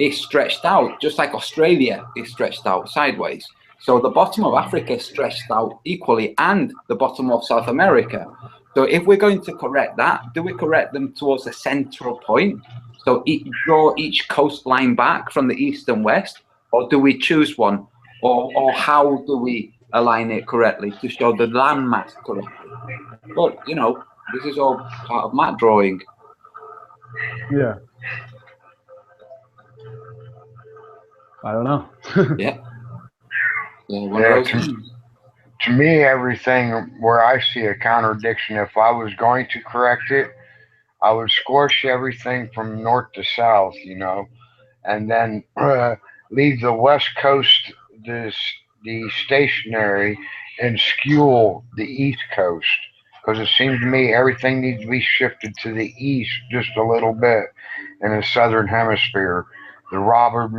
is stretched out, just like Australia is stretched out sideways. So the bottom of Africa is stretched out equally, and the bottom of South America. So if we're going to correct that, do we correct them towards a central point? So draw each coastline back from the east and west, or do we choose one? Or how do we align it correctly to show the landmass correctly? But, you know, this is all part of map drawing. Yeah. I don't know. Yeah. To me, everything where I see a contradiction, if I was going to correct it, I would squash everything from north to south, you know, and then leave the west coast the stationary and skew the east coast, because it seems to me everything needs to be shifted to the east just a little bit in the southern hemisphere. The Robert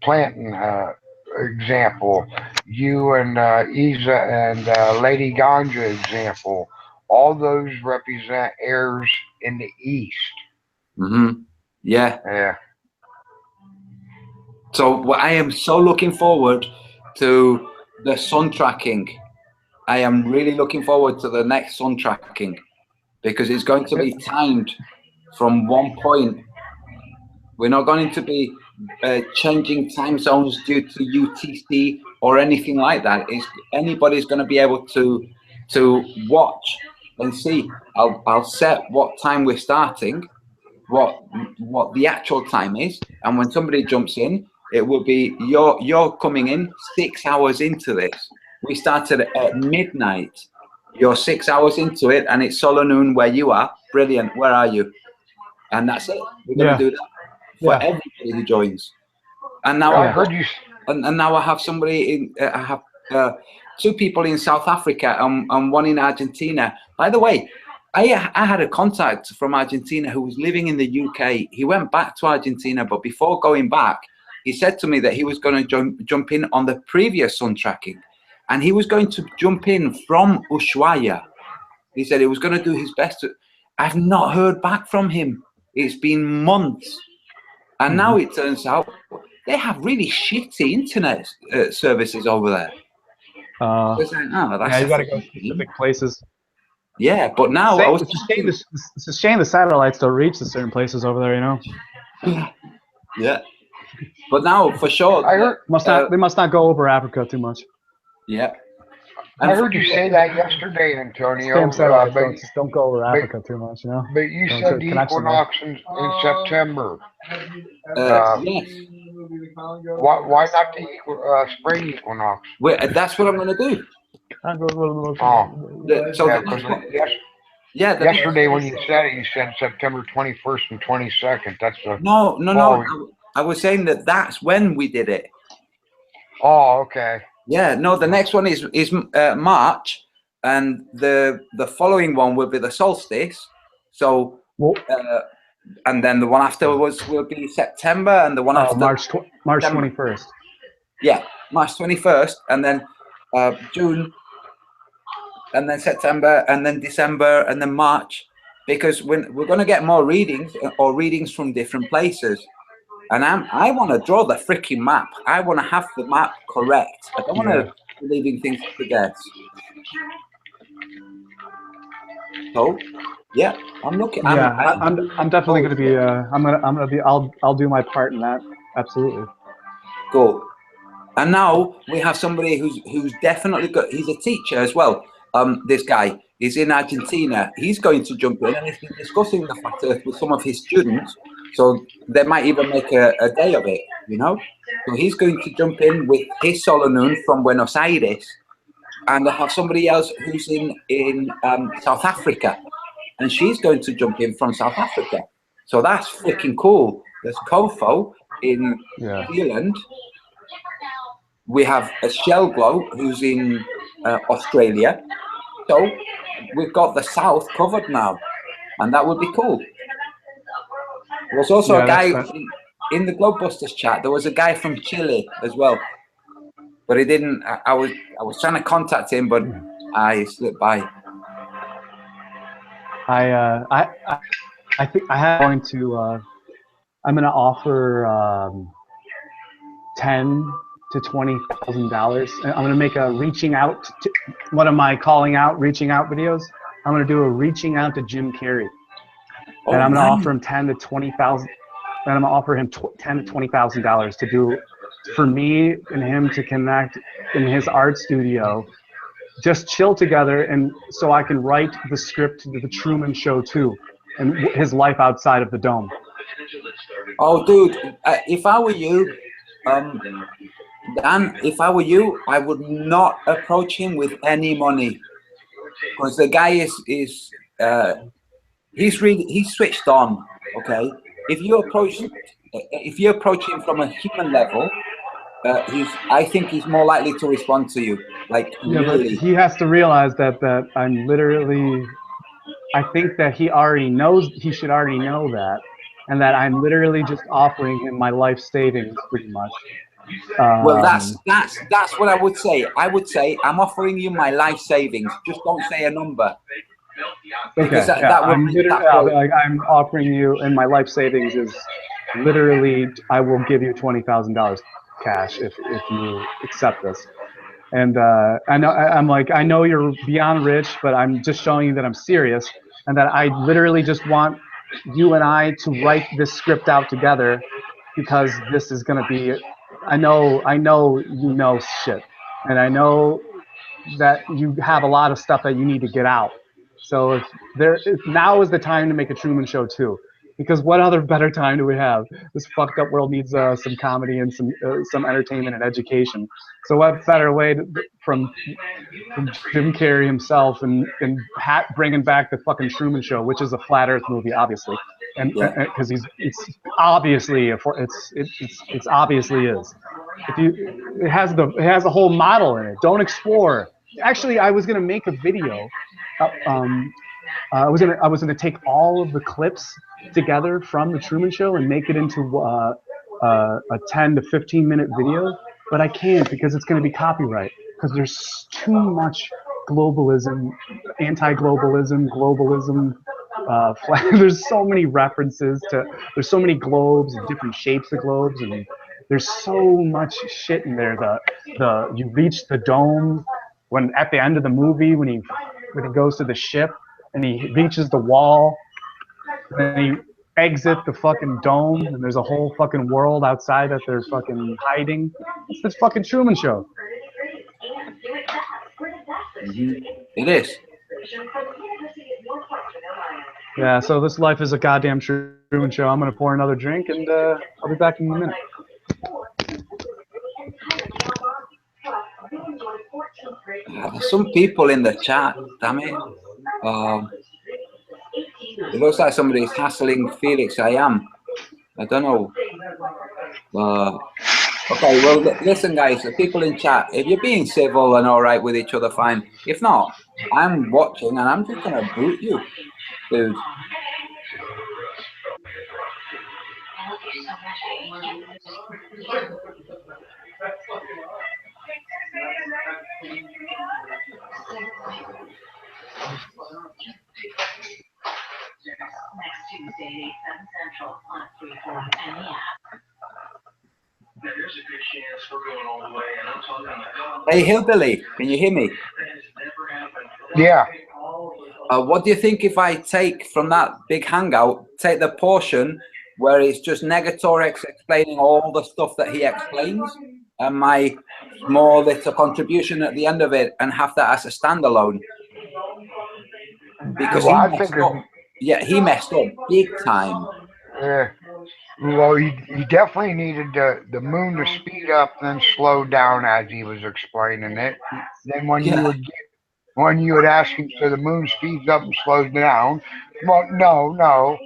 Plantain example, you and Isa and Lady Ganja example, all those represent heirs in the east. Mm-hmm. Yeah. Yeah. So I am so looking forward to the sun tracking. I am really looking forward to the next sun tracking, because it's going to be timed from one point. We're not going to be changing time zones due to UTC or anything like that. Anybody's going to be able to watch and see. I'll set what time we're starting, what the actual time is, and when somebody jumps in, it will be you're coming in 6 hours into this. We started at midnight. You're 6 hours into it, and it's solar noon where you are. Brilliant. Where are you? And that's it. We're going to do that for everybody who joins. And now I heard you. And now I have somebody in. I have 2 people in South Africa and 1 in Argentina. By the way, I had a contact from Argentina who was living in the UK. He went back to Argentina, but before going back, he said to me that he was going to jump in on the previous sun tracking, and he was going to jump in from Ushuaia. He said he was going to do his best. I've not heard back from him. It's been months. And now it turns out they have really shitty internet services over there. That's you got to go to specific places. Yeah, but now it's a shame the satellites don't reach to certain places over there, you know. Yeah, but now for sure, they must not go over Africa too much. Yeah, I heard you say that yesterday, Antonio. Spam satellites, don't go over Africa too much, you know. But you said the equinox in September. Yes. Why not the spring equinox? That's what I'm going to do. Yesterday when you said it, you said September 21st and 22nd. That's the no. I was saying that's when we did it. Oh, okay. Yeah, no. The next one is March, and the following one will be the solstice. So, and then the one afterwards will be September, and the one after March 21st. Yeah, March 21st, and then June, and then September, and then December, and then March, because we're going to get more readings or readings from different places. And I want to draw the freaking map. I want to have the map correct. I don't want to be leaving things to guess. So, yeah, I'm looking. I'm definitely going to be. I'm gonna be. I'll do my part in that. Absolutely. Cool. And now we have somebody who's definitely got. He's a teacher as well. This guy is in Argentina. He's going to jump in, and he's been discussing the flat Earth with some of his students. So they might even make a day of it, you know. So he's going to jump in with his solar noon from Buenos Aires, and I have somebody else who's in South Africa, and she's going to jump in from South Africa. So that's freaking cool. There's Kofo in Zealand. We have a Shell Glow who's in Australia. So we've got the South covered now, and that would be cool. There was also a guy in the Globebusters chat. There was a guy from Chile as well, but he didn't. I was trying to contact him, but I slipped by. I think I'm going to offer $10,000 to $20,000. I'm going to make a reaching out. What am I calling out? Reaching out videos. I'm going to do a reaching out to Jim Carrey. And I'm going to offer him $10,000 to $20,000. And I'm going to offer him $10,000 to $20,000 to do, for me and him to connect in his art studio, just chill together, and so I can write the script to the Truman Show too, and his life outside of the dome. Oh, dude, if I were you, Dan, if I were you, I would not approach him with any money, because the guy he's switched on. Okay, if you approach him from a human level, I think he's more likely to respond to you. Like, really. But he has to realize that I'm literally. I think that he already knows. He should already know that, and that I'm literally just offering him my life savings, pretty much. Well, that's what I would say. I would say I'm offering you my life savings. Just don't say a number. Okay, I'm offering you, and my life savings is literally, I will give you $20,000 cash if you accept this. And I know you're beyond rich, but I'm just showing you that I'm serious, and that I literally just want you and I to write this script out together, because this is going to be, I know you know shit, and I know that you have a lot of stuff that you need to get out. So now is the time to make a Truman Show too, because what other better time do we have? This fucked up world needs some comedy and some entertainment and education. So what better way from Jim Carrey himself and bringing back the fucking Truman Show, which is a flat Earth movie, obviously, and because it's obviously it's obviously is. It has a whole model in it. Don't explore. Actually, I was gonna make a video. I was gonna take all of the clips together from the Truman Show and make it into a 10 to 15 minute video, but I can't, because it's gonna be copyright, because there's too much globalism, anti-globalism, globalism. There's so many references to. There's so many globes and different shapes of globes, and there's so much shit in there. You reach the dome when at the end of the movie when he goes to the ship and he reaches the wall, and then he exit the fucking dome, and there's a whole fucking world outside that they're fucking hiding. It's this fucking Truman Show. It is. Yeah, so this life is a goddamn Truman Show. I'm gonna pour another drink, and I'll be back in a minute. There's some people in the chat, damn it. It looks like somebody's hassling Felix. I don't know. Okay, well, listen, guys, the people in chat, if you're being civil and all right with each other, fine. If not, I'm watching and I'm just going to boot you, dude. Next Tuesday at 8, 7 Central on Freeform and the app. Now, there's a good chance we're going all the way, and I'm talking about. Hey, Hillbilly, can you hear me? Yeah. What do you think if I take from that big hangout, take the portion where it's just Negatorex explaining all the stuff that he explains, and my small little contribution at the end of it, and have that as a standalone? Because well, he messed up. Yeah, he messed up big time. Yeah. Well, he definitely needed the moon to speed up and then slow down as he was explaining it. Then when you would ask him, so the moon speeds up and slows down, well, no.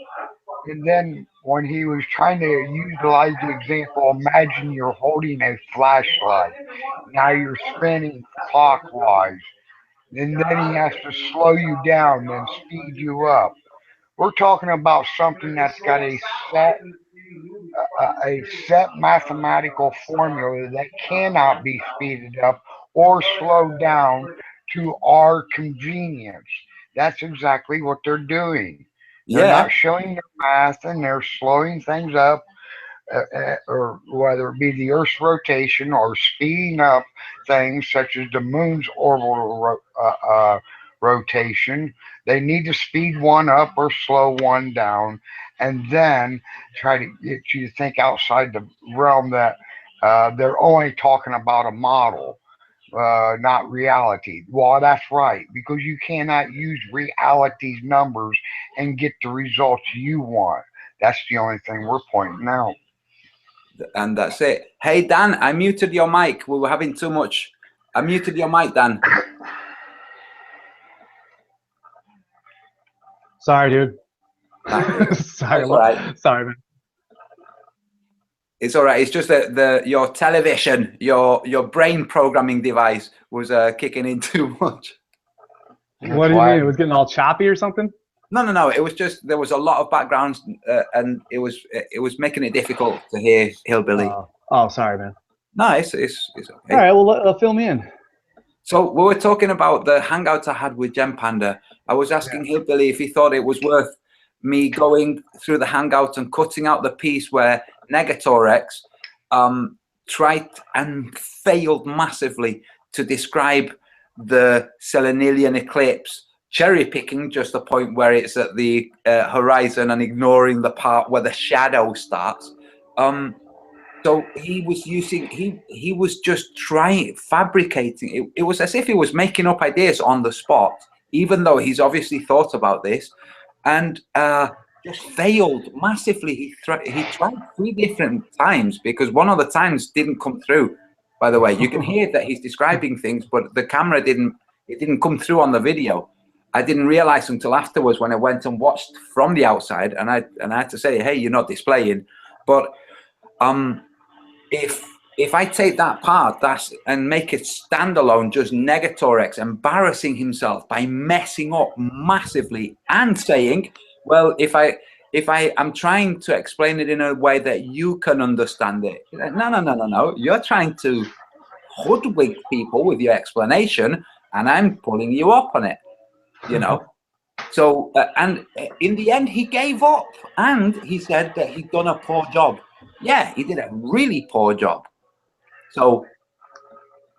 And then when he was trying to utilize the example, imagine you're holding a flashlight. Now you're spinning clockwise. And then he has to slow you down, then speed you up. We're talking about something that's got a set mathematical formula that cannot be speeded up or slowed down to our convenience. That's exactly what they're doing. They're not showing their math, and they're slowing things up, or whether it be the Earth's rotation or speeding up things such as the moon's orbital rotation. They need to speed one up or slow one down, and then try to get you to think outside the realm that they're only talking about a model, not reality. Well, that's right, because you cannot use reality's numbers and get the results you want. That's the only thing we're pointing out. And that's it. Hey, Dan, I muted your mic. We were having too much. I muted your mic, Dan. Sorry, dude. Sorry, all right. Sorry, man. It's all right. It's just that your television, your brain programming device was kicking in too much. What do you mean? It was getting all choppy or something? No. It was just there was a lot of backgrounds, and it was making it difficult to hear Hillbilly. Oh, sorry, man. No, it's okay. All right, well, fill me in. So we were talking about the hangouts I had with Gem Panda. I was asking Hillbilly if he thought it was worth me going through the hangout and cutting out the piece where Negatorex tried and failed massively to describe the Selenilian eclipse, cherry picking just the point where it's at the horizon and ignoring the part where the shadow starts. So he was using, he was just fabricating. It was as if he was making up ideas on the spot, even though he's obviously thought about this, and just failed massively. He tried 3 different times because one of the times didn't come through. By the way, you can hear that he's describing things, but the camera didn't come through on the video. I didn't realize until afterwards when I went and watched from the outside, and I had to say, hey, you're not displaying. But if I take that part and make it standalone, just Negatorex embarrassing himself by messing up massively and saying, well, if I'm trying to explain it in a way that you can understand it. No. You're trying to hoodwink people with your explanation, and I'm pulling you up on it, you know. So, and in the end, he gave up, and he said that he'd done a poor job. Yeah, he did a really poor job. So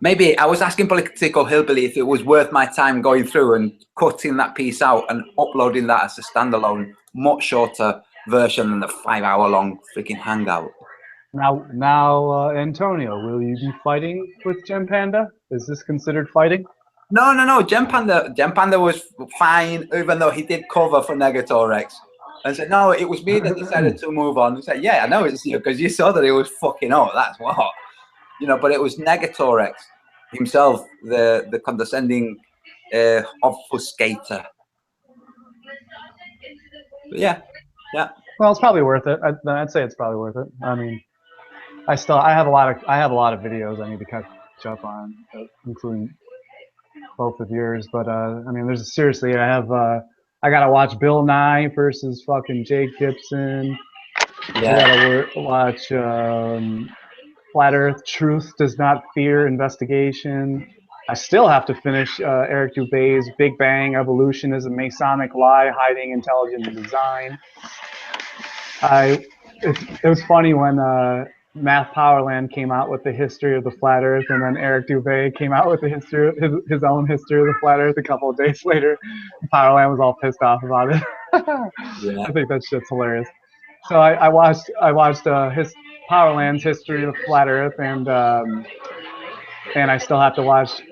maybe I was asking Political Hillbilly if it was worth my time going through and cutting that piece out and uploading that as a standalone, much shorter version than the 5-hour-long freaking hangout. Now, Antonio, will you be fighting with Gem Panda? Is this considered fighting? No. Jem Panda was fine, even though he did cover for Negatorex. And said, no, it was me that decided to move on. He said, yeah, I know it's you, because you saw that he was fucking up. That's what. You know, but it was Negatorex himself, the condescending obfuscator. But yeah. Well, it's probably worth it. I'd say it's probably worth it. I mean, I have a lot of videos I need to catch up on, including both of yours. But I mean, seriously, I gotta watch Bill Nye versus fucking Jake Gibson. Yeah. I gotta watch Flat Earth Truth Does Not Fear Investigation. I still have to finish Eric Dubé's Big Bang Evolution is a Masonic Lie Hiding Intelligent Design. It was funny when Math Powerland came out with the history of the flat Earth, and then Eric Dubé came out with the history, his own history of the flat Earth a couple of days later. Powerland was all pissed off about it. Yeah. I think that shit's hilarious. So I watched his Powerland's history of the flat Earth, and I still have to watch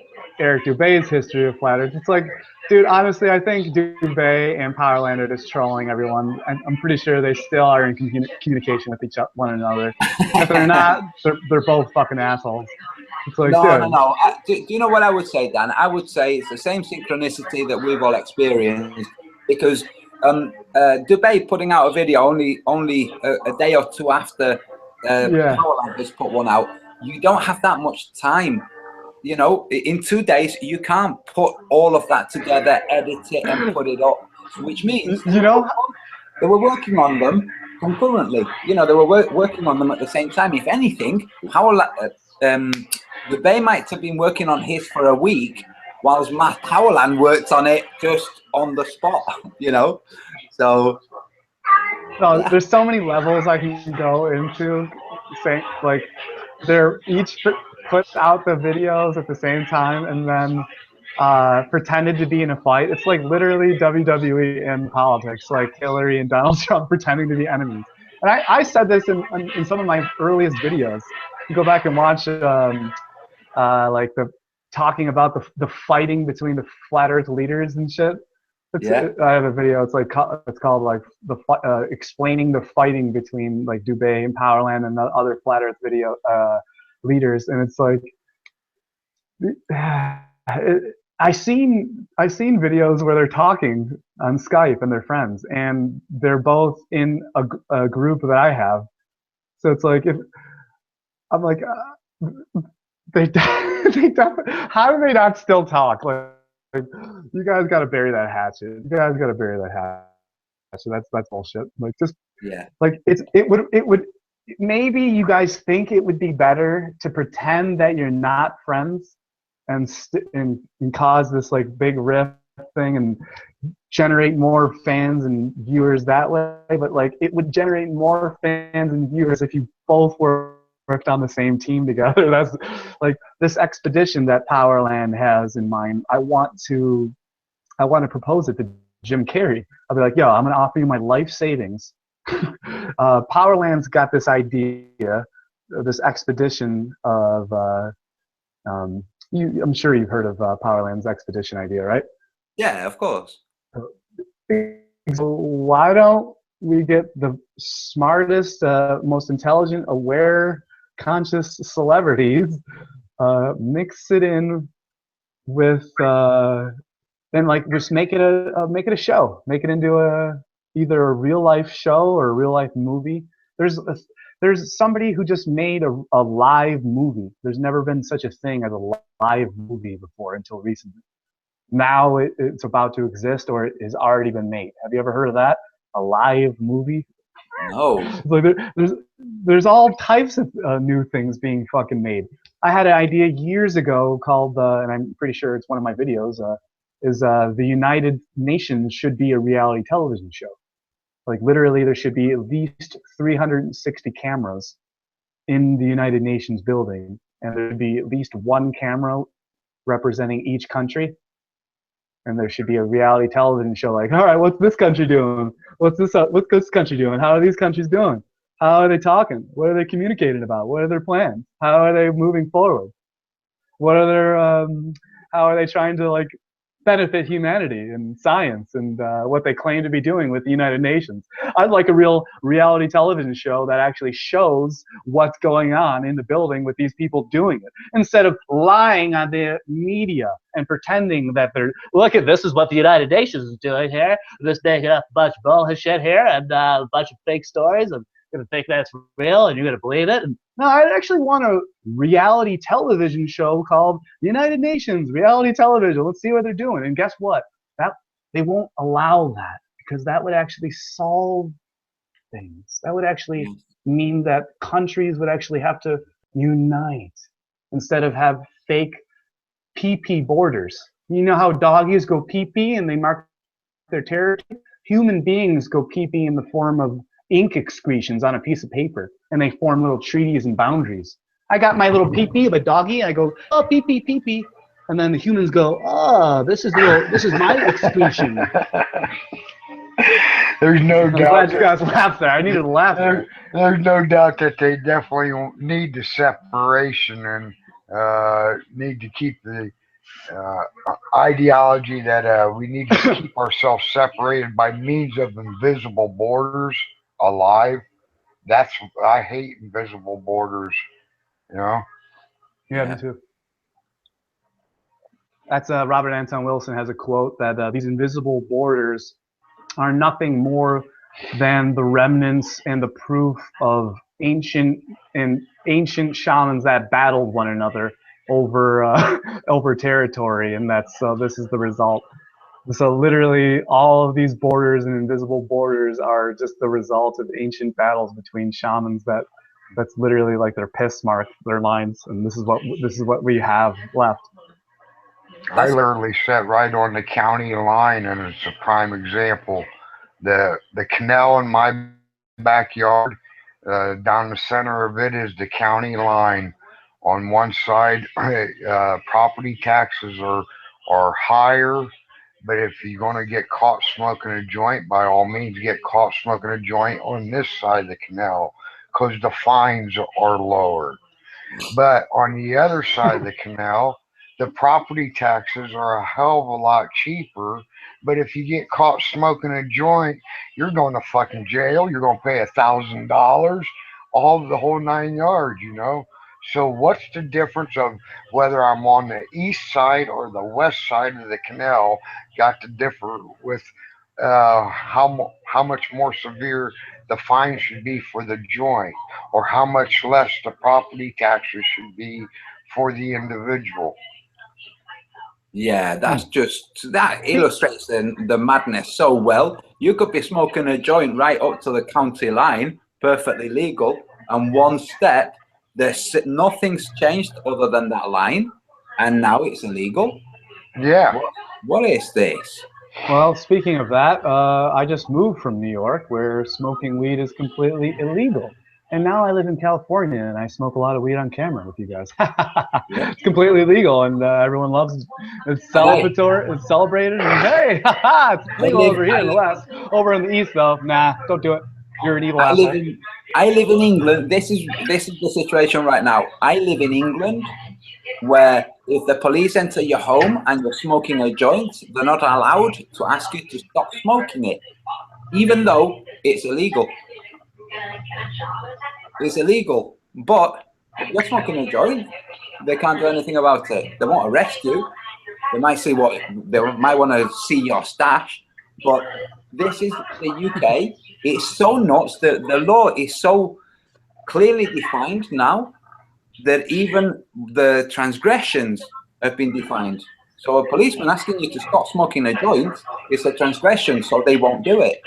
Eric Dubé's history of flat Earth. It's like, dude, honestly, I think Dubé and Powerland are just trolling everyone. I'm pretty sure they still are in communication with one another. If they're not, they're both fucking assholes. It's like, no. Do you know what I would say, Dan? I would say it's the same synchronicity that we've all experienced, because Dubé putting out a video only a day or two after Powerland has put one out. You don't have that much time. You know, in 2 days, you can't put all of that together, edit it, and put it up. Which means, you know, they were working on them concurrently. You know, they were working on them at the same time. If anything, Dubé might have been working on his for a week, whilst Matt Powerland worked on it just on the spot. You know, so. There's so many levels I can go into. Like, they're each put out the videos at the same time and then pretended to be in a fight. It's like literally WWE in politics, like Hillary and Donald Trump pretending to be enemies. And I said this in some of my earliest videos. You go back and watch like talking about the fighting between the flat Earth leaders and shit. I have a video. It's called like explaining the fighting between like Dubé and Powerland and the other flat Earth video leaders, and it's like I seen videos where they're talking on Skype and they're friends, and they're both in a group that I have. So it's like, if I'm like, they how do they not still talk? Like, you guys got to bury that hatchet. You guys got to bury that hatchet. That's bullshit. Like, just like it would. Maybe you guys think it would be better to pretend that you're not friends and cause this like big rift thing and generate more fans and viewers that way. But like, it would generate more fans and viewers if you both worked on the same team together. That's like this expedition that Powerland has in mind. I want to propose it to Jim Carrey. I'll be like, yo, I'm going to offer you my life savings. Powerland's got this idea, this expedition of, I'm sure you've heard of Powerland's expedition idea, right? Yeah, of course. So why don't we get the smartest, most intelligent, aware, conscious celebrities, mix it in with, then like just make it a show, make it into either a real life show or a real life movie. There's somebody who just made a live movie. There's never been such a thing as a live movie before until recently. Now it's about to exist, or it has already been made. Have you ever heard of that? A live movie? No. Like there's all types of new things being fucking made. I had an idea years ago called, and I'm pretty sure it's one of my videos, is the United Nations should be a reality television show. Like, literally, there should be at least 360 cameras in the United Nations building, and there should be at least one camera representing each country. And there should be a reality television show like, all right, what's this country doing? What's this country doing? How are these countries doing? How are they talking? What are they communicating about? What are their plans? How are they moving forward? What are their How are they trying to like benefit humanity and science and what they claim to be doing with the United Nations? I'd like a real reality television show that actually shows what's going on in the building with these people doing it, instead of lying on the media and pretending that they're, look at this is what the United Nations is doing here. This making up a bunch of bullshit here and a bunch of fake stories, and you're gonna think that's real and you're gonna believe it. And no, I actually want a reality television show called United Nations Reality Television. Let's see what they're doing. And guess what? That they won't allow that, because that would actually solve things. That would actually mean that countries would actually have to unite instead of have fake pee-pee borders. You know how doggies go pee-pee and they mark their territory? Human beings go pee-pee in the form of ink excretions on a piece of paper, and they form little treaties and boundaries. I got my little pee-pee of a doggy, and I go, oh, pee-pee, pee-pee. And then the humans go, oh, this is my excretion. There's no doubt. I'm glad you guys laughed there. I needed to laugh there. There's no doubt that they definitely need the separation and need to keep the ideology that we need to keep ourselves separated by means of invisible borders alive. I hate invisible borders, you know? Yeah, me too. That's Robert Anton Wilson has a quote that these invisible borders are nothing more than the remnants and the proof of ancient shamans that battled one another over territory, and that's this is the result. So literally all of these borders and invisible borders are just the result of ancient battles between shamans that's literally like their piss mark, their lines, and this is what we have left. I literally sat right on the county line, and it's a prime example. The canal in my backyard, down the center of it is the county line. On one side, property taxes are higher, but if you're going to get caught smoking a joint, by all means get caught smoking a joint on this side of the canal, because the fines are lower. But on the other side of the canal, the property taxes are a hell of a lot cheaper. But if you get caught smoking a joint, you're going to fucking jail. You're going to pay $1,000, all the whole 9 yards, you know. So what's the difference of whether I'm on the east side or the west side of the canal? Got to differ with how much more severe the fine should be for the joint, or how much less the property taxes should be for the individual. Yeah, that illustrates the madness so well. You could be smoking a joint right up to the county line, perfectly legal, and one step, nothing's changed other than that line, and now it's illegal. Yeah. What is this? Well, speaking of that, I just moved from New York, where smoking weed is completely illegal. And now I live in California, and I smoke a lot of weed on camera with you guys. It's completely legal, and everyone loves it. It's celebratory, it's celebrated, and hey, it's legal over here in the West. Over in the East, though, nah, don't do it. You're an evil asshole. I live in England. This is the situation right now. I live in England, where if the police enter your home and you're smoking a joint, they're not allowed to ask you to stop smoking it, even though it's illegal. It's illegal, but if you're smoking a joint, they can't do anything about it. They won't arrest you. They might see they might want to see your stash, but this is the UK. It's so nuts that the law is so clearly defined now that even the transgressions have been defined. So a policeman asking you to stop smoking a joint is a transgression, so they won't do it.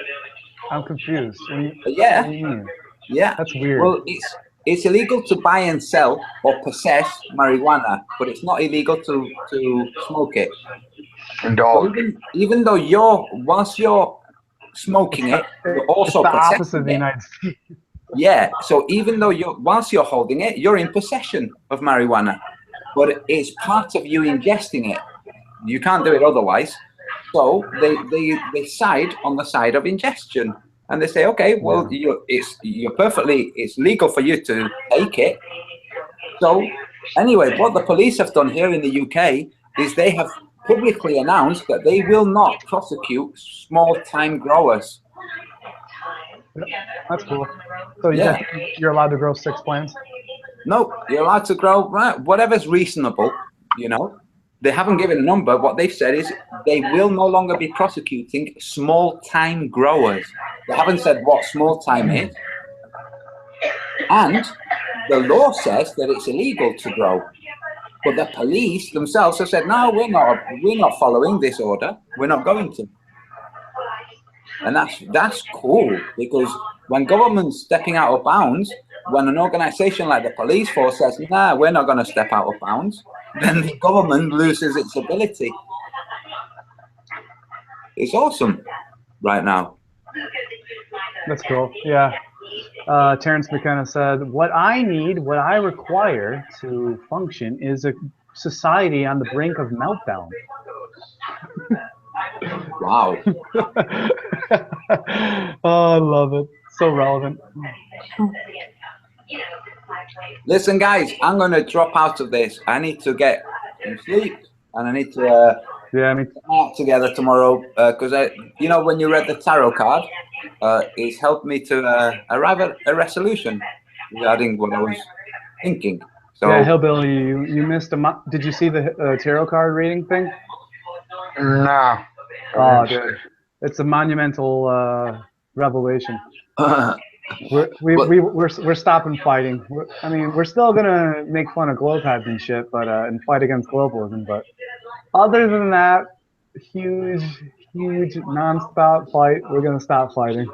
I'm confused. Yeah. What do you mean? Yeah. That's weird. Well, it's illegal to buy and sell or possess marijuana, but it's not illegal to smoke it. And even though once you're smoking it, you're also it's the opposite possessing of the it. United States. Yeah. So even though once you're holding it, you're in possession of marijuana, but it's part of you ingesting it. You can't do it otherwise. So they side on the side of ingestion, and they say, okay, well, it's legal for you to take it. So anyway, what the police have done here in the UK, is they have publicly announced that they will not prosecute small-time growers. That's cool. So Yeah. you're allowed to grow 6 plants? No, you're allowed to grow whatever's reasonable, you know. They haven't given a number. What they've said is they will no longer be prosecuting small-time growers. They haven't said what small-time is. And the law says that it's illegal to grow. But the police themselves have said, no, we're not following this order. We're not going to. And that's cool, because when government's stepping out of bounds, when an organization like the police force says, nah, we're not going to step out of bounds, then the government loses its ability. It's awesome right now. That's cool. Yeah. Terence McKenna said, what I require to function is a society on the brink of meltdown. Wow. Oh, I love it. So relevant. Listen, guys, I'm going to drop out of this. I need to get some sleep, and I need to get together tomorrow, because you know, when you read the tarot card, it's helped me to arrive at a resolution regarding what I was thinking. So yeah, Hillbilly, you missed did you see the tarot card reading thing? No. Oh, dude, it's a monumental revelation. We're stopping fighting. I mean, we're still gonna make fun of GLOBETARDS and shit, but and fight against globalism. But other than that, huge non-stop fight. We're gonna stop fighting.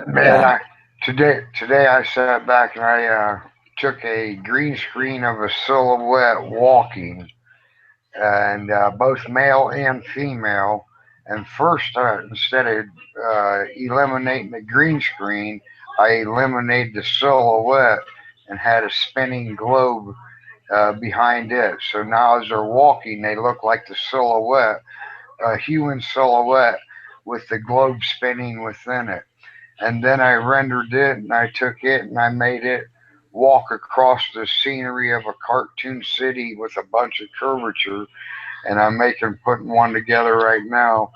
Man, today I sat back and I took a green screen of a silhouette walking, and both male and female. And first, instead of eliminating the green screen, I eliminated the silhouette and had a spinning globe behind it. So now as they're walking, they look like the silhouette, a human silhouette with the globe spinning within it. And then I rendered it, and I took it and I made it walk across the scenery of a cartoon city with a bunch of curvature. And I'm putting one together right now.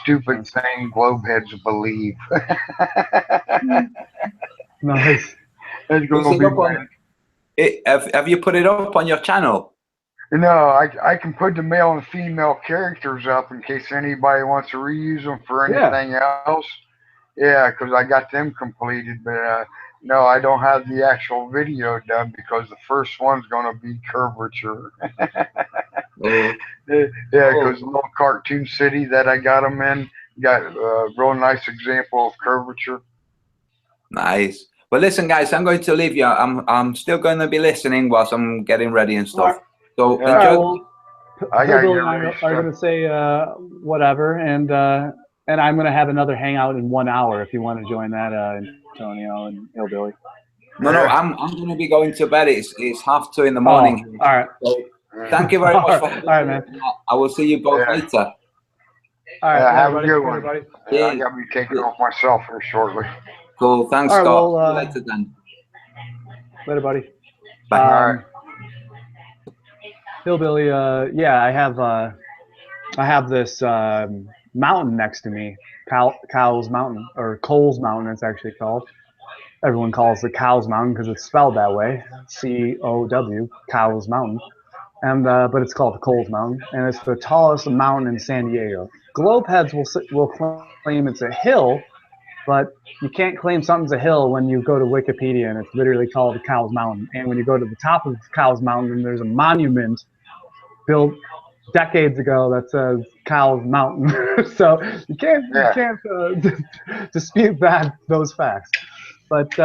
Stupid thing globeheads believe. Nice. It's gonna be have you put it up on your channel? No, I can put the male and female characters up in case anybody wants to reuse them for anything else. Yeah, because I got them completed, but no, I don't have the actual video done because the first one's going to be curvature. Yeah, because the little cartoon city that I got them in got a real nice example of curvature. Nice. Well, listen, guys, I'm going to leave you. I'm still going to be listening whilst I'm getting ready and stuff. So enjoy. I are going to say whatever, and I'm going to have another hangout in 1 hour if you want to join that, Antonio and Hillbilly. No, I'm going to be going to bed. It's 2:30 in the morning. All right. So thank you very much. All right, man. I will see you both later. All right. Have a good one. Everybody. Yeah, I got to be taking off myself here shortly. Cool. Thanks, All right, Scott. well, See you later, then. Later, buddy. Bye. All right. Hillbilly, yeah, I have this mountain next to me, Cowles Mountain, or Coles Mountain, it's actually called. Everyone calls it Cowles Mountain because it's spelled that way, C-O-W, Cowles Mountain. And but it's called the Coles Mountain, and it's the tallest mountain in San Diego. Globeheads will claim it's a hill, but you can't claim something's a hill when you go to Wikipedia and it's literally called the Cowles Mountain. And when you go to the top of Cowles Mountain, there's a monument built decades ago that says Cowles Mountain. So you can't dispute those facts. But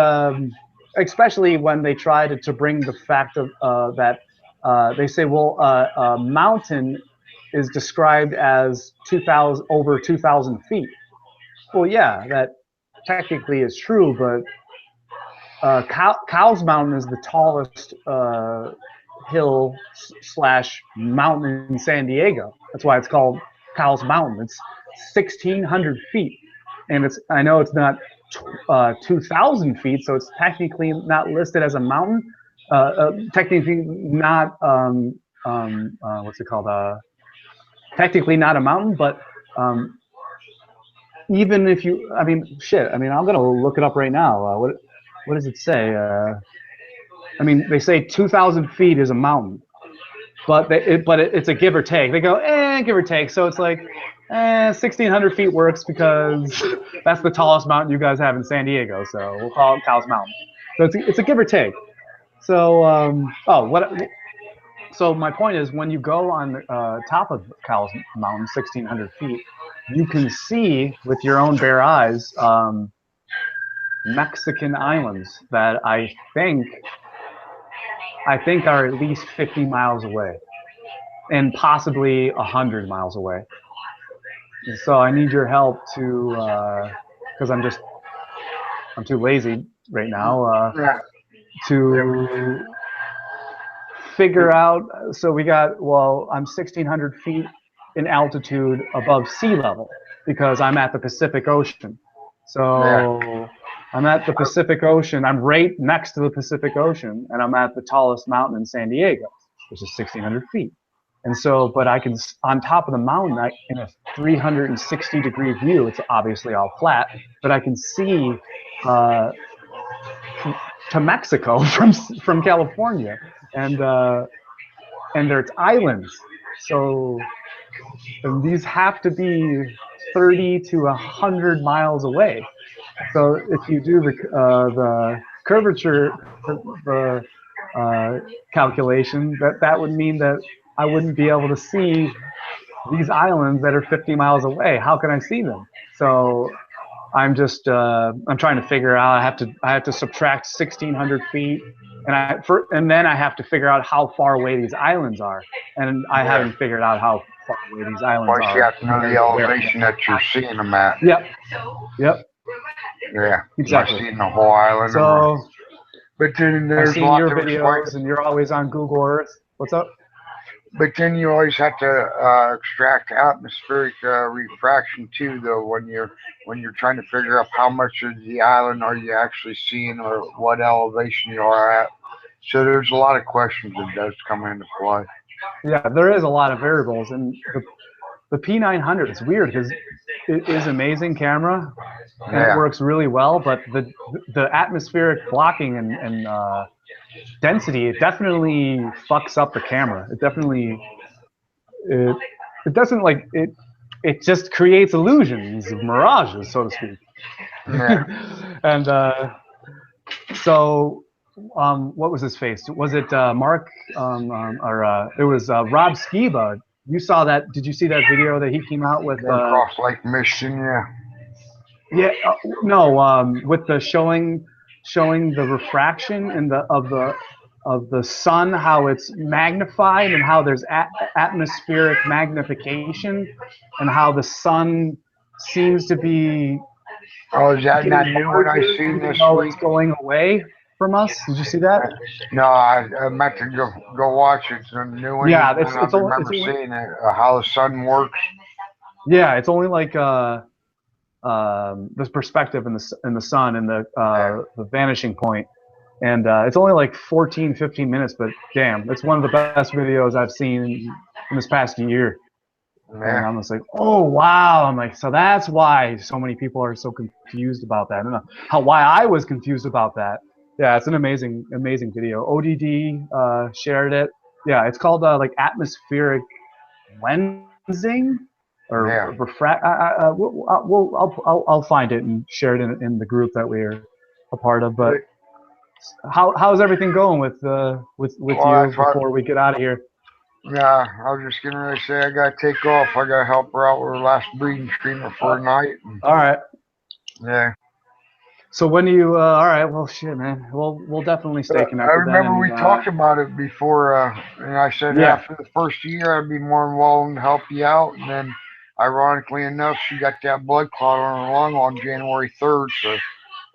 especially when they try to bring the fact of that they say, well, a mountain is described as over 2,000 feet. Well, yeah, that technically is true, but Cowles Mountain is the tallest hill / mountain in San Diego. That's why it's called Cowles Mountain. It's 1,600 feet, and I know it's not 2,000 feet, so it's technically not listed as a mountain. Technically not what's it called? Technically not a mountain, but even if you, I mean, shit. I mean, I'm gonna look it up right now. What does it say? I mean, they say 2,000 feet is a mountain, but it's a give or take. They go, give or take. So it's like, 1,600 feet works because that's the tallest mountain you guys have in San Diego. So we'll call it Cowles Mountain. So it's a give or take. So so my point is, when you go on top of Cowles Mountain, 1,600 feet, you can see with your own bare eyes Mexican islands that I think are at least 50 miles away, and possibly 100 miles away. And so I need your help to, because I'm too lazy right now to figure out. So we got, well, I'm 1,600 feet in altitude above sea level because I'm at the Pacific Ocean. So I'm at the Pacific Ocean. I'm right next to the Pacific Ocean, and I'm at the tallest mountain in San Diego, which is 1,600 feet. And so, but I can, on top of the mountain, in a 360-degree view, it's obviously all flat, but I can see to Mexico from California, and there's islands. So and these have to be 30 to 100 miles away. So if you do the curvature calculation, that would mean that I wouldn't be able to see these islands that are 50 miles away. How can I see them? So I'm just I'm trying to figure out. I have to subtract 1,600 feet, and then I have to figure out how far away these islands are. And I haven't figured out how far away these islands are. You have to know the elevation that you're seeing them at. Yep. Yeah. Exactly. You're seeing the whole island. So, but then there's I've seen your videos, and you're always on Google Earth. What's up? But then you always have to extract atmospheric refraction too, though, when you're trying to figure out how much of the island are you actually seeing, or what elevation you are at. So there's a lot of questions that does come into play. Yeah, there is a lot of variables, and the P900 is weird because it is an amazing camera, and it works really well, but the atmospheric blocking and density, it definitely fucks up the camera. It definitely it doesn't like it just creates illusions, mirages, so to speak. And so what was his face? Was it Mark or it was Rob Skiba? You saw that? Did you see that video that he came out with? Across Lake Michigan, yeah, no, with the showing the refraction and of the sun, how it's magnified, and how there's atmospheric magnification, and how the sun seems to be. Oh, is that not new? What I seen this week? It's going away from us. Did you see that? No, I meant to go watch it. It's a new one. Yeah, I remember seeing it. How the sun works. Yeah, it's only like this perspective in the sun and the vanishing point, and it's only like 14-15 minutes, but damn, it's one of the best videos I've seen in this past year. And I'm just like, oh wow. I'm like, so that's why so many people are so confused about that. I don't know why I was confused about that. Yeah, it's an amazing video. ODD shared it. Yeah, it's called like atmospheric lensing or refract. I'll find it and share it in the group that we're a part of. But how's everything going with you before we get out of here? Yeah, I was just gonna say I gotta take off. I gotta help her out with her last breeding treatment for a night. All right. Yeah. So when do you? All right. Well, shit, man. We'll definitely stay connected. I remember we talked about it before, and I said after the first year I'd be more than willing to help you out. And then, ironically enough, she got that blood clot on her lung on January 3rd, so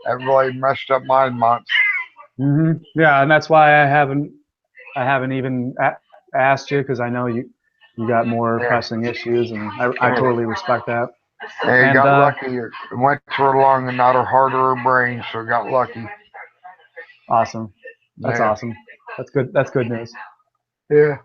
that really messed up my month. Yeah, and that's why I haven't even asked you, because I know you got more pressing issues, and I totally respect that. And got lucky. It went to her lung and not her heart or her brain, so it got lucky. Awesome. That's awesome. That's good. That's good news. Yeah.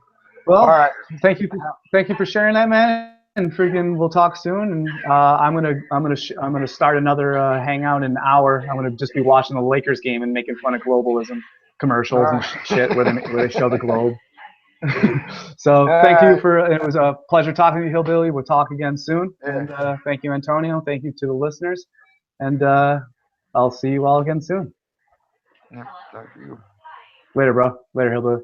Well, All right. thank you for sharing that, man. And freaking, we'll talk soon. And I'm gonna start another hangout in an hour. I'm gonna just be watching the Lakers game and making fun of globalism commercials and shit where they show the globe. So thank you it was a pleasure talking to you, Hillbilly. We'll talk again soon. And thank you, Antonio. Thank you to the listeners. And I'll see you all again soon. Yeah, thank you. Later, bro. Later, Hillbilly.